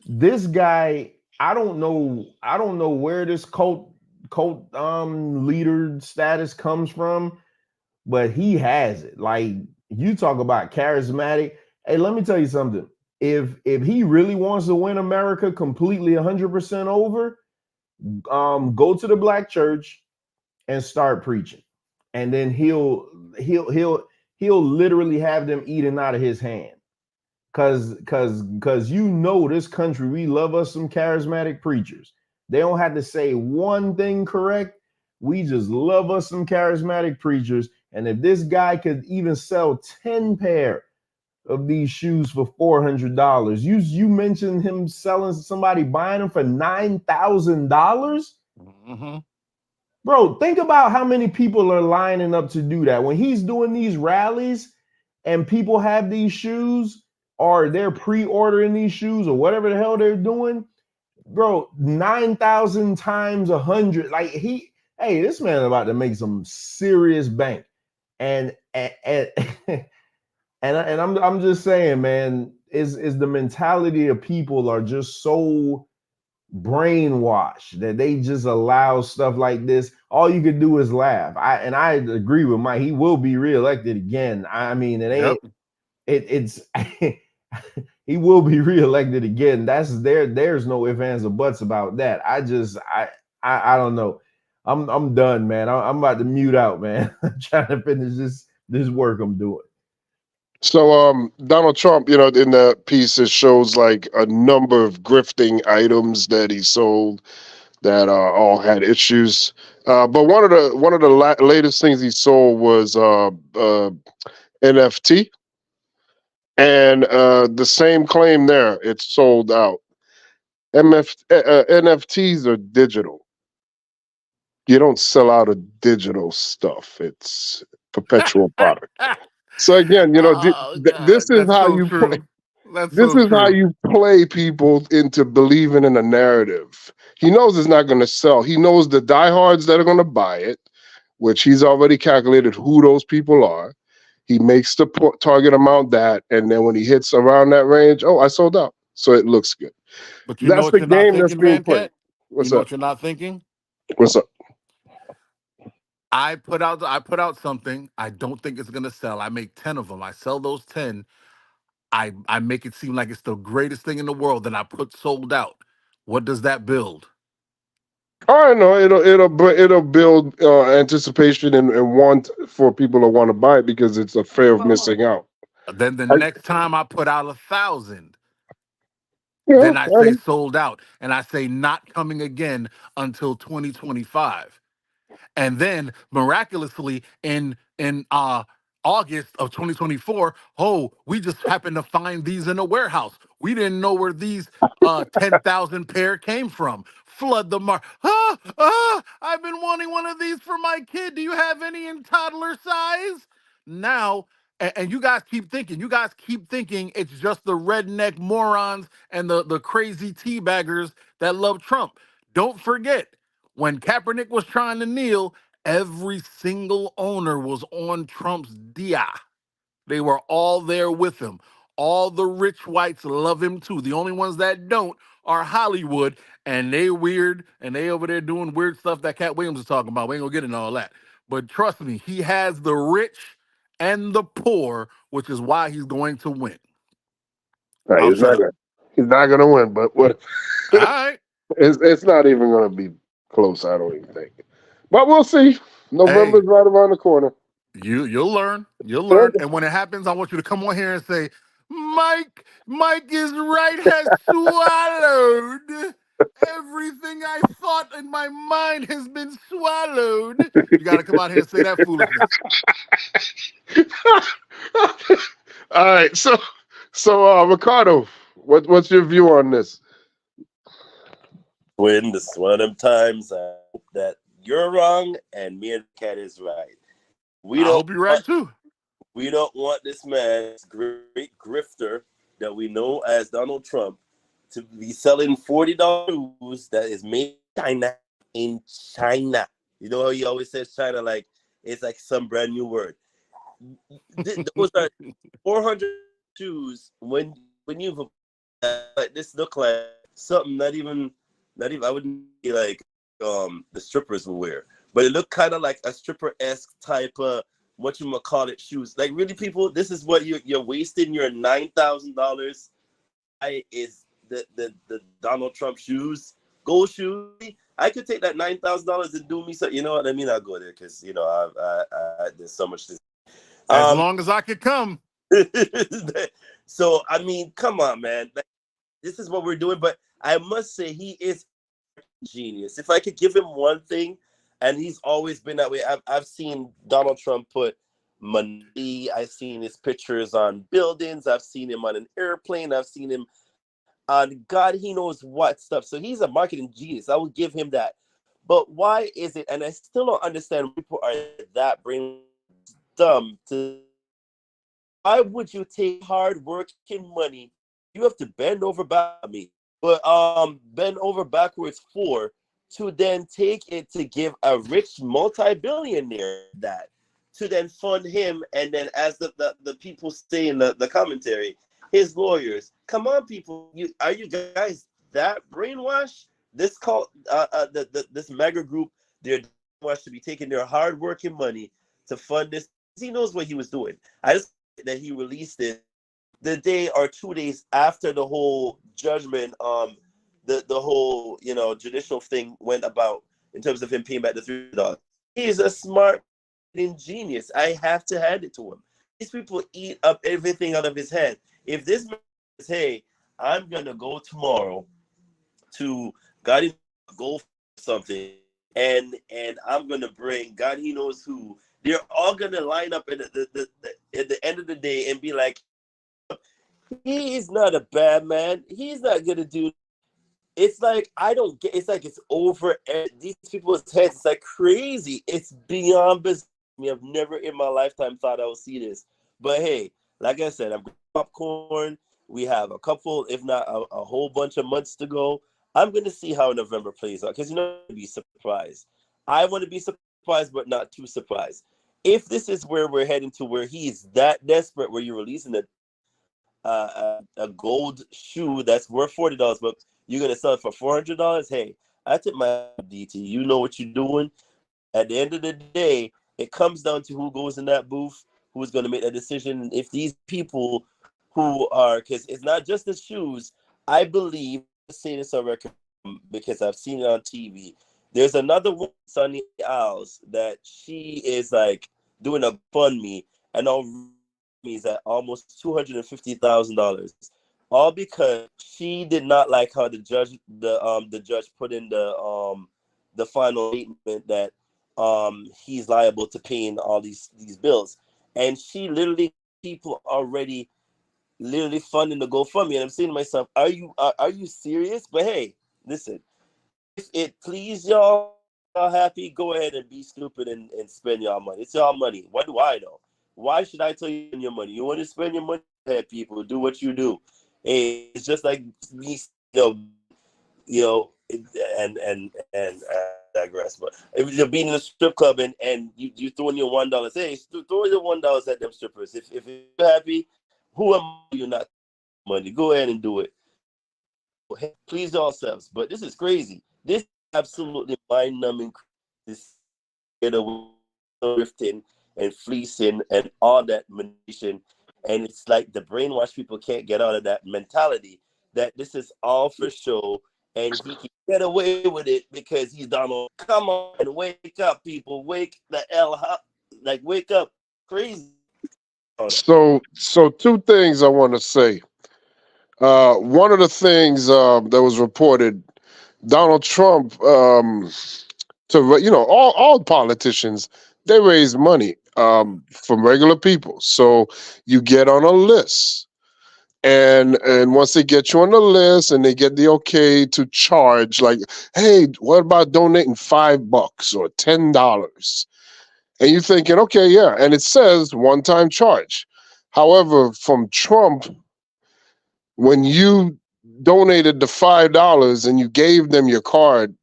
this guy, I don't know where this cult leader status comes from, but he has it. Like, you talk about charismatic. Hey, let me tell you something. If he really wants to win America completely 100% over, go to the black church and start preaching, and then he'll literally have them eating out of his hand. Cause this country, we love us some charismatic preachers. They don't have to say one thing correct. We just love us some charismatic preachers. And if this guy could even sell 10 pair of these shoes for $400, you mentioned him selling, somebody buying them for $9,000. Mm-hmm. Bro, think about how many people are lining up to do that. When he's doing these rallies and people have these shoes, or they're pre-ordering these shoes, or whatever the hell they're doing, bro, 9,000 times 100. Like, this man about to make some serious bank. And I'm just saying, man, is the mentality of people are just so brainwashed that they just allow stuff like this. All you could do is laugh. I agree with Mike. He will be reelected again. I mean, it ain't. Yep. It's he will be reelected again. There's no ifs, ands, or buts about that. I don't know. I'm done, man. I'm about to mute out, man. I'm trying to finish this work I'm doing. So Donald Trump, in the piece, it shows like a number of grifting items that he sold that all had issues. But one of the latest things he sold was NFT. And the same claim there, it's sold out. NFTs are digital. You don't sell out of digital stuff. It's perpetual product. So again, Oh this God, is that's how so you play. true. That's This so is how true. you play people into believing in a narrative. He knows it's not going to sell. He knows the diehards that are going to buy it, which he's already calculated who those people are. He makes the target amount that, and then when he hits around that range, oh, I sold out. So it looks good. But you know That's what the you're not game that's thinking, being Van played. Cat? You What's know up? what you're not thinking? What's up? I put out something. I don't think it's gonna sell. I make 10 of them. I sell those 10. I make it seem like it's the greatest thing in the world. Then I put sold out. What does that build? Oh, I know it'll build anticipation and want for people to want to buy it because it's a fear of missing out. Then the I, next time I put out 1,000, yeah, then I say sold out, and I say not coming again until 2025. And then miraculously in August of 2024, oh, we just happened to find these in a warehouse. We didn't know where these 10,000 pair came from. Flood the market. I've been wanting one of these for my kid. Do you have any in toddler size? Now, and you guys keep thinking, it's just the redneck morons and the crazy teabaggers that love Trump. Don't forget, when Kaepernick was trying to kneel, every single owner was on Trump's dia. They were all there with him. All the rich whites love him too. The only ones that don't are Hollywood, and they weird, and they over there doing weird stuff that Cat Williams is talking about. We ain't gonna get into all that. But trust me, he has the rich and the poor, which is why he's going to win. no, I'll shut up. he's not gonna win, but what? All right. It's not even gonna be close. I don't even think. But we'll see. Hey, November's right around the corner. you'll learn. You'll learn. And when it happens, I want you to come on here and say, Mike is right, has swallowed. Everything I thought in my mind has been swallowed. You got to come out here and say that foolishness. All right, so Ricardo, what's your view on this? When this one of them times, I hope that you're wrong and me and Cat is right. I hope you're right too. We don't want this man, this great grifter that we know as Donald Trump, to be selling $40 shoes that is made in China. You know how he always says China like it's like some brand new word. Those are 400 shoes. When you've like this look like something not even I wouldn't be like the strippers will wear, but it looked kind of like a stripper-esque type of whatchamacallit shoes. Like really, people, this is what you're wasting your $9,000. Is the Donald Trump shoes, gold shoes. I could take that $9,000 and do me so. You know what I mean? I'll go there because I there's so much. As long as I could come. So I mean, come on, man. This is what we're doing. But I must say, he is genius. If I could give him one thing, and he's always been that way. I've seen Donald Trump put money. I've seen his pictures on buildings. I've seen him on an airplane. I've seen him on God, he knows what stuff. So he's a marketing genius. I will give him that. But why is it? And I still don't understand people are that brain dumb to. Why would you take hard working money? You have to bend over backwards, but bend over backwards to then take it to give a rich multi-billionaire that to then fund him, and then as the people say in the commentary, his lawyers, come on, people, are you guys that brainwashed? This called this mega group, they're brainwashed to be taking their hard working money to fund this. He knows what he was doing. I just that he released it the day or 2 days after the whole judgment, the whole judicial thing went about in terms of him paying back the $3. He's a smart genius. I have to hand it to him. These people eat up everything out of his hand. If this man says, "Hey, I'm gonna go tomorrow to God, go for something, and I'm gonna bring God, he knows who," they're all gonna line up at the end of the day and be like, "He is not a bad man. He's not gonna do." It's like I don't get. It's like it's over these people's heads. It's like crazy. It's beyond bizarre. I've never in my lifetime thought I would see this. But hey, like I said, I'm popcorn. We have a couple, if not a whole bunch of months to go. I'm going to see how November plays out because be surprised. I want to be surprised, but not too surprised. If this is where we're heading to, where he's that desperate, where you're releasing a gold shoe that's worth $40, but you're going to sell it for $400, hey, I tip my DT. You know what you're doing. At the end of the day, it comes down to who goes in that booth, who's going to make that decision. If these people who are, because it's not just the shoes, I believe, say this on record because I've seen it on TV. There's another woman, Sunny Owls, that she is like doing a fund me, and all is at almost $250,000, all because she did not like how the judge put in the final statement that he's liable to paying all these bills, and she literally people already literally funding the GoFundMe, and I'm saying to myself, are you serious? But hey, listen, if it please y'all happy, go ahead and be stupid and spend y'all money. It's y'all money. What do I know? Why should I tell you your money? You want to spend your money? Hey, people, do what you do. Hey, it's just like me, and digress. But if you're being in a strip club and you throwing your $1, hey, throw your $1 at them strippers. If you're happy, who am you not money? Go ahead and do it. Please yourselves. But this is crazy. This is absolutely mind-numbing. This drifting and fleecing and all that manipulation, and it's like the brainwashed people can't get out of that mentality that this is all for show and he can get away with it because he's Donald. Come on, wake up, people, wake the hell up, like wake up, crazy. So two things I want to say. One of the things that was reported, Donald Trump, all politicians, they raise money from regular people. So you get on a list. And once they get you on the list and they get the okay to charge, like, hey, what about donating $5 or $10? And you're thinking, okay, yeah. And it says one-time charge. However, from Trump, when you donated the $5 and you gave them your card,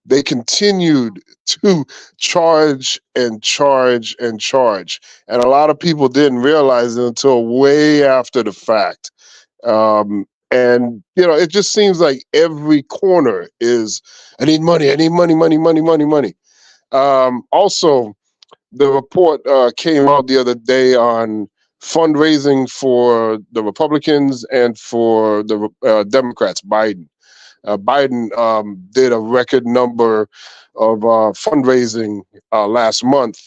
they continued to charge and charge and charge. And a lot of people didn't realize it until way after the fact. And, it just seems like every corner is, I need money, money. Also, the report came out the other day on fundraising for the Republicans and for the Democrats, Biden. Biden did a record number of fundraising last month.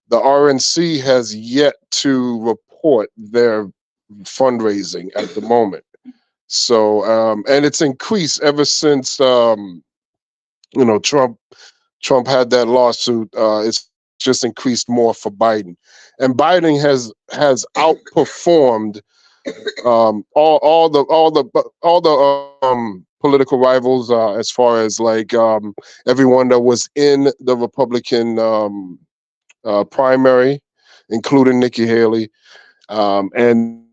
The RNC has yet to report their fundraising at the moment. So, and it's increased ever since, Trump had that lawsuit. It's just increased more for Biden, and Biden has outperformed all the political rivals as far as like everyone that was in the Republican primary, including Nikki Haley, and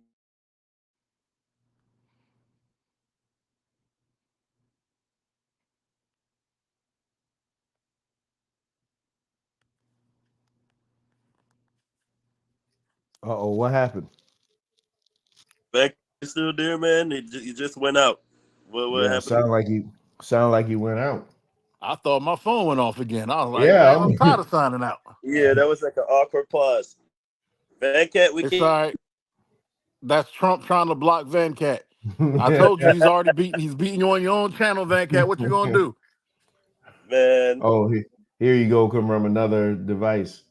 Uh-oh, what happened? Beck, you still there, man? You just went out. What Yeah, happened? sound like he went out. I thought my phone went off again. I was like, Yeah, man, I'm tired of signing out. Yeah, that was like an awkward pause. Venkat, we It's can't. all right. That's Trump trying to block Venkat. I told you he's beating you on your own channel, Venkat. What you gonna do? Man. Oh, here you go, come from another device.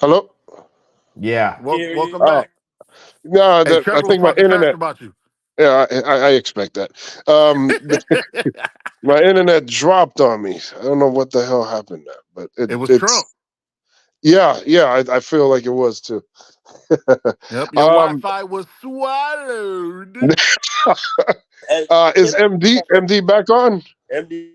Hello? Yeah. Welcome back. No, Hey, I Trevor was think my talking trash internet. about you. Yeah, I expect that. My internet dropped on me. I don't know what the hell happened there, but It was it's Trump. Yeah, I feel like it was too. Yep, your Wi-Fi was swallowed. Is MD back on? MD.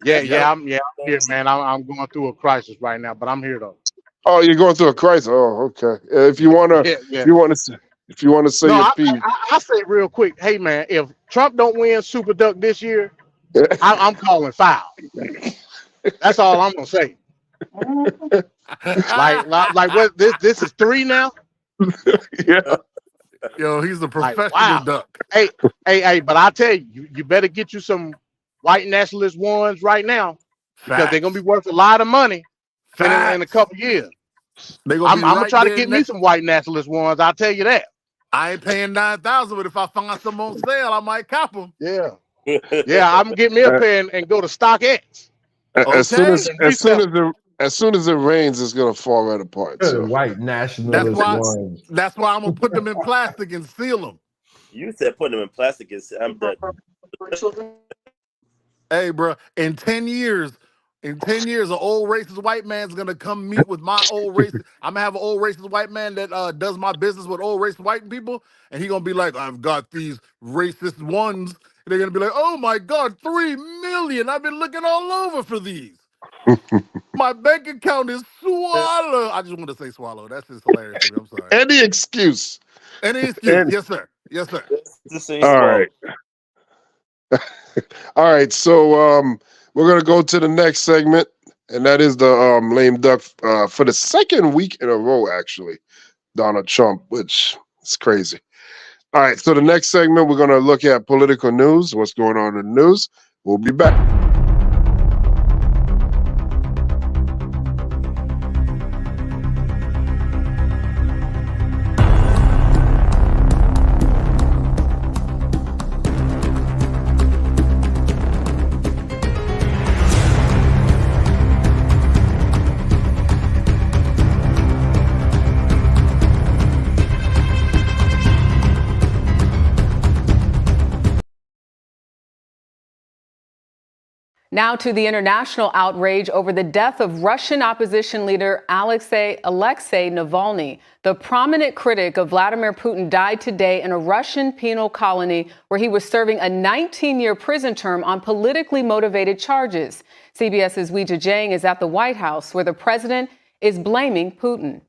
Yeah, I'm here, man. I'm going through a crisis right now, but I'm here though. Oh, you're going through a crisis. Oh, okay. If you wanna, Yeah. if you wanna say No, your piece. I say real quick. Hey, man, if Trump don't win Super Duck this year, I'm calling foul. That's all I'm gonna say. like what? This is 3 now. Yeah. Yo, he's a professional wow. duck. Hey, but I tell you, you better get you some white nationalist ones right now because they're gonna be worth a lot of money in a couple years. I'm gonna try to get me some white nationalist ones. I'll tell you that. I ain't paying $9,000, but if I find some on sale, I might cop them. Yeah, I'm gonna get me a pair and go to StockX. As soon as it rains, it's gonna fall right apart. So. White nationalist ones. That's why I'm gonna put them in plastic and seal them. You said put them in plastic and I'm done. Hey, bro, in 10 years, an old racist white man's gonna come meet with my old racist. I'm gonna have an old racist white man that does my business with old racist white people, and he gonna be like, "I've got these racist ones." And they're gonna be like, "Oh my God, 3 million! I've been looking all over for these. My bank account is swallow." I just want to say swallow. That's just hilarious to me. I'm sorry. Any excuse. Any excuse. Yes, sir. Yes, sir. All right. All right. So we're gonna go to the next segment, and that is the lame duck for the second week in a row. Actually, Donald Trump, which is crazy. All right. So the next segment, we're gonna look at political news. What's going on in the news? We'll be back. Now to the international outrage over the death of Russian opposition leader Alexei Navalny. The prominent critic of Vladimir Putin died today in a Russian penal colony where he was serving a 19-year prison term on politically motivated charges. CBS's Weijia Jiang is at the White House where the president is blaming Putin.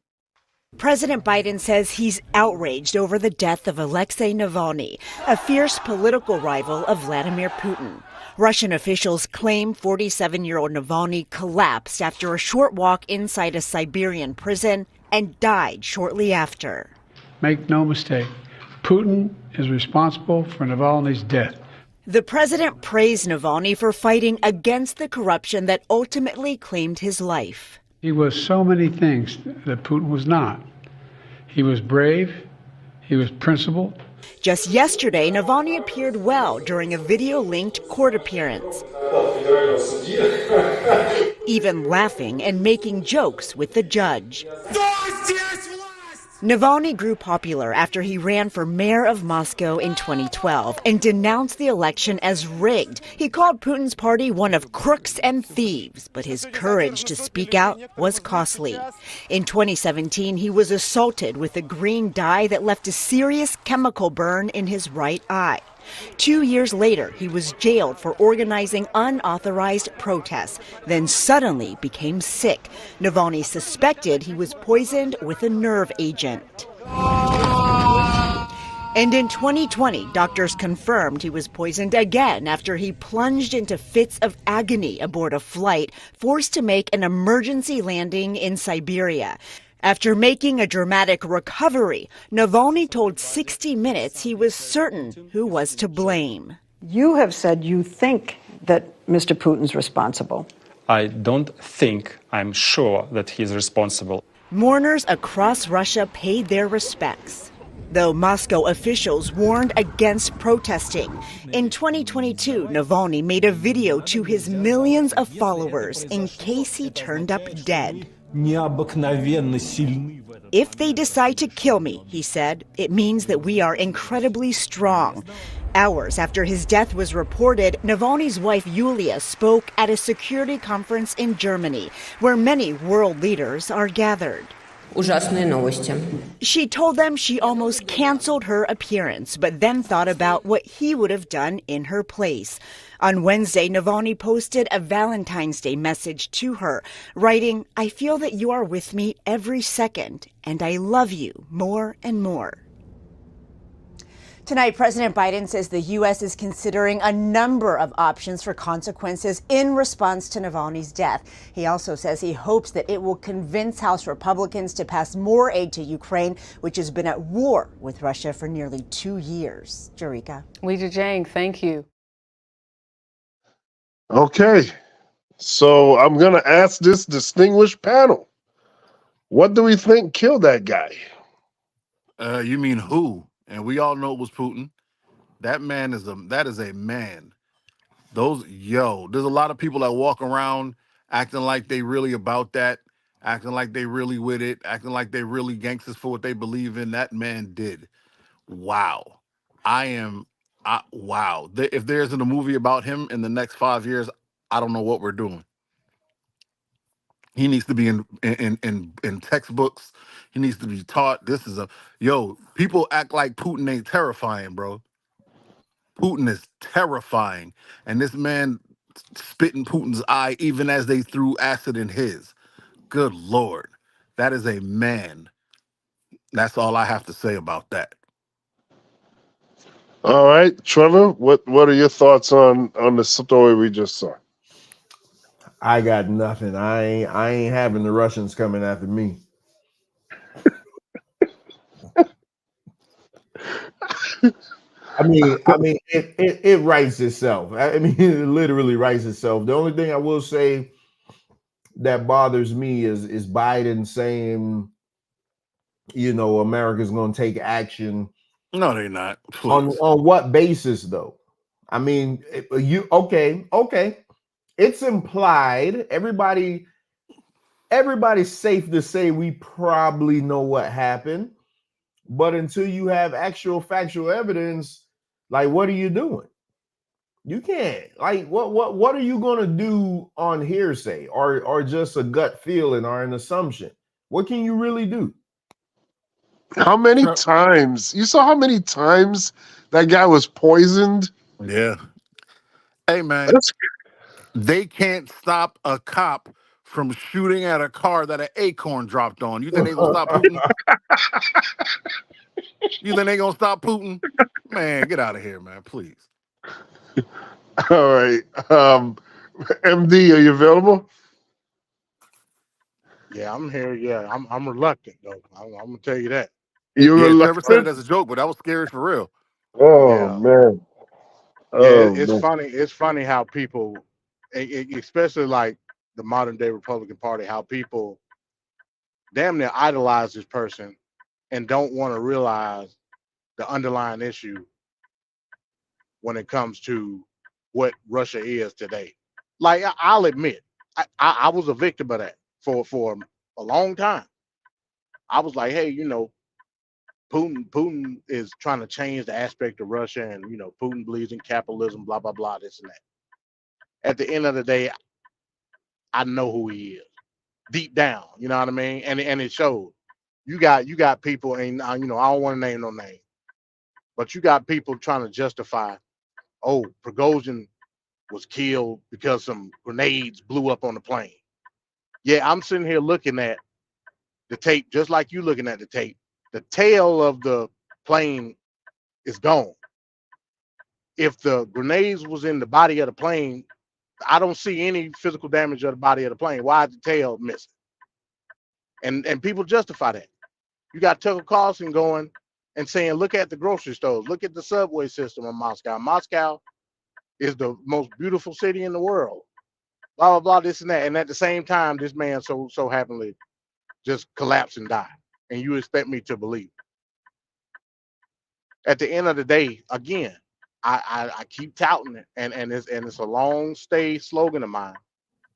President Biden says he's outraged over the death of Alexei Navalny, a fierce political rival of Vladimir Putin. Russian officials claim 47-year-old Navalny collapsed after a short walk inside a Siberian prison and died shortly after. Make no mistake, Putin is responsible for Navalny's death. The president praised Navalny for fighting against the corruption that ultimately claimed his life. He was so many things that Putin was not. He was brave, he was principled. Just yesterday, Navalny appeared well during a video-linked court appearance, even laughing and making jokes with the judge. Navalny grew popular after he ran for mayor of Moscow in 2012 and denounced the election as rigged. He called Putin's party one of crooks and thieves, but his courage to speak out was costly. In 2017, he was assaulted with a green dye that left a serious chemical burn in his right eye. 2 years later, he was jailed for organizing unauthorized protests, then suddenly became sick. Navalny suspected he was poisoned with a nerve agent. And in 2020, doctors confirmed he was poisoned again after he plunged into fits of agony aboard a flight forced to make an emergency landing in Siberia. After making a dramatic recovery, Navalny told 60 Minutes he was certain who was to blame. You have said you think that Mr. Putin's responsible. I don't think, I'm sure that he's responsible. Mourners across Russia paid their respects, though Moscow officials warned against protesting. In 2022, Navalny made a video to his millions of followers in case he turned up dead. If they decide to kill me, he said, it means that we are incredibly strong. Hours after his death was reported, Navalny's wife Yulia spoke at a security conference in Germany, where many world leaders are gathered. Ужасные новости. She told them she almost canceled her appearance, but then thought about what he would have done in her place. On Wednesday, Navalny posted a Valentine's Day message to her, writing, "I feel that you are with me every second, and I love you more and more." Tonight, President Biden says the U.S. is considering a number of options for consequences in response to Navalny's death. He also says he hopes that it will convince House Republicans to pass more aid to Ukraine, which has been at war with Russia for nearly 2 years. Jerika. Weijia Jiang, thank you. Okay, so I'm going to ask this distinguished panel, what do we think killed that guy? You mean who? And we all know it was Putin. That is a man. There's a lot of people that walk around acting like they really about that, acting like they really with it, acting like they really gangsters for what they believe in. That man did. Wow. Wow. If there isn't a movie about him in the next 5 years, I don't know what we're doing. He needs to be in textbooks. He needs to be taught. People act like Putin ain't terrifying, bro. Putin is terrifying. And this man spit in Putin's eye even as they threw acid in his. Good Lord. That is a man. That's all I have to say about that. All right, Trevor, what are your thoughts on the story we just saw? I got nothing. I ain't having the Russians coming after me. I mean, it writes itself. I mean, it literally writes itself. The only thing I will say that bothers me is Biden saying, America's going to take action. No, they're not. On what basis, though? I mean, okay. It's implied. Everybody's safe to say we probably know what happened. But until you have actual factual evidence, like, what are you doing? You can't. Like, what are you gonna do on hearsay or just a gut feeling or an assumption? What can you really do? How many times? You saw how many times that guy was poisoned? Yeah. Hey, man. They can't stop a cop from shooting at a car that an acorn dropped on. You think they gonna stop Putin? You think they gonna stop Putin? Man, get out of here, man, please. All right. MD, are you available? Yeah, I'm here. Yeah, I'm reluctant though. I'm gonna tell you that. Trevor said it as a joke, but that was scary for real. Oh man. It's funny. It's funny how people, especially like the modern day Republican Party, how people damn near idolize this person and don't want to realize the underlying issue when it comes to what Russia is today. Like I'll admit, I was a victim of that for a long time. I was like, hey, Putin is trying to change the aspect of Russia, and Putin believes in capitalism, blah blah blah, this and that. At the end of the day, I know who he is deep down. You know what I mean? And it showed. You got people, and I don't want to name no name, but you got people trying to justify, oh, Prigozhin was killed because some grenades blew up on the plane. Yeah, I'm sitting here looking at the tape, just like you looking at the tape. The tail of the plane is gone. If the grenades was in the body of the plane, I don't see any physical damage of the body of the plane. Why is the tail missing? And people justify that. You got Tucker Carlson going and saying, look at the grocery stores, look at the subway system in Moscow. Moscow is the most beautiful city in the world. Blah blah blah, this and that. And at the same time, this man so happily just collapsed and died. And you expect me to believe? At the end of the day, again, I keep touting it, and it's a long stay slogan of mine.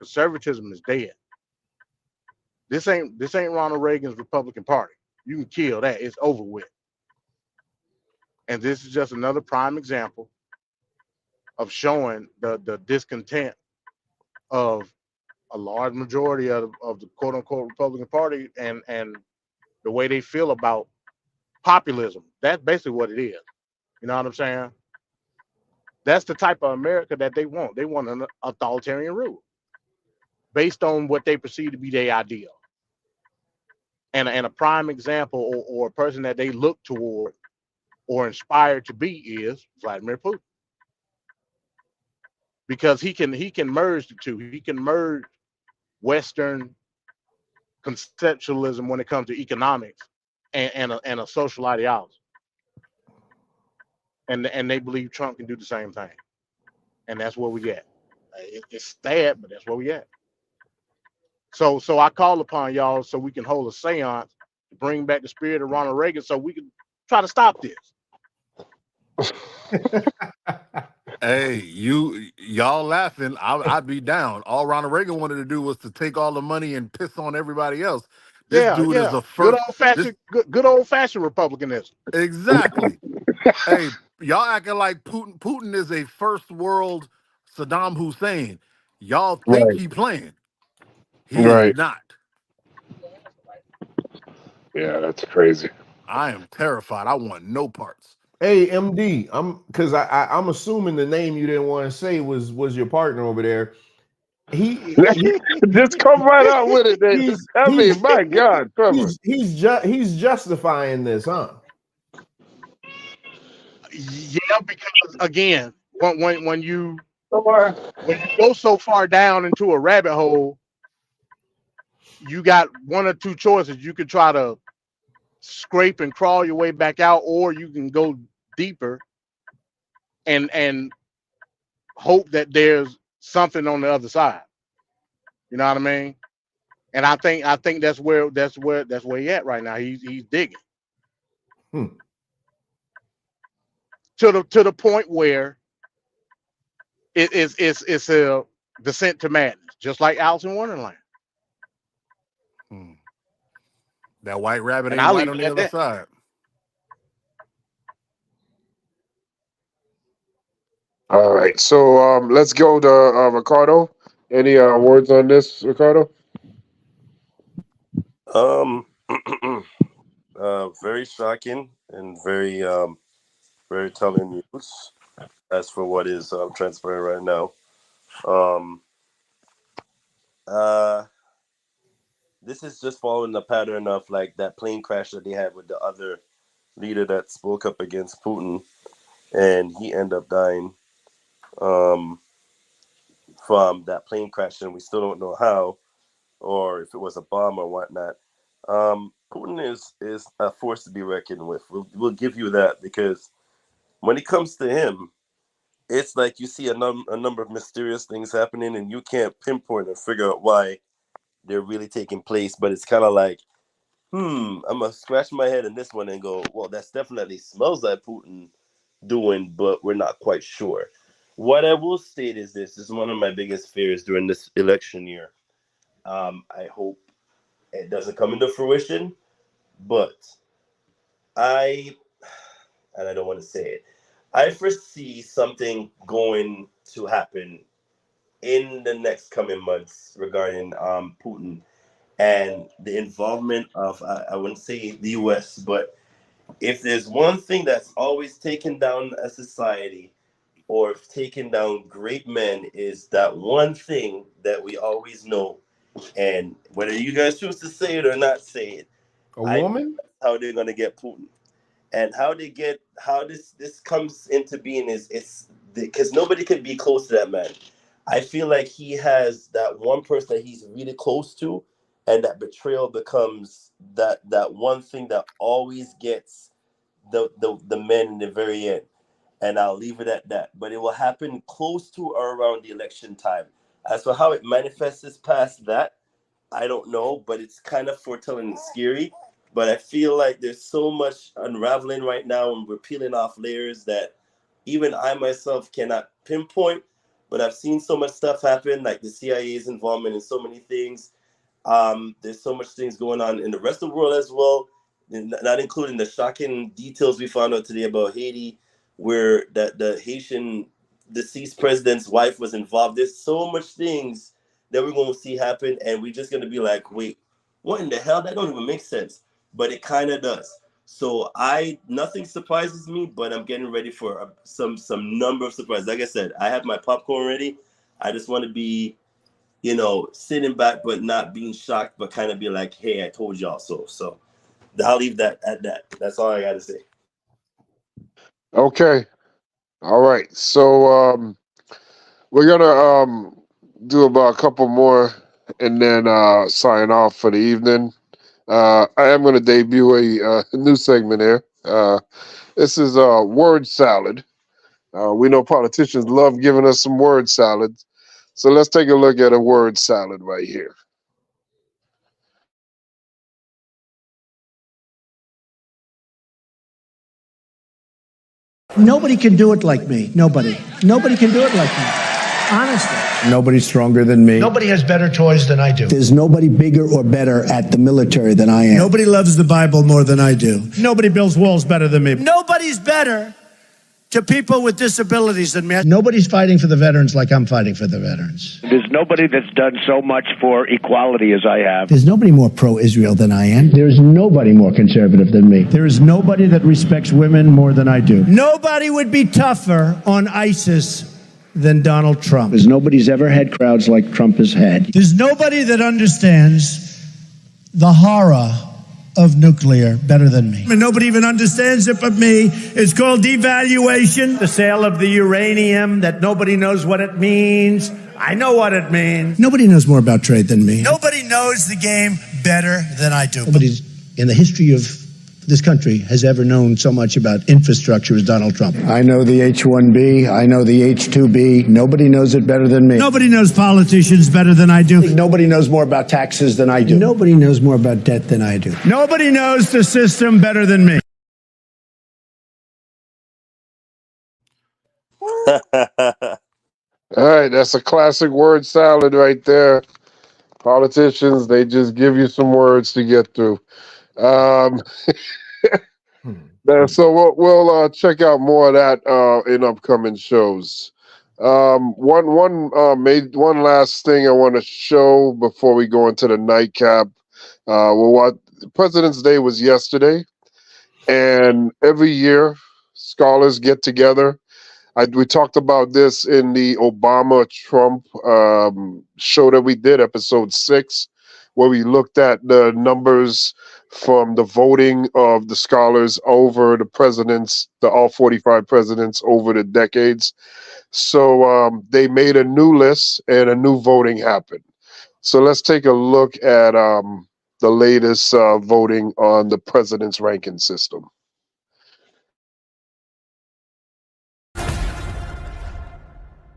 Conservatism is dead. This ain't Ronald Reagan's Republican Party. You can kill that. It's over with. And this is just another prime example of showing the discontent of a large majority of the quote unquote Republican Party and the way they feel about populism. That's basically what it is. You know what I'm saying? That's the type of America that they want. They want an authoritarian rule based on what they perceive to be their ideal. And a prime example or a person that they look toward or inspired to be is Vladimir Putin. Because he can merge the two. He can merge Western conceptualism when it comes to economics and a social ideology. And they believe Trump can do the same thing. And that's where we get. It's sad, but that's where we at. So I call upon y'all so we can hold a seance to bring back the spirit of Ronald Reagan so we can try to stop this. Hey, y'all laughing? I'd be down. All Ronald Reagan wanted to do was to take all the money and piss on everybody else. This dude is the first. Good old fashioned republicanism. Exactly. Hey, y'all acting like Putin is a first world Saddam Hussein. Y'all think he playing? He is not. Yeah, that's crazy. I am terrified. I want no parts. Hey, MD, I'm assuming the name you didn't want to say was your partner over there. He just come right out with it. My God, Trevor. He's justifying this, huh? Yeah, because again, when you go so far down into a rabbit hole, you got one or two choices. You could try to scrape and crawl your way back out, or you can go deeper and hope that there's something on the other side. You know what I mean? And I think that's where he at right now. He's digging. To the point where it's a descent to madness, just like Alice in Wonderland. That white rabbit ain't white on the other side. All right, so let's go to Ricardo. Any words on this, Ricardo? Very shocking and very very telling news as for what is transpiring right now. This is just following the pattern of like that plane crash that they had with the other leader that spoke up against Putin, and he ended up dying from that plane crash, and we still don't know how or if it was a bomb or whatnot. Putin is a force to be reckoned with. We'll give you that, because when it comes to him, it's like you see a number of mysterious things happening, and you can't pinpoint and figure out why they're really taking place. But it's kind of like, I'm gonna scratch my head in this one and go, well, that's definitely smells like Putin doing, but we're not quite sure. What I will state is this is one of my biggest fears during this election year. I hope it doesn't come into fruition, but I don't want to say it, I foresee something going to happen in the next coming months regarding Putin and the involvement of, I wouldn't say the US, but if there's one thing that's always taken down a society or taken down great men, is that one thing that we always know. And whether you guys choose to say it or not say it, a woman? That's how they're gonna get Putin, and how this comes into being is it's because nobody could be close to that man. I feel like he has that one person that he's really close to, and that betrayal becomes that one thing that always gets the men in the very end. And I'll leave it at that. But it will happen close to or around the election time. As for how it manifests past that, I don't know, but it's kind of foretelling and scary. But I feel like there's so much unraveling right now, and we're peeling off layers that even I myself cannot pinpoint. But I've seen so much stuff happen, like the CIA's involvement in so many things. There's so much things going on in the rest of the world as well. not including the shocking details we found out today about Haiti, where that the Haitian deceased president's wife was involved. There's so much things that we're going to see happen, and we're just going to be like, wait, what in the hell? That don't even make sense. But it kind of does. So nothing surprises me, but I'm getting ready for some number of surprises. Like I said, I have my popcorn ready. I just want to be, sitting back, but not being shocked, but kind of be like, hey, I told y'all so. So I'll leave that at that. That's all I got to say. Okay. All right. So we're gonna do about a couple more and then sign off for the evening. I am gonna debut a new segment here. This is word salad. We know politicians love giving us some word salads. So let's take a look at a word salad right here. Nobody can do it like me. Nobody can do it like me. Honestly. Nobody's stronger than me. Nobody has better toys than I do. There's nobody bigger or better at the military than I am. Nobody loves the Bible more than I do. Nobody builds walls better than me. Nobody's better to people with disabilities than me. Nobody's fighting for the veterans like I'm fighting for the veterans. There's nobody that's done so much for equality as I have. There's nobody more pro-Israel than I am. There's nobody more conservative than me. There is nobody that respects women more than I do. Nobody would be tougher on ISIS than Donald Trump. Because nobody's ever had crowds like Trump has had. There's nobody that understands the horror of nuclear better than me. And nobody even understands it but me. It's called devaluation. The sale of the uranium that nobody knows what it means. I know what it means. Nobody knows more about trade than me. Nobody knows the game better than I do. Nobody's in the history of this country has ever known so much about infrastructure as Donald Trump. I know the H-1B. I know the H-2B. Nobody knows it better than me. Nobody knows politicians better than I do. Nobody knows more about taxes than I do. Nobody knows more about debt than I do. Nobody knows the system better than me. All right, that's a classic word salad right there. Politicians, they just give you some words to get through. So we'll check out more of that in upcoming shows. One last thing I want to show before we go into the nightcap. President's Day was yesterday, and every year scholars get together. We talked about this in the Obama-Trump show that we did, episode 6, where we looked at the numbers from the voting of the scholars over the presidents, all 45 presidents over the decades. So they made a new list and a new voting happened. So let's take a look at the latest voting on the president's ranking system.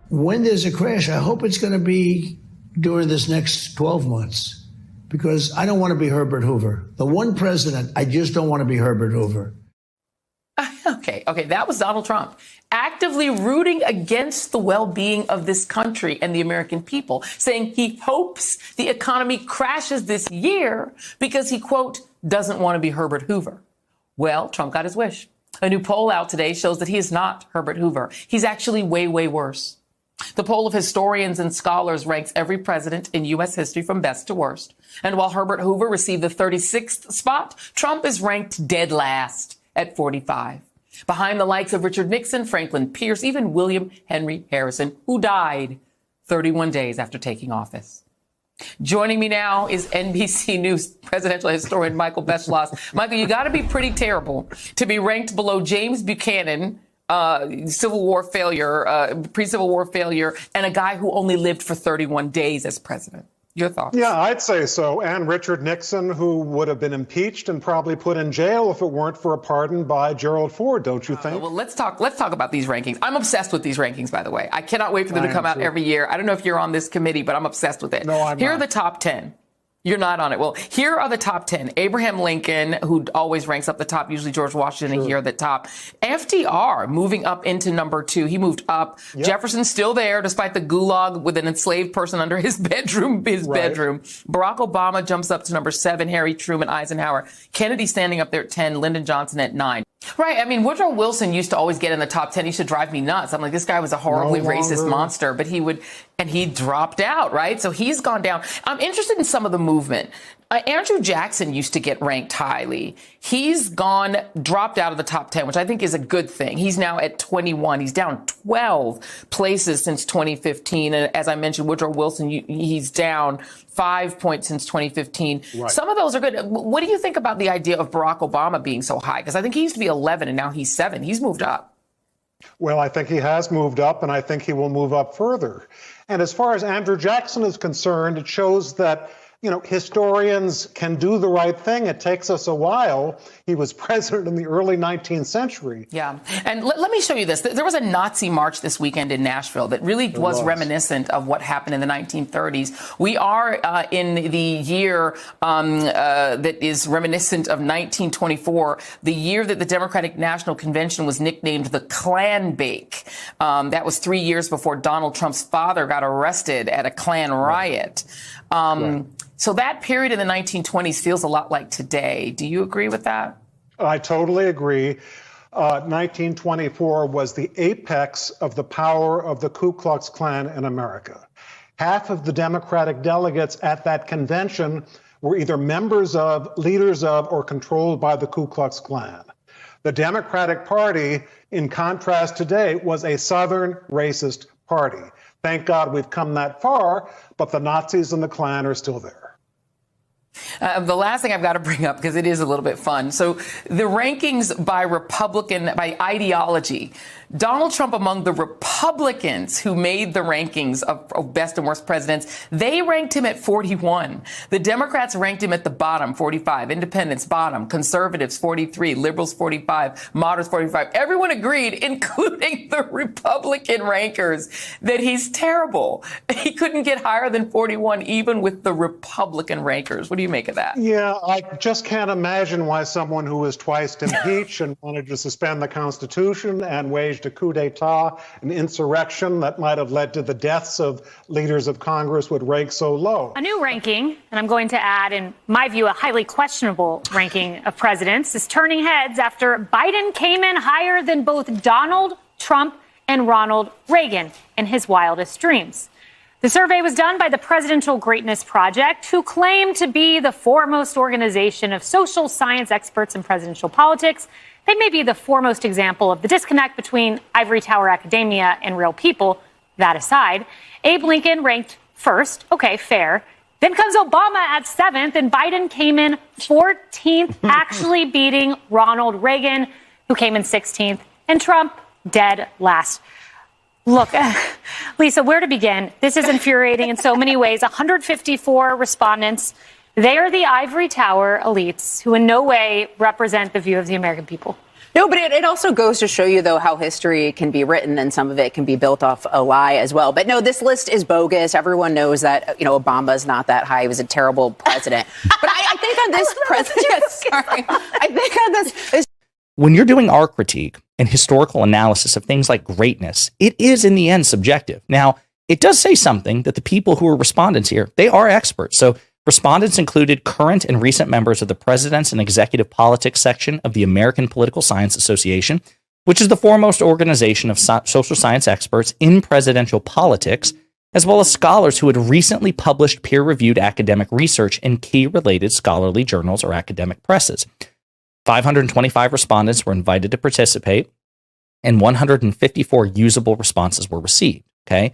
When there's a crash, I hope it's going to be during this next 12 months. Because I don't want to be Herbert Hoover. The one president, I just don't want to be Herbert Hoover. Okay, that was Donald Trump actively rooting against the well-being of this country and the American people, saying he hopes the economy crashes this year because he, quote, doesn't want to be Herbert Hoover. Well, Trump got his wish. A new poll out today shows that he is not Herbert Hoover. He's actually way, way worse. The poll of historians and scholars ranks every president in U.S. history from best to worst. And while Herbert Hoover received the 36th spot, Trump is ranked dead last at 45. Behind the likes of Richard Nixon, Franklin Pierce, even William Henry Harrison, who died 31 days after taking office. Joining me now is NBC News presidential historian Michael Beschloss. Michael, you got to be pretty terrible to be ranked below James Buchanan, Civil War failure, pre-Civil War failure, and a guy who only lived for 31 days as president. Your thoughts? Yeah, I'd say so. And Richard Nixon, who would have been impeached and probably put in jail if it weren't for a pardon by Gerald Ford, don't you think? Well, let's talk about these rankings. I'm obsessed with these rankings, by the way. I cannot wait for them to come out every year. I don't know if you're on this committee, but I'm obsessed with it. No, I'm Here not. are the top 10. You're not on it. Well, here are the top 10. Abraham Lincoln, who always ranks up the top, usually George Washington, and here at the top. FDR moving up into number 2. He moved up. Yep. Jefferson's still there, despite the gulag with an enslaved person under his bedroom. Barack Obama jumps up to number 7. Harry Truman, Eisenhower. Kennedy standing up there at 10. Lyndon Johnson at 9. Right. I mean, Woodrow Wilson used to always get in the top 10. He used to drive me nuts. I'm like, this guy was a horribly racist monster, but he dropped out, right? So he's gone down. I'm interested in some of the movement. Andrew Jackson used to get ranked highly. He's dropped out of the top 10, which I think is a good thing. He's now at 21. He's down 12 places since 2015. And as I mentioned, Woodrow Wilson, he's down 5 points since 2015. Right. Some of those are good. What do you think about the idea of Barack Obama being so high? Because I think he used to be 11 and now he's 7. He's moved up. Well, I think he has moved up, and I think he will move up further. And as far as Andrew Jackson is concerned, it shows that, historians can do the right thing. It takes us a while. He was president in the early 19th century. Yeah. And let me show you this. There was a Nazi march this weekend in Nashville that really was reminiscent of what happened in the 1930s. We are in the year that is reminiscent of 1924, the year that the Democratic National Convention was nicknamed the Klan Bake. That was 3 years before Donald Trump's father got arrested at a Klan riot. So that period in the 1920s feels a lot like today. Do you agree with that? I totally agree. 1924 was the apex of the power of the Ku Klux Klan in America. Half of the Democratic delegates at that convention were either members of, leaders of, or controlled by the Ku Klux Klan. The Democratic Party, in contrast today, was a Southern racist party. Thank God we've come that far, but the Nazis and the Klan are still there. The last thing I've got to bring up, because it is a little bit fun. So the rankings by by ideology. Donald Trump among the Republicans who made the rankings of best and worst presidents, they ranked him at 41. The Democrats ranked him at the bottom, 45. Independents, bottom. Conservatives, 43. Liberals, 45. Moderates, 45. Everyone agreed, including the Republican rankers, that he's terrible. He couldn't get higher than 41, even with the Republican rankers. What do you make of that? Yeah, I just can't imagine why someone who was twice impeached and wanted to suspend the Constitution and waged a coup d'etat, an insurrection that might have led to the deaths of leaders of Congress would rank so low. A new ranking, and I'm going to add, in my view, a highly questionable ranking of presidents, is turning heads after Biden came in higher than both Donald Trump and Ronald Reagan in his wildest dreams. The survey was done by the Presidential Greatness Project, who claim to be the foremost organization of social science experts in presidential politics. They may be the foremost example of the disconnect between ivory tower academia and real people. That aside, Abe Lincoln ranked first. Okay, fair. Then comes Obama at 7th, and Biden came in 14th, actually beating Ronald Reagan, who came in 16th, and Trump dead last. Look, Lisa, where to begin? This is infuriating in so many ways. 154 respondents. They are the ivory tower elites who in no way represent the view of the American people. No, but it also goes to show you, though, how history can be written, and some of it can be built off a lie as well. But no, this list is bogus. Everyone knows that, Obama's not that high. He was a terrible president. But I think on this president, sorry, I think on this. When you're doing art critique and historical analysis of things like greatness, it is in the end subjective. Now, it does say something that the people who are respondents here, they are experts. So respondents included current and recent members of the President's and Executive Politics section of the American Political Science Association, which is the foremost organization of social science experts in presidential politics, as well as scholars who had recently published peer-reviewed academic research in key related scholarly journals or academic presses. 525 respondents were invited to participate, and 154 usable responses were received. Okay.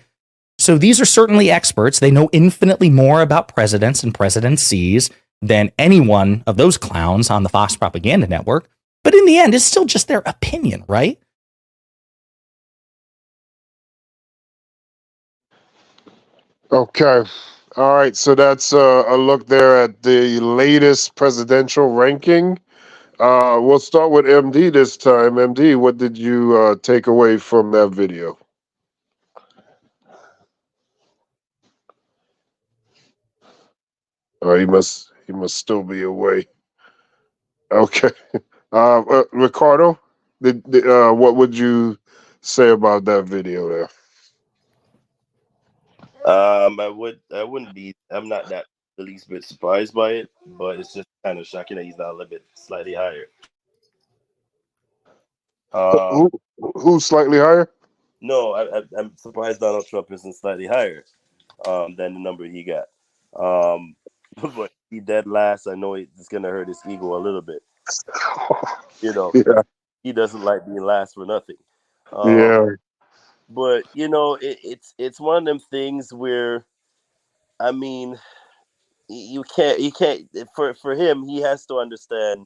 So these are certainly experts. They know infinitely more about presidents and presidencies than any one of those clowns on the Fox propaganda network. But in the end, it's still just their opinion, right? Okay. All right. So that's a look there at the latest presidential ranking. We'll start with MD this time. MD, what did you take away from that video? He must still be away. Okay. Ricardo, what would you say about that video there? I'm not that the least bit surprised by it, but it's just kind of shocking that he's not a little bit slightly higher. Who's slightly higher? No, I'm surprised Donald Trump isn't slightly higher than the number he got. But he dead last. I know it's gonna hurt his ego a little bit. Yeah. He doesn't like being last for nothing. Yeah. But it's one of them things where, I mean, you can't for him, he has to understand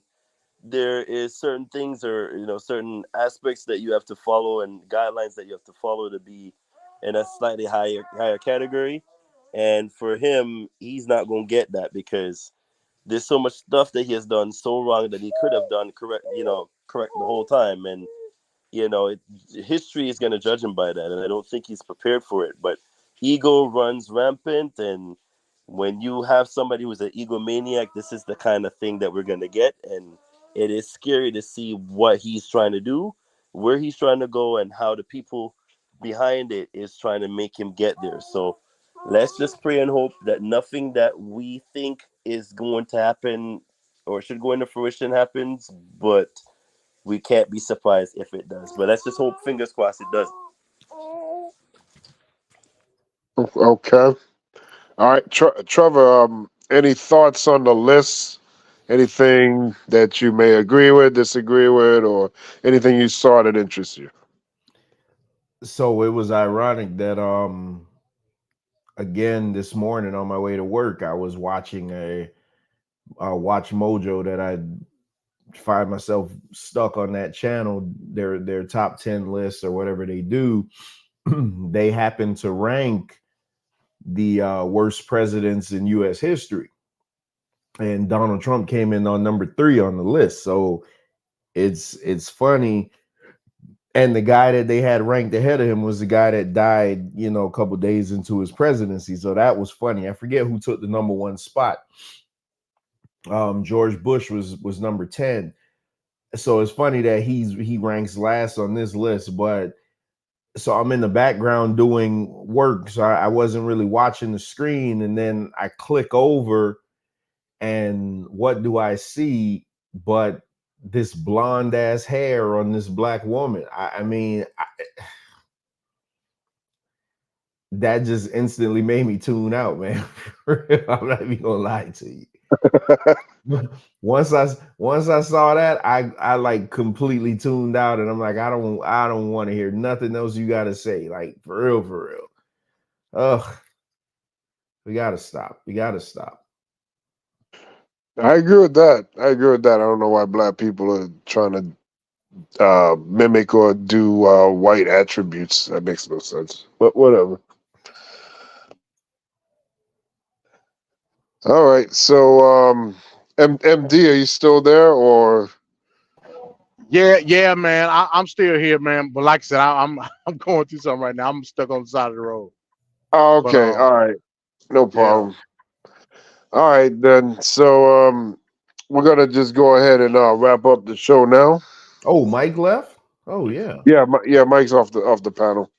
there is certain things, or certain aspects that you have to follow and guidelines that you have to follow to be in a slightly higher category. And for him, he's not going to get that because there's so much stuff that he has done so wrong that he could have done correct the whole time. And history is going to judge him by that, and I don't think he's prepared for it. But ego runs rampant, and when you have somebody who's an egomaniac, this is the kind of thing that we're going to get. And it is scary to see what he's trying to do, where he's trying to go, and how the people behind it is trying to make him get there. So let's just pray and hope that nothing that we think is going to happen or should go into fruition happens, but we can't be surprised if it does. But let's just hope, fingers crossed, it doesn't. Okay. All right, Trevor. Any thoughts on the list? Anything that you may agree with, disagree with, or anything you saw that interests you? So it was ironic that again this morning on my way to work, I was watching a Watch Mojo that I find myself stuck on that channel. Their top 10 lists or whatever they do, they happen to rank the worst presidents in U.S. history, and Donald Trump came in on number 3 on the list. So it's funny. And the guy that they had ranked ahead of him was the guy that died, a couple days into his presidency. So that was funny. I forget who took the number 1 spot. George Bush was number 10. So it's funny that he ranks last on this list. But so I'm in the background doing work, so I wasn't really watching the screen. And then I click over, and what do I see but this blonde ass hair on this black woman? I mean, that just instantly made me tune out, man. I'm not even gonna lie to you. Once I saw that, I like completely tuned out, and I'm like, I don't want to hear nothing else you gotta say. Like, for real. Ugh. We gotta stop. I agree with that. I don't know why black people are trying to mimic or do white attributes. That makes no sense. But whatever. All right. So, MD, are you still there, or? Yeah, man. I'm still here, man. But like I said, I'm going through something right now. I'm stuck on the side of the road. Oh, okay. All right. No problem. Yeah. All right, then. So, we're gonna just go ahead and wrap up the show now. Oh, Mike left. Oh yeah. Yeah. Mike's off the panel.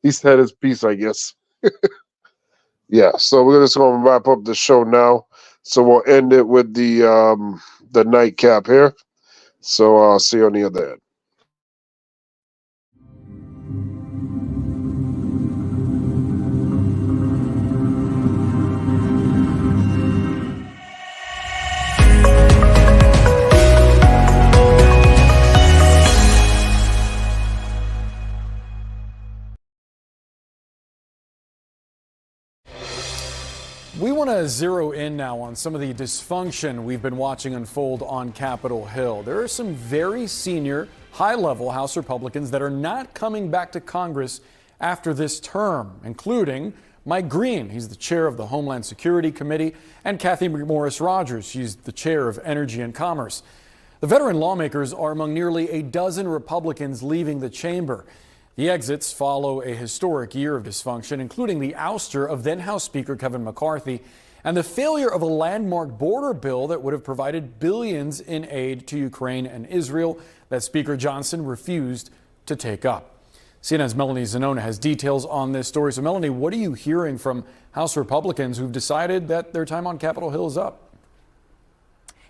He said his piece, I guess. Yeah. So we're just gonna wrap up the show now. So we'll end it with the nightcap here. So I'll see you on the other end. We want to zero in now on some of the dysfunction we've been watching unfold on Capitol Hill. There are some very senior, high-level House Republicans that are not coming back to Congress after this term, including Mike Green. He's the chair of the Homeland Security Committee, and Cathy Morris Rogers. She's the chair of Energy and Commerce. The veteran lawmakers are among nearly a dozen Republicans leaving the chamber. The exits follow a historic year of dysfunction, including the ouster of then House Speaker Kevin McCarthy and the failure of a landmark border bill that would have provided billions in aid to Ukraine and Israel that Speaker Johnson refused to take up. CNN's Melanie Zanona has details on this story. So, Melanie, what are you hearing from House Republicans who've decided that their time on Capitol Hill is up?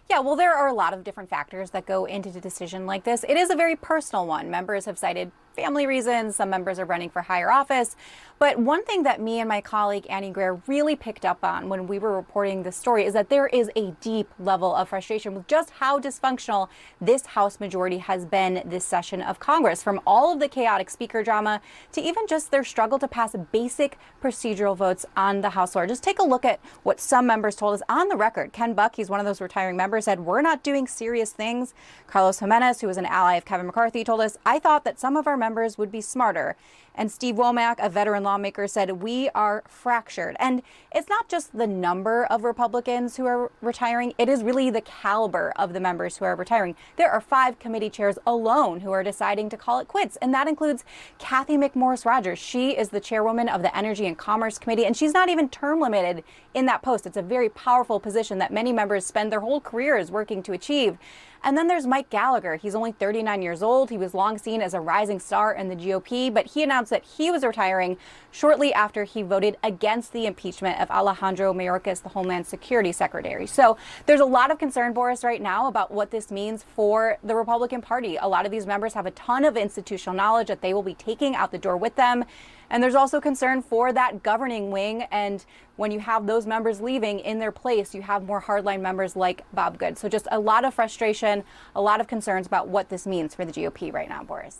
Yeah, well, there are a lot of different factors that go into a decision like this. It is a very personal one. Members have cited family reasons. Some members are running for higher office. But one thing that me and my colleague Annie Greer really picked up on when we were reporting this story is that there is a deep level of frustration with just how dysfunctional this House majority has been this session of Congress, from all of the chaotic speaker drama to even just their struggle to pass basic procedural votes on the House floor. Just take a look at what some members told us on the record. Ken Buck, he's one of those retiring members, said, "We're not doing serious things." Carlos Jimenez, who was an ally of Kevin McCarthy, told us, "I thought that some of our members would be smarter." And Steve Womack, a veteran lawmaker, said, "We are fractured." And it's not just the number of Republicans who are retiring. It is really the caliber of the members who are retiring. There are 5 committee chairs alone who are deciding to call it quits. And that includes Kathy McMorris Rodgers. She is the chairwoman of the Energy and Commerce Committee, and she's not even term limited in that post. It's a very powerful position that many members spend their whole careers working to achieve. And then there's Mike Gallagher. He's only 39 years old. He was long seen as a rising star in the GOP, but he announced that he was retiring shortly after he voted against the impeachment of Alejandro Mayorkas, the Homeland Security Secretary. So there's a lot of concern, Boris, right now about what this means for the Republican Party. A lot of these members have a ton of institutional knowledge that they will be taking out the door with them. And there's also concern for that governing wing. And when you have those members leaving, in their place, you have more hardline members like Bob Good. So just a lot of frustration, a lot of concerns about what this means for the GOP right now, Boris.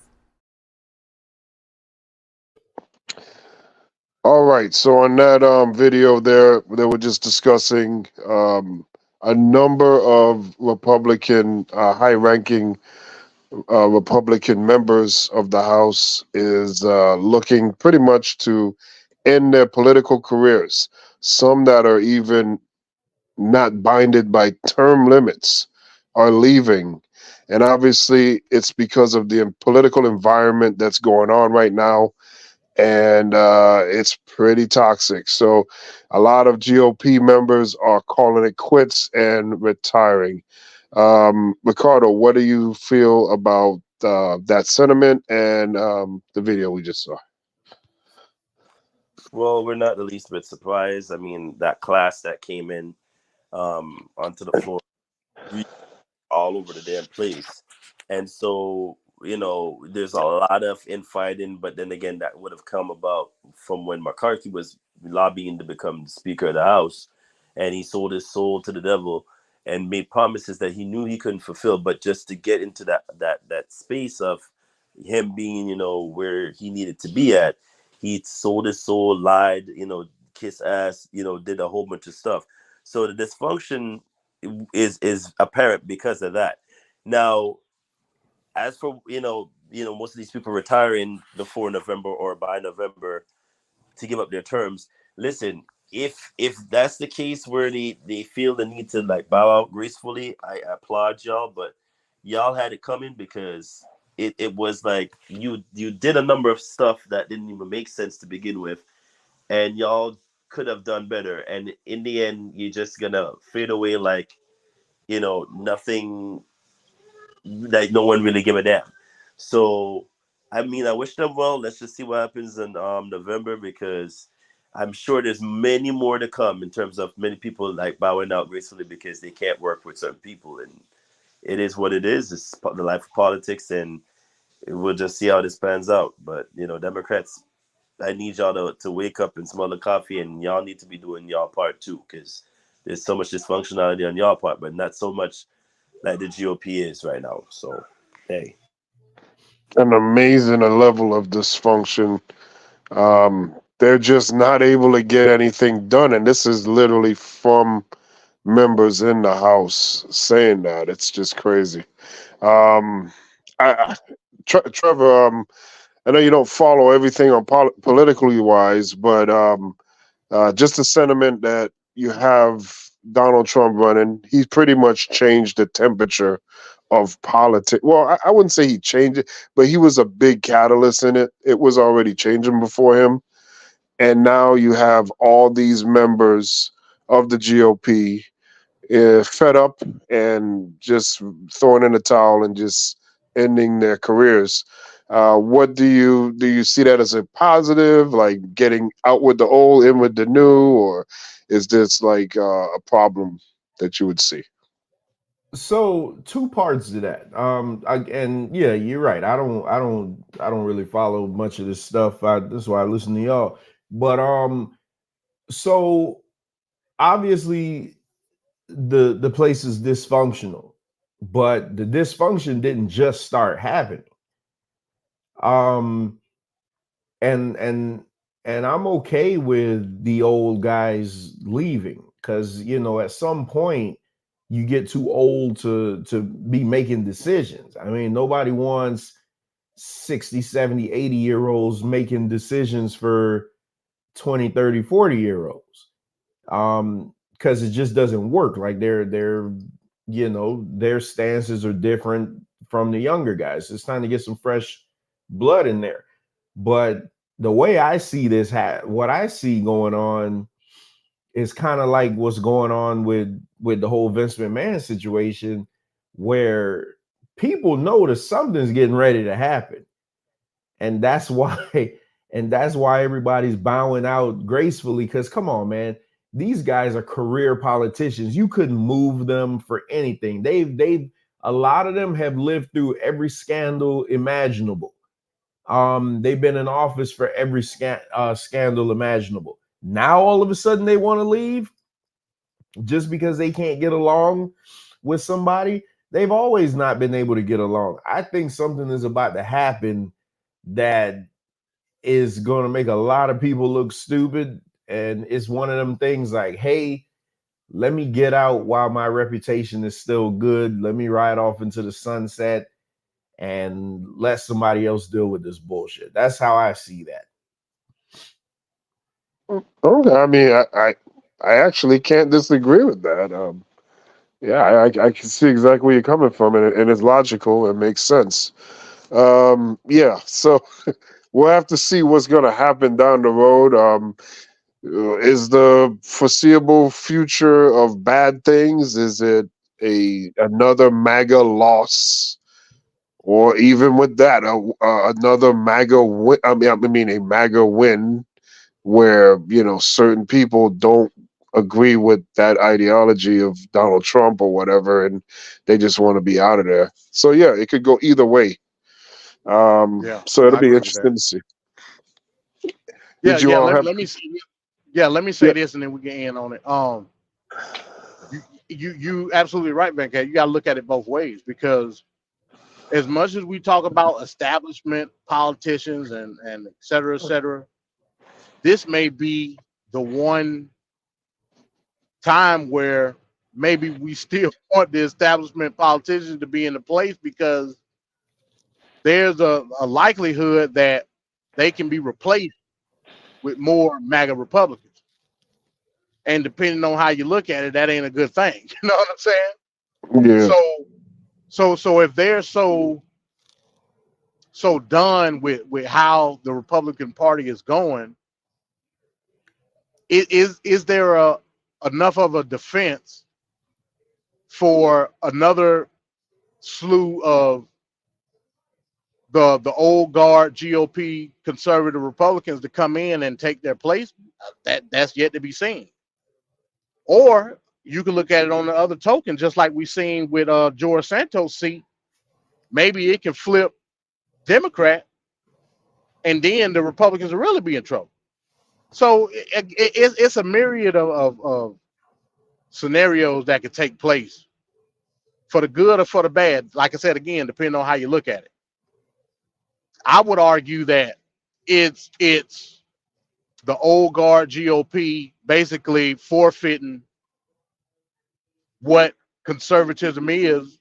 All right. So on that video there, they were just discussing a number of Republican, high-ranking Republican members of the House is looking pretty much to end their political careers. Some that are even not binded by term limits are leaving. And obviously, it's because of the political environment that's going on right now. And it's pretty toxic. So a lot of GOP members are calling it quits and retiring. Ricardo, what do you feel about that sentiment and the video we just saw? Well, we're not the least bit surprised. I mean, that class that came in onto the floor all over the damn place. And so, you know, there's a lot of infighting, but then again, that would have come about from when McCarthy was lobbying to become the Speaker of the House, and he sold his soul to the devil and made promises that he knew he couldn't fulfill. But just to get into that space of him being, you know, where he needed to be at, he sold his soul, lied, you know, kiss ass, you know, did a whole bunch of stuff. So the dysfunction is apparent because of that. Now, as for you know, most of these people retiring before November or by November to give up their terms. Listen, if that's the case where they feel the need to like bow out gracefully, I applaud y'all, but y'all had it coming because it was like you did a number of stuff that didn't even make sense to begin with, and y'all could have done better. And in the end, you're just gonna fade away like, you know, nothing, like no one really give a damn. So, I mean, I wish them well. Let's just see what happens in November, because I'm sure there's many more to come in terms of many people like bowing out gracefully because they can't work with certain people. And it is what it is. It's the life of politics, and we'll just see how this pans out. But, you know, Democrats, I need y'all to wake up and smell the coffee, and y'all need to be doing y'all part too, because there's so much dysfunctionality on y'all part, but not so much like the GOP is right now. So, hey. An amazing level of dysfunction. They're just not able to get anything done. And this is literally from members in the House saying that. It's just crazy. Trevor, I know you don't follow everything on politically wise, but just the sentiment that you have Donald Trump running, he's pretty much changed the temperature of politics. Well, I wouldn't say he changed it, but he was a big catalyst in it. It was already changing before him. And now you have all these members of the GOP, fed up and just throwing in the towel and just ending their careers. What do you see that as a positive, like getting out with the old, in with the new, or is this like a problem that you would see? So two parts to that. And yeah, you're right. I don't really follow much of this stuff. That's why I listen to y'all. But so obviously the place is dysfunctional, but the dysfunction didn't just start happening. Um, and and and I'm okay with the old guys leaving because at some point you get too old to be making decisions. I mean, nobody wants 60, 70, 80-year-olds making decisions for 20, 30, 40-year-olds. Because it just doesn't work. Like their stances are different from the younger guys. It's time to get some fresh blood in there. But the way I see this, what I see going on is kind of like what's going on with the whole Vince McMahon situation, where people know that something's getting ready to happen, and that's why everybody's bowing out gracefully. Because come on, man, these guys are career politicians. You couldn't move them for anything. They've a lot of them have lived through every scandal imaginable. They've been in office for every scandal imaginable. Now all of a sudden they want to leave just because they can't get along with somebody. They've always not been able to get along. I think something is about to happen that is going to make a lot of people look stupid. And it's one of them things like, hey, let me get out while my reputation is still good. Let me ride off into the sunset and let somebody else deal with this bullshit. That's how I see that. Okay, I mean, I actually can't disagree with that. Yeah, I can see exactly where you're coming from, and it's logical. It makes sense. Yeah, so we'll have to see what's going to happen down the road. Is the foreseeable future of bad things? Is it another MAGA loss, or even with that, another MAGA win? I mean, a MAGA win where certain people don't agree with that ideology of Donald Trump or whatever, and they just want to be out of there. So yeah, it could go either way. Yeah, So it'll I be agree with that. interesting to see. Yeah, Did you yeah. all have? Let me see. Yeah, let me say this, and then we can end on it. You absolutely right, Ben K. You got to look at it both ways, because as much as we talk about establishment politicians and et cetera, this may be the one time where maybe we still want the establishment politicians to be in the place, because there's a likelihood that they can be replaced with more MAGA Republicans. And depending on how you look at it, that ain't a good thing. You know what I'm saying? Yeah. So if they're so done with how the Republican Party is going, is there enough of a defense for another slew of the old guard GOP conservative Republicans to come in and take their place? That's yet to be seen. Or you can look at it on the other token, just like we've seen with George Santos' seat. Maybe it can flip Democrat, and then the Republicans will really be in trouble. So it's a myriad of scenarios that could take place, for the good or for the bad. Like I said, again, depending on how you look at it. I would argue that it's the old guard GOP basically forfeiting what conservatism is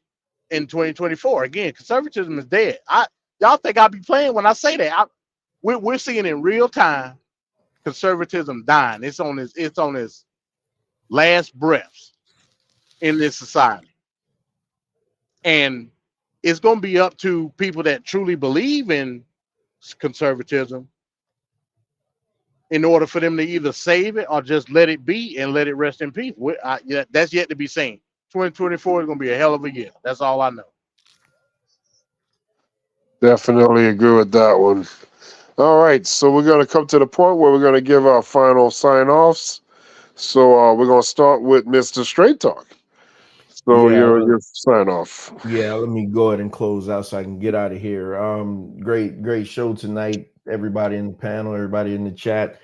in 2024. Again, conservatism is dead. Y'all think I'll be playing when I say that? We're seeing in real time conservatism dying. It's on its last breaths in this society, and it's going to be up to people that truly believe in conservatism in order for them to either save it or just let it be and let it rest in peace. That's yet to be seen. 2024 is going to be a hell of a year. That's all I know. Definitely agree with that one. All right, so we're going to come to the point where we're going to give our final sign-offs. So we're going to start with Mr. Straight Talk. So your sign off. Yeah, let me go ahead and close out so I can get out of here. Great show tonight. Everybody in the panel, everybody in the chat.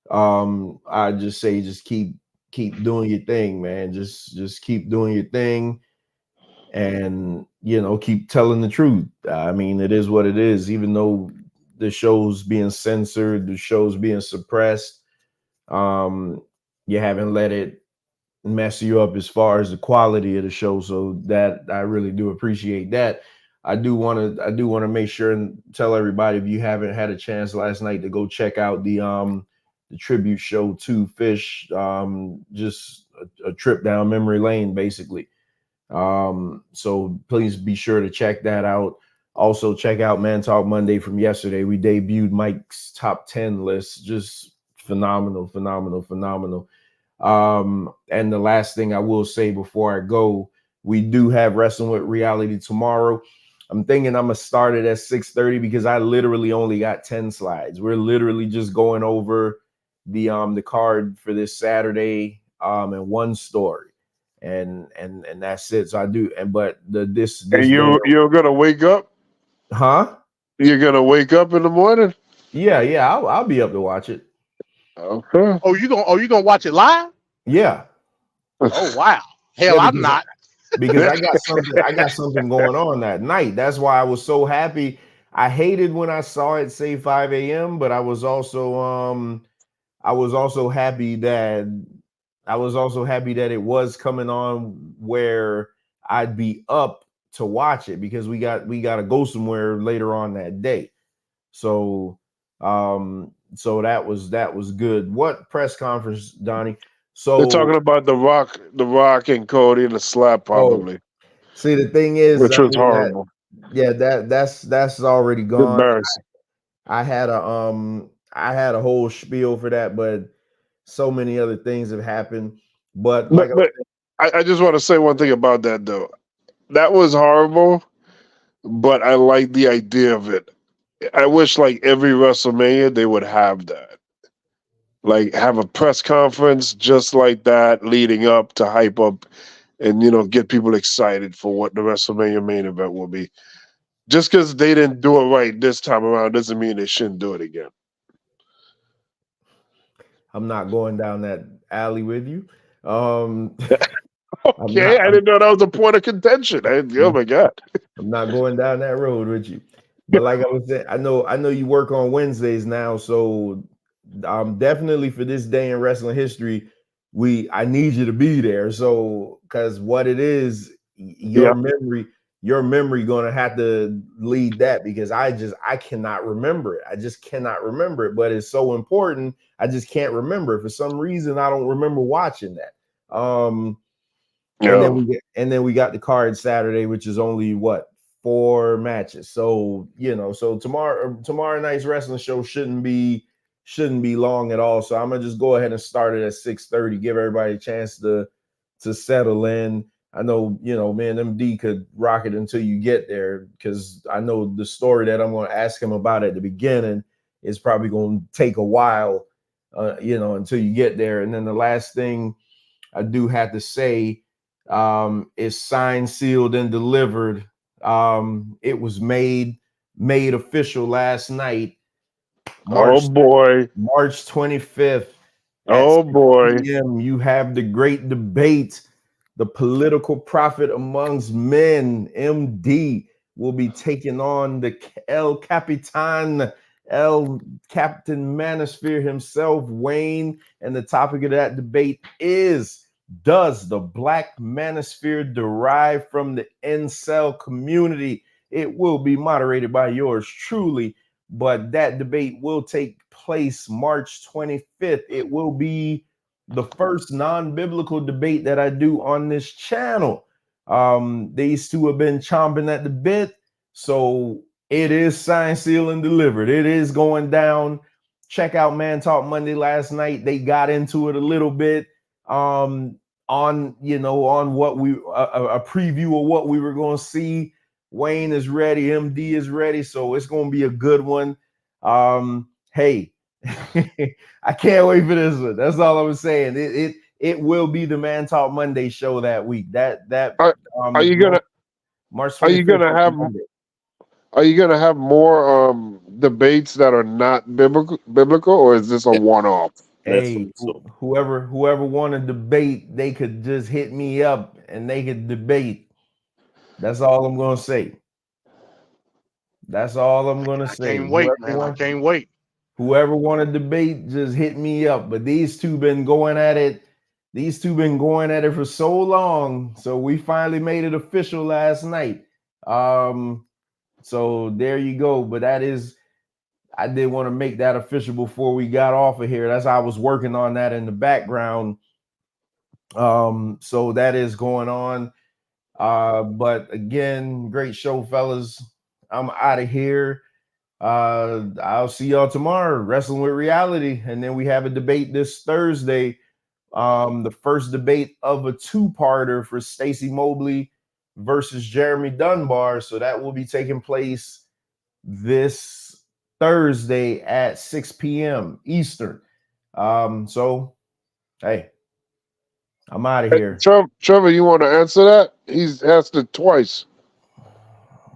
I just say just keep doing your thing, man. Just keep doing your thing, and keep telling the truth. I mean, it is what it is. Even though the show's being censored, the show's being suppressed, you haven't let it mess you up as far as the quality of the show. So that I really do appreciate that. I do want to make sure and tell everybody, if you haven't had a chance last night, to go check out the tribute show to Fish. Just a trip down memory lane, basically. So please be sure to check that out. Also check out Man Talk Monday from yesterday. We debuted Mike's top 10 list. Just phenomenal. And the last thing I will say before I go, we do have Wrestling with Reality tomorrow. I'm thinking I'm gonna start it at 6:30 because I literally only got 10 slides. We're literally just going over the card for this Saturday and one story, and that's it. So I do, but this and you're gonna wake up, huh? You're gonna wake up in the morning? Yeah, I'll be up to watch it. Okay. Oh, you gonna watch it live? Yeah. Oh wow. Hell, I'm not. Because I got something going on that night. That's why I was so happy. I hated when I saw it say 5 a.m., but I was also happy that it was coming on where I'd be up to watch it, because we got to go somewhere later on that day. So that was good. What press conference, Donnie? So they're talking about the Rock and Cody and the slap, probably. See, the thing is, which was horrible. That's already gone. Embarrassing. I had a whole spiel for that, but so many other things have happened. But I just want to say one thing about that, though. That was horrible, but I like the idea of it. I wish, like, every WrestleMania they would have that. Like, have a press conference just like that leading up to hype up and, get people excited for what the WrestleMania main event will be. Just because they didn't do it right this time around doesn't mean they shouldn't do it again. I'm not going down that alley with you. Okay, I didn't know that was a point of contention. Oh my God. I'm not going down that road with you. But like I was saying, I know you work on Wednesdays now, so definitely for this day in wrestling history, I need you to be there. So, because what it is, your memory gonna have to lead that, because I cannot remember it. I just cannot remember it, but it's so important. I just can't remember it. For some reason, I don't remember watching that. And then we got the card Saturday, which is only 4 matches. So tomorrow night's wrestling show shouldn't be long at all. So I'm gonna just go ahead and start it at 6:30. Give everybody a chance to settle in. I know, me and MD could rock it until you get there, because I know the story that I'm going to ask him about at the beginning is probably going to take a while, until you get there. And then the last thing I do have to say is signed, sealed, and delivered. It was made official last night. March 25th. Oh boy. You have the great debate. The political prophet amongst men, MD, will be taking on the El Capitan, Captain Manosphere himself, Wayne. And the topic of that debate is, does the Black Manosphere derive from the incel community? It will be moderated by yours truly, but that debate will take place March 25th. It will be the first non-biblical debate that I do on this channel. These two have been chomping at the bit, so it is signed, sealed, and delivered. It is going down. check out Man Talk Monday last night. They got into it a little bit on what we a preview of what we were going to see. Wayne is ready, MD is ready, so it's going to be a good one. Hey, I can't wait for this one. That's all I'm saying. It will be the Man Talk Monday show that week. Are you gonna March are you 25th gonna have Monday. are you gonna have more debates that are not biblical, or is this a one-off? Hey, whoever want to debate, they could just hit me up and they could debate. That's all I'm gonna say. That's all I'm gonna say. Can't wait, man. I can't wait. Whoever want to debate, just hit me up. But these two been going at it. These two been going at it for so long. So we finally made it official last night. So there you go. But I did want to make that official before we got off of here. That's how I was working on that in the background. So that is going on. But again, great show, fellas. I'm out of here. I'll see y'all tomorrow, Wrestling with Reality. And then we have a debate this Thursday. The first debate of a two-parter for Stacey Mobley versus Jeremy Dunbar. So that will be taking place this Thursday at 6 p.m. Eastern. So hey, I'm out of here. Trevor, you want to answer that? He's asked it twice.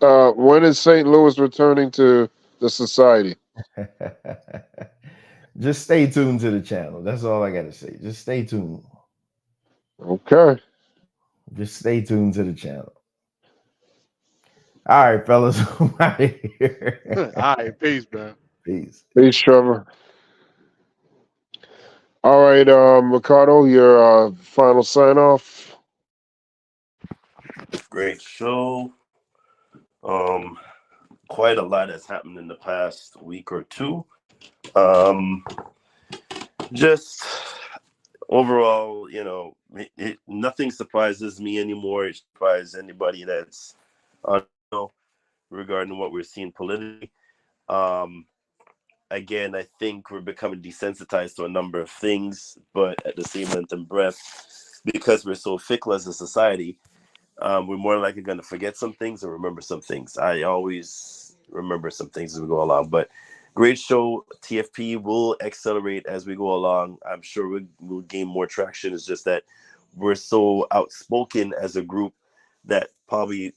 When is St. Louis returning to the society? Just stay tuned to the channel. That's all I got to say. Just stay tuned. Okay. Just stay tuned to the channel. All right, fellas. I'm out of here. All right. Peace, man. Peace. Peace, Trevor. All right, Ricardo, your final sign off. Great show. Quite a lot has happened in the past week or two. Just overall, nothing surprises me anymore. It surprises anybody that's regarding what we're seeing politically. Again, I think we're becoming desensitized to a number of things, but at the same length and breath, because we're so fickle as a society, we're more likely going to forget some things or remember some things. I always remember some things as we go along, but great show. TFP will accelerate as we go along. I'm sure we'll gain more traction. It's just that we're so outspoken as a group that probably,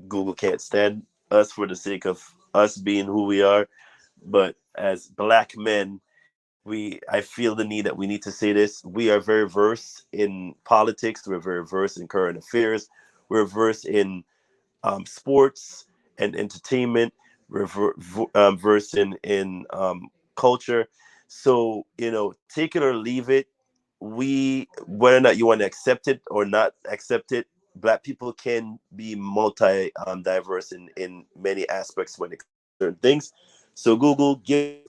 Google can't stand us for the sake of us being who we are. But as Black men, I feel the need that we need to say this. We are very versed in politics. We're very versed in current affairs. We're versed in sports and entertainment. We're versed in culture. So, take it or leave it. Whether or not you want to accept it or not accept it, Black people can be multi diverse in many aspects when it comes to certain things. So Google, give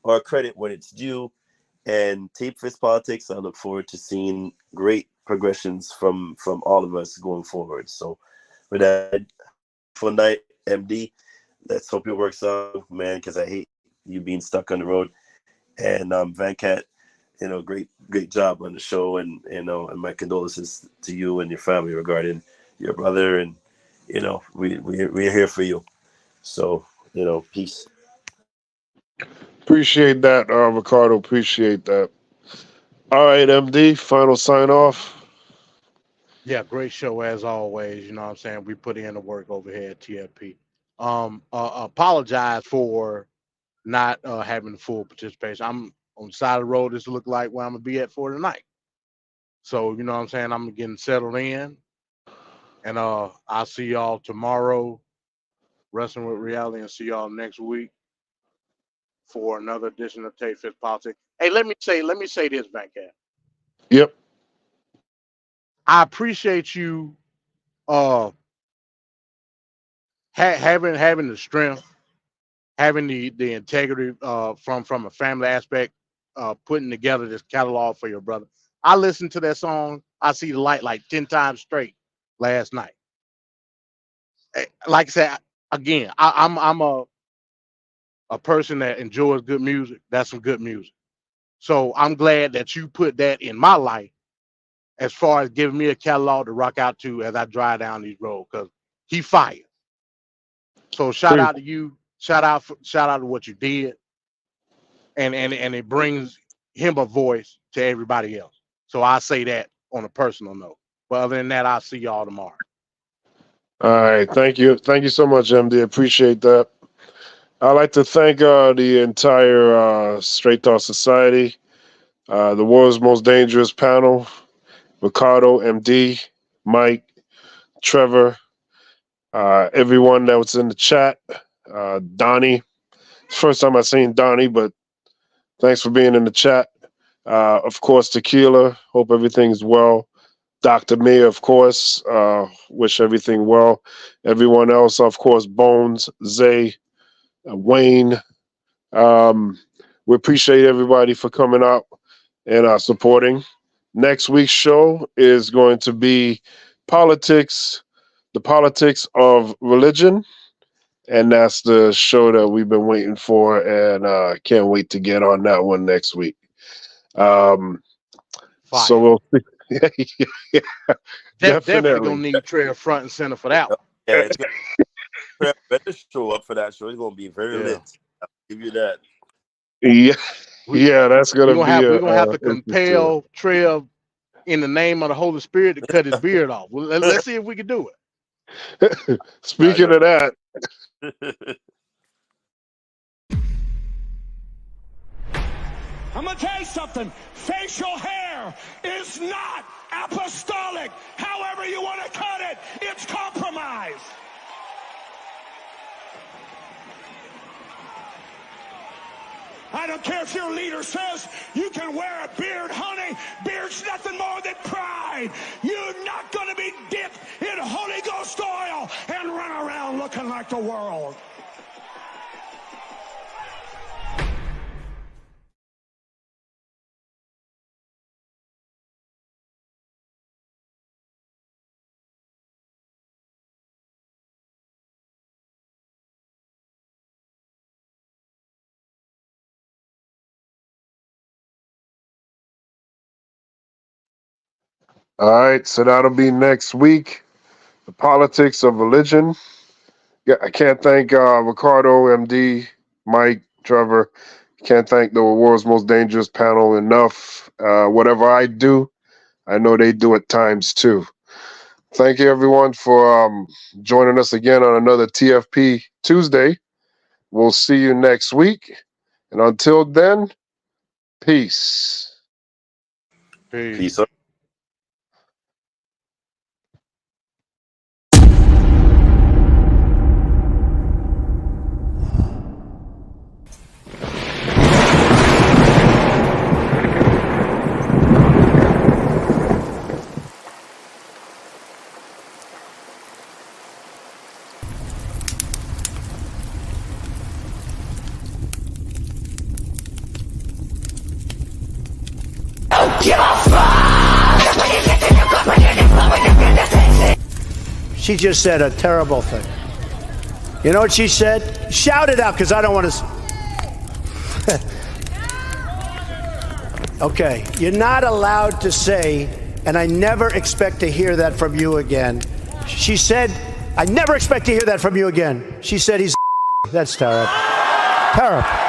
our credit when it's due. And Tape Fist Politics, I look forward to seeing great progressions from all of us going forward. So with that, for night, MD, let's hope it works out, man, because I hate you being stuck on the road. And Van Cat, great job on the show, and and my condolences to you and your family regarding your brother, and we're here for you. So peace. Appreciate that, Ricardo. Appreciate that. All right, MD, final sign off. Yeah, great show as always. You know what I'm saying? We put in the work over here at TFP. Apologize for not having the full participation. I'm on the side of the road. This look like where I'm gonna be at for tonight. So you know what I'm saying? I'm getting settled in, and I'll see y'all tomorrow, Wrestling with Reality, and see y'all next week for another edition of Tape Fist Politics. Hey, let me say this, Bankhead. Yep. I appreciate you having the strength, having the integrity from a family aspect, putting together this catalog for your brother. I listened to that song, I See the Light, like 10 times straight last night. Like I said, again, I'm a a person that enjoys good music, that's some good music. So I'm glad that you put that in my life as far as giving me a catalog to rock out to as I drive down these roads, because he fired. So shout out to you. Shout out to what you did. And it brings him a voice to everybody else. So I say that on a personal note. But other than that, I'll see y'all tomorrow. All right. Thank you. Thank you so much, MD. Appreciate that. I'd like to thank the entire Straight Talk Society, the world's most dangerous panel, Ricardo, MD, Mike, Trevor, everyone that was in the chat, Donnie. First time I've seen Donnie, but thanks for being in the chat. Of course, Tequila. Hope everything's well. Dr. Mia, of course. Wish everything well. Everyone else, of course, Bones, Zay, Wayne. We appreciate everybody for coming out and supporting. Next week's show is going to be the politics of religion. And that's the show that we've been waiting for, and can't wait to get on that one next week. So we'll see. Yeah, Definitely gonna need Trail front and center for that one. Yeah, Trail better show up for that show. It's gonna be very lit. I'll give you that. Yeah, that's gonna be. We're gonna have to compel Trail in the name of the Holy Spirit to cut his beard off. Let's see if we can do it. Speaking of that. I'm gonna tell you something. Facial hair is not apostolic. However you want to cut it, it's compromise. I don't care if your leader says you can wear a beard, honey. Beard's nothing more than pride. You're not going to be dipped in Holy Ghost oil and run around looking like the world. All right, so that'll be next week. The politics of religion. Yeah, I can't thank Ricardo, MD, Mike, Trevor. Can't thank the world's most dangerous panel enough. Whatever I do, I know they do it times two. Thank you, everyone, for joining us again on another TFP Tuesday. We'll see you next week. And until then, peace. Peace. She just said a terrible thing. You know what she said? Shout it out, because I don't want to. Okay, you're not allowed to say, and I never expect to hear that from you again. She said, I never expect to hear that from you again. She said he's. That's terrible. Terrible.